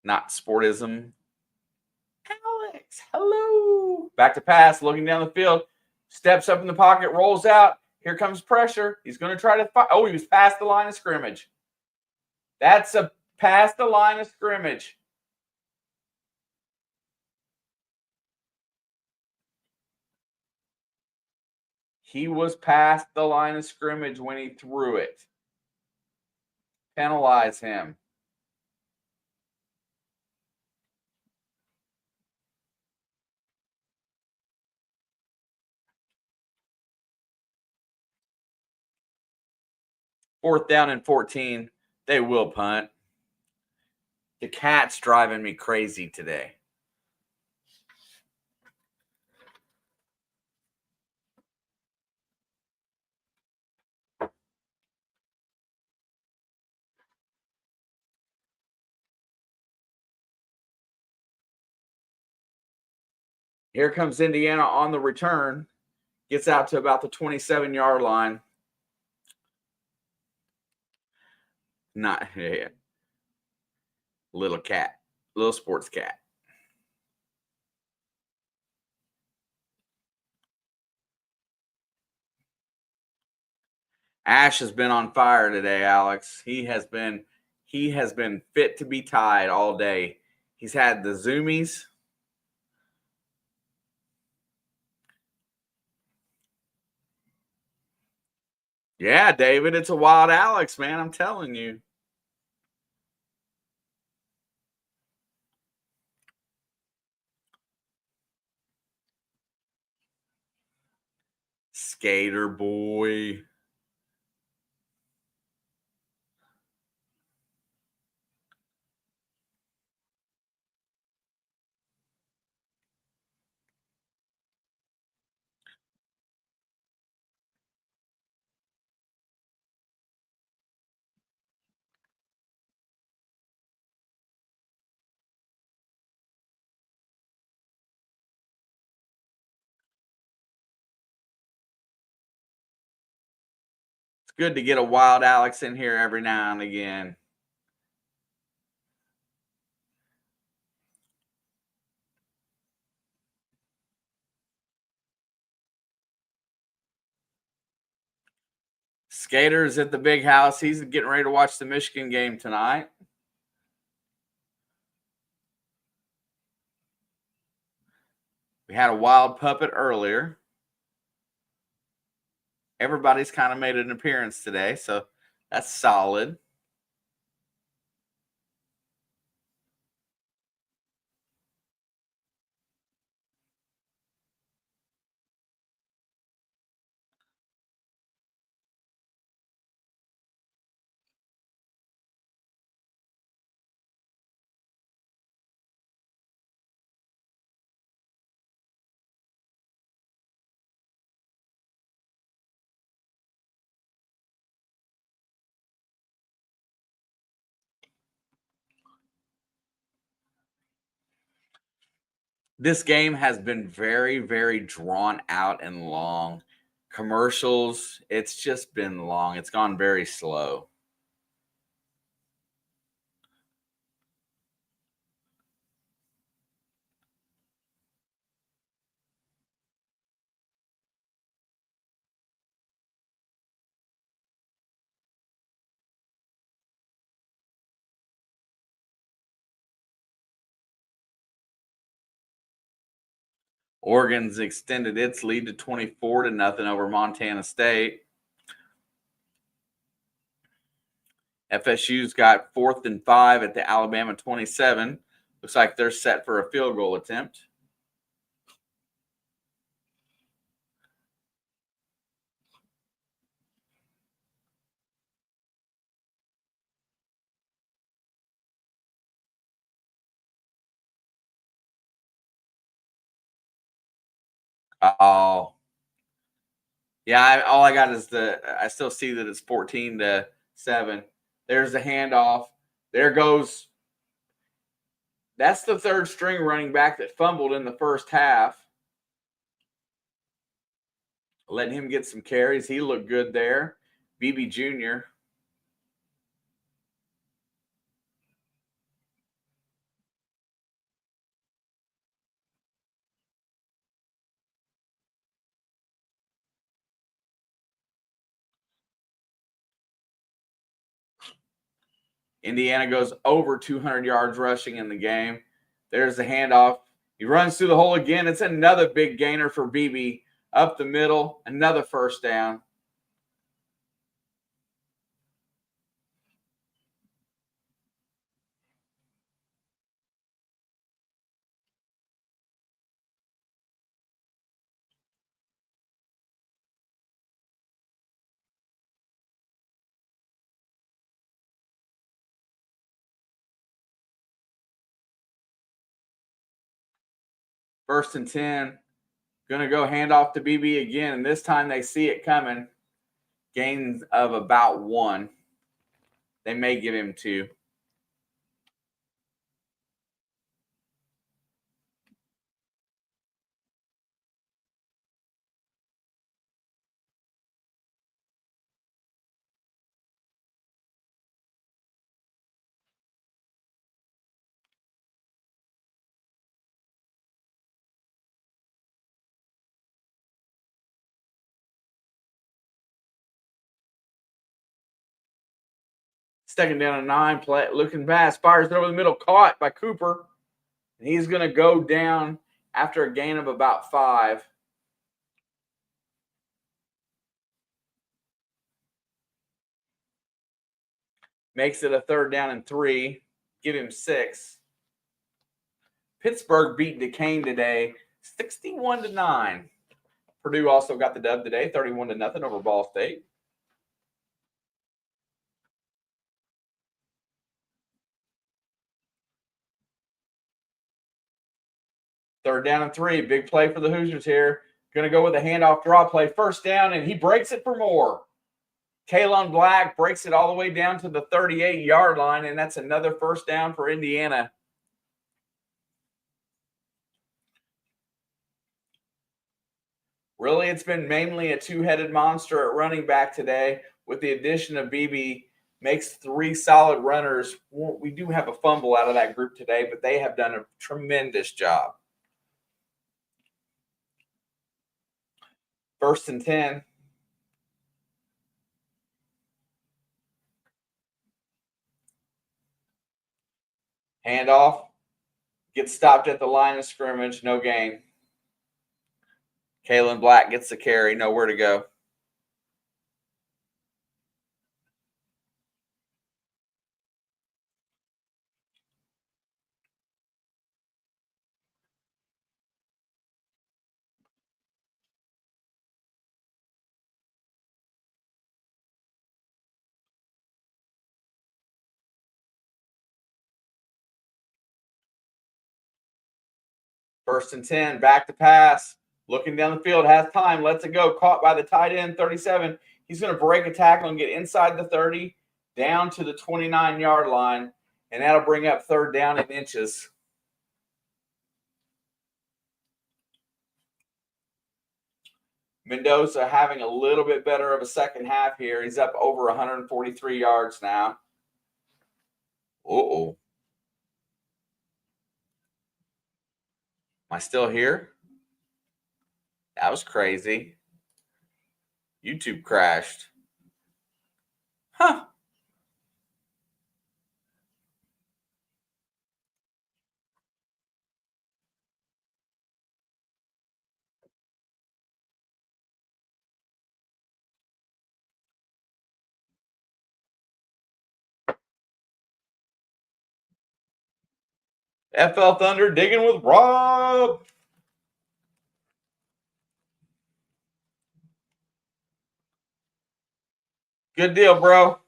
Not sportism. Alex, hello. Back to pass, looking down the field. Steps up in the pocket, rolls out. Here comes pressure. He's going to try to fight. Oh, he was past the line of scrimmage. That's a past the line of scrimmage. He was past the line of scrimmage when he threw it. Penalize him. Fourth down and 14. They will punt. The cat's driving me crazy today. Here comes Indiana on the return. Gets out to about the 27-yard line. Not yeah. Little cat. Little sports cat. Ash has been on fire today, Alex. He has been fit to be tied all day. He's had the zoomies. Yeah, David, it's a wild Alex, man. I'm telling you. Skater boy. It's good to get a wild Alex in here every now and again. Skater's at the big house. He's getting ready to watch the Michigan game tonight. We had a wild puppet earlier. Everybody's kind of made an appearance today, so that's solid. This game has been very, very drawn out and long. Commercials, it's just been long. It's gone very slow. Oregon's extended its lead to 24-0 over Montana State. FSU's got 4th and 5 at the Alabama 27. Looks like they're set for a field goal attempt. Oh, yeah. All I got is I still see that it's 14-7. There's the handoff. There goes. That's the third string running back that fumbled in the first half. Letting him get some carries. He looked good there. BB Jr. Indiana goes over 200 yards rushing in the game. There's the handoff. He runs through the hole again. It's another big gainer for BB up the middle. Another first down. First and 10. Going to go handoff to BB again. And this time they see it coming. Gains of about 1. They may give him 2. Second down and 9. Looking pass. Fires it over the middle. Caught by Cooper. And he's going to go down after a gain of about 5. Makes it a third down and 3. Give him 6. Pittsburgh beat Duquesne today, 61-9. Purdue also got the dub today, 31-0 over Ball State. Third down and 3. Big play for the Hoosiers here. Going to go with a handoff draw play. First down, and he breaks it for more. Kalon Black breaks it all the way down to the 38-yard line, and that's another first down for Indiana. Really, it's been mainly a two-headed monster at running back today. With the addition of BB, makes 3 solid runners. We do have a fumble out of that group today, but they have done a tremendous job. First and 10. Handoff. Gets stopped at the line of scrimmage. No gain. Kalon Black gets the carry. Nowhere to go. First and 10. Back to pass. Looking down the field. Has time. Lets it go. Caught by the tight end, 37. He's going to break a tackle and get inside the 30, down to the 29-yard line, and that'll bring up third down in inches. Mendoza having a little bit better of a second half here. He's up over 143 yards now. Uh-oh. Am I still here? That was crazy. YouTube crashed. Huh. FL Thunder digging with Rob. Good deal, bro.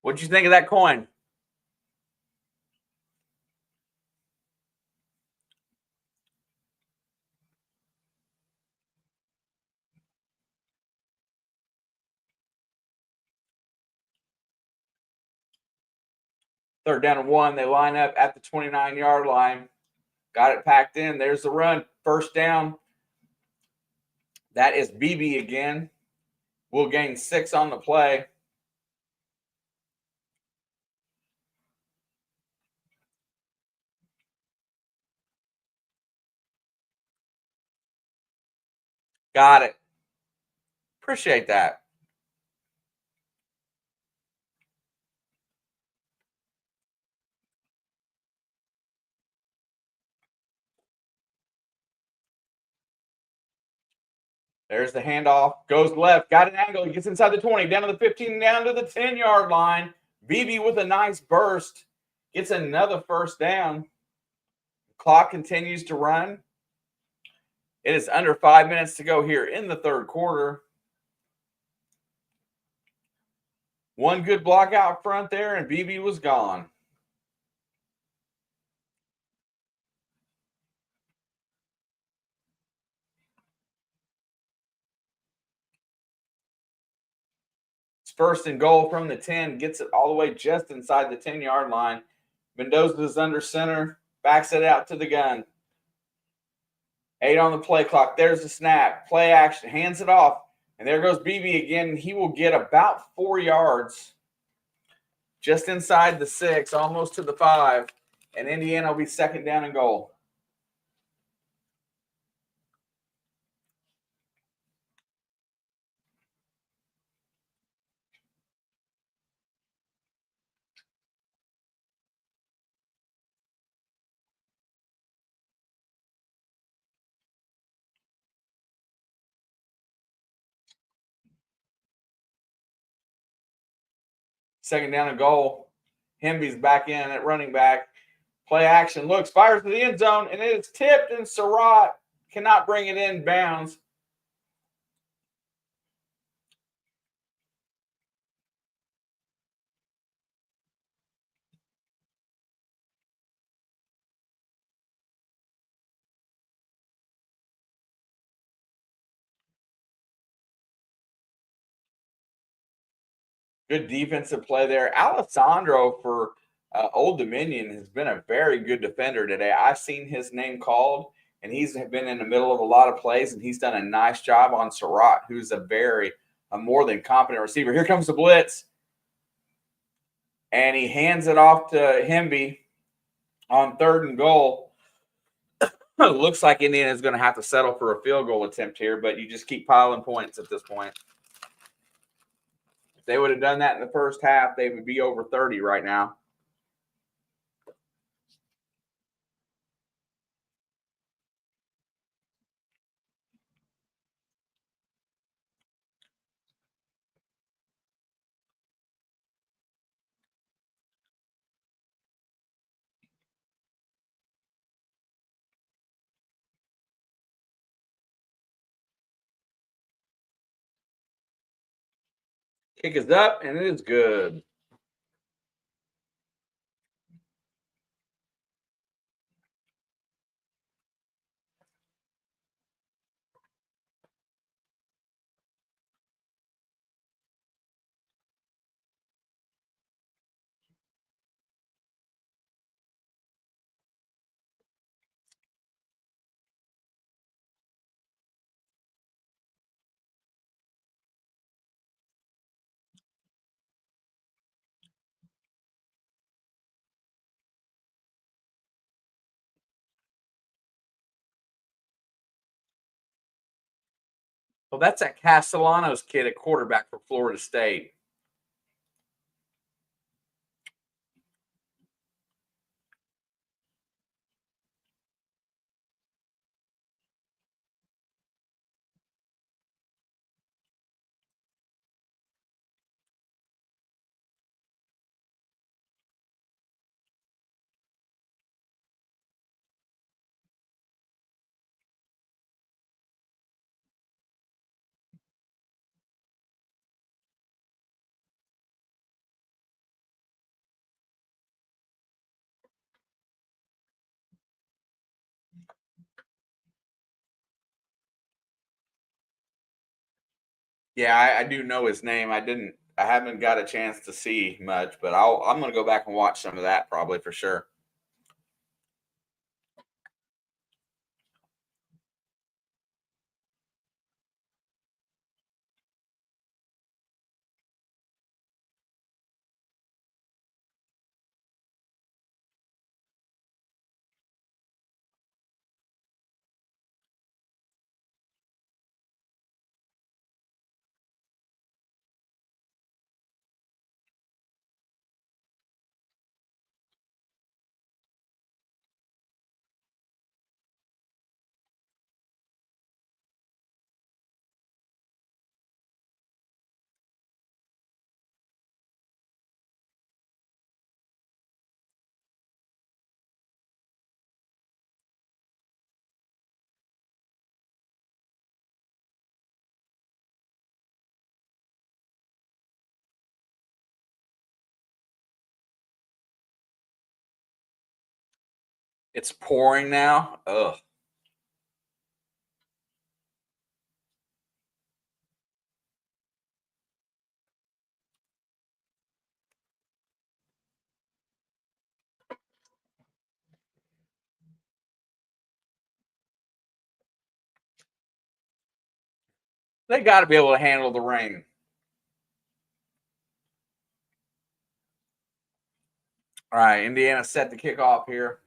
What'd you think of that coin? Third down and 1. They line up at the 29-yard line. Got it packed in. There's the run. First down. That is BB again. We'll gain 6 on the play. Got it. Appreciate that. There's the handoff. Goes left. Got an angle. He gets inside the 20. Down to the 15. Down to the 10-yard line. Beebe with a nice burst. Gets another first down. Clock continues to run. It is under 5 minutes to go here in the third quarter. One good block out front there, and Beebe was gone. It's first and goal from the 10. Gets it all the way just inside the 10-yard line. Mendoza's under center. Backs it out to the gun. 8 on the play clock. There's the snap. Play action. Hands it off. And there goes Beebe again. He will get about 4 yards. Just inside the 6, almost to the 5. And Indiana will be second down and goal. Second down and goal. Hemby's back in at running back. Play action. Looks, fires to the end zone, and it is tipped, and Surratt cannot bring it in bounds. Good defensive play there. Alessandro for Old Dominion has been a very good defender today. I've seen his name called, and he's been in the middle of a lot of plays, and he's done a nice job on Surratt, who's a more than competent receiver. Here comes the blitz, and he hands it off to Hemby on third and goal. Looks like Indiana is going to have to settle for a field goal attempt here, but you just keep piling points at this point. If they would have done that in the first half, they would be over 30 right now. Kick is up, and it is good. Well, that's that Castellanos kid at quarterback for Florida State. Yeah, I do know his name. I haven't got a chance to see much, but I'm going to go back and watch some of that probably for sure. It's pouring now. Ugh. They got to be able to handle the rain. All right, Indiana set to kick off here.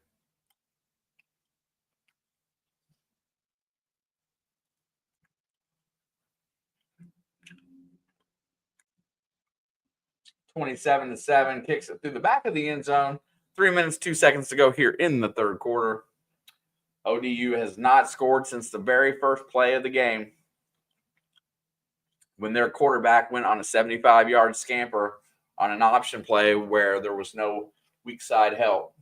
(27-7), kicks it through the back of the end zone. 3 minutes, 2 seconds to go here in the third quarter. ODU has not scored since the very first play of the game, when their quarterback went on a 75-yard scamper on an option play where there was no weak side help.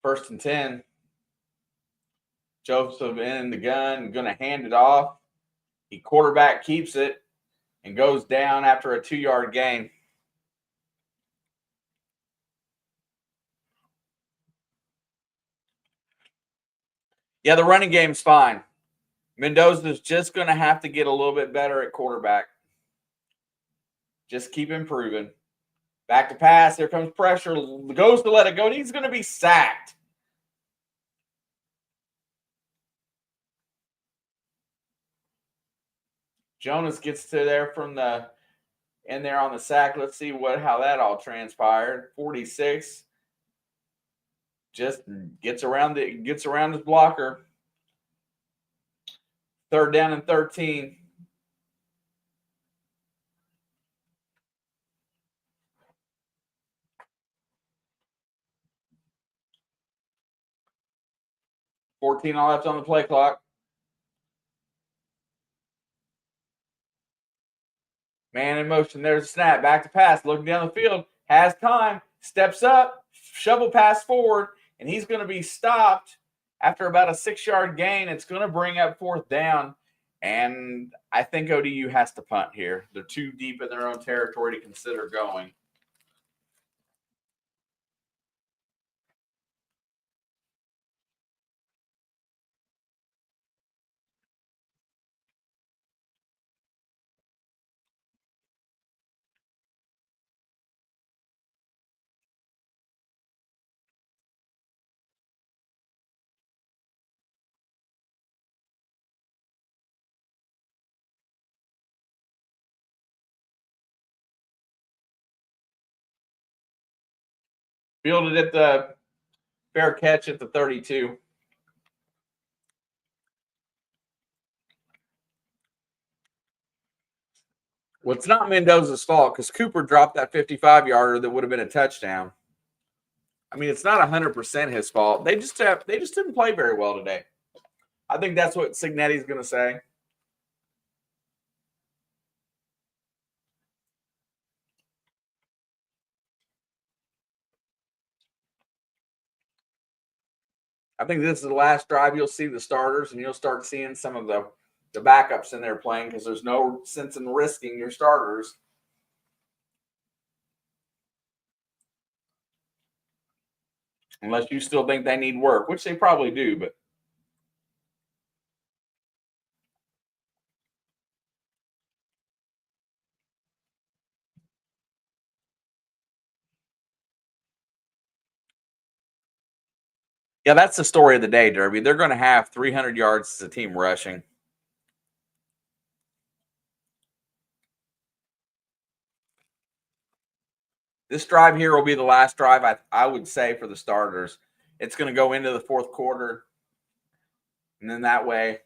First and 10. Joseph in the gun, going to hand it off. The quarterback keeps it and goes down after a 2-yard gain. Yeah, the running game's fine. Mendoza's just going to have to get a little bit better at quarterback. Just keep improving. Back to pass. Here comes pressure. Goes to let it go. He's going to be sacked. Jonas gets to there from the in there on the sack. Let's see how that all transpired. 46. Just gets around his blocker. Third down and 13. $14 left on the play clock. Man in motion. There's a snap. Back to pass. Looking down the field. Has time. Steps up. Shovel pass forward. And he's going to be stopped after about a 6-yard gain. It's going to bring up fourth down. And I think ODU has to punt here. They're too deep in their own territory to consider going. Fielded at the fair catch at the 32. Well, it's not Mendoza's fault because Cooper dropped that 55-yarder that would have been a touchdown. I mean, it's not 100% his fault. They just didn't play very well today. I think that's what Cignetti's going to say. I think this is the last drive you'll see the starters, and you'll start seeing some of the backups in there playing because there's no sense in risking your starters. Unless you still think they need work, which they probably do, but yeah, that's the story of the day, Derby. They're going to have 300 yards as a team rushing. This drive here will be the last drive, I would say, for the starters. It's going to go into the fourth quarter. And then that way,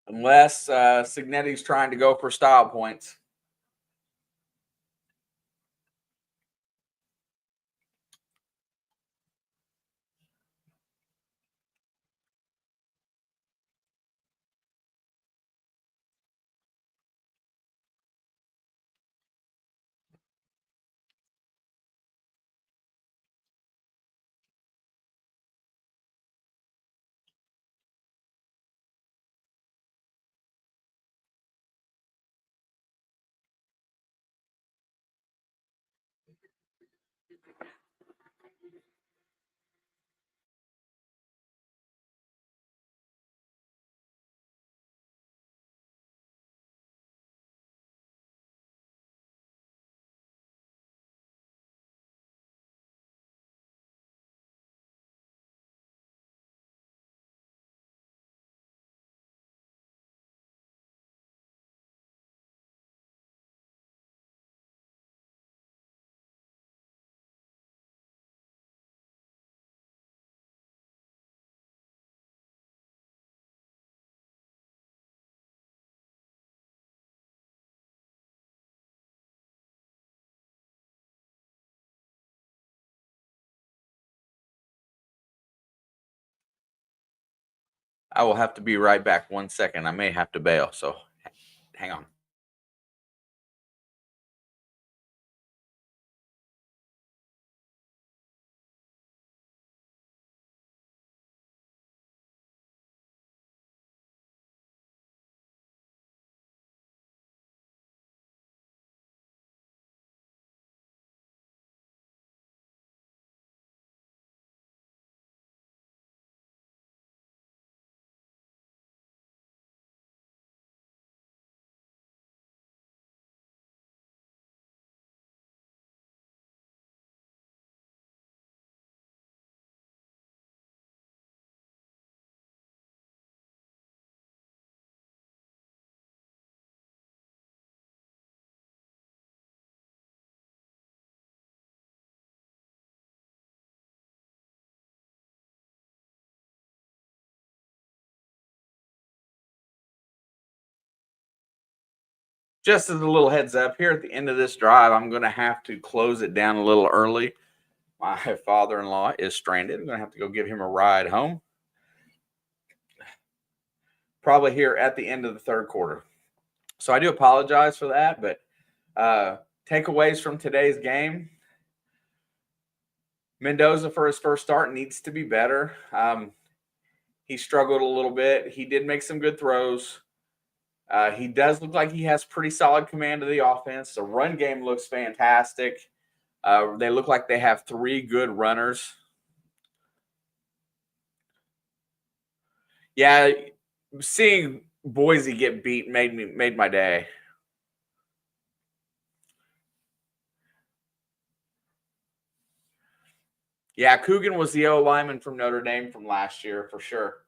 unless Cignetti's trying to go for style points. I will have to be right back 1 second. I may have to bail, so hang on. Just as a little heads up, here at the end of this drive, I'm going to have to close it down a little early. My father-in-law is stranded. I'm going to have to go give him a ride home, probably here at the end of the third quarter. So I do apologize for that, but takeaways from today's game. Mendoza, for his first start, needs to be better. He struggled a little bit. He did make some good throws. He does look like he has pretty solid command of the offense. The run game looks fantastic. They look like they have 3 good runners. Yeah, seeing Boise get beat made my day. Yeah, Coogan was the O lineman from Notre Dame from last year for sure.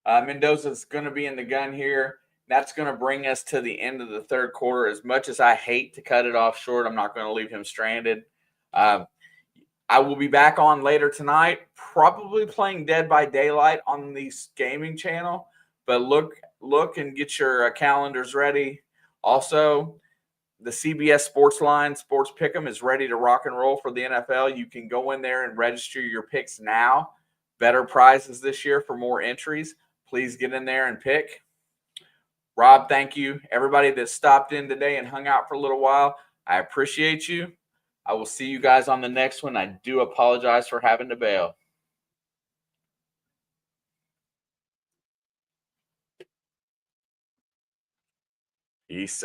Mendoza's going to be in the gun here. That's going to bring us to the end of the third quarter. As much as I hate to cut it off short, I'm not going to leave him stranded. I will be back on later tonight, probably playing Dead by Daylight on the gaming channel. But look and get your calendars ready. Also, the CBS Sports Line Sports Pick'em is ready to rock and roll for the NFL. You can go in there and register your picks now. Better prizes this year for more entries. Please get in there and pick. Rob, thank you. Everybody that stopped in today and hung out for a little while, I appreciate you. I will see you guys on the next one. I do apologize for having to bail. Peace out.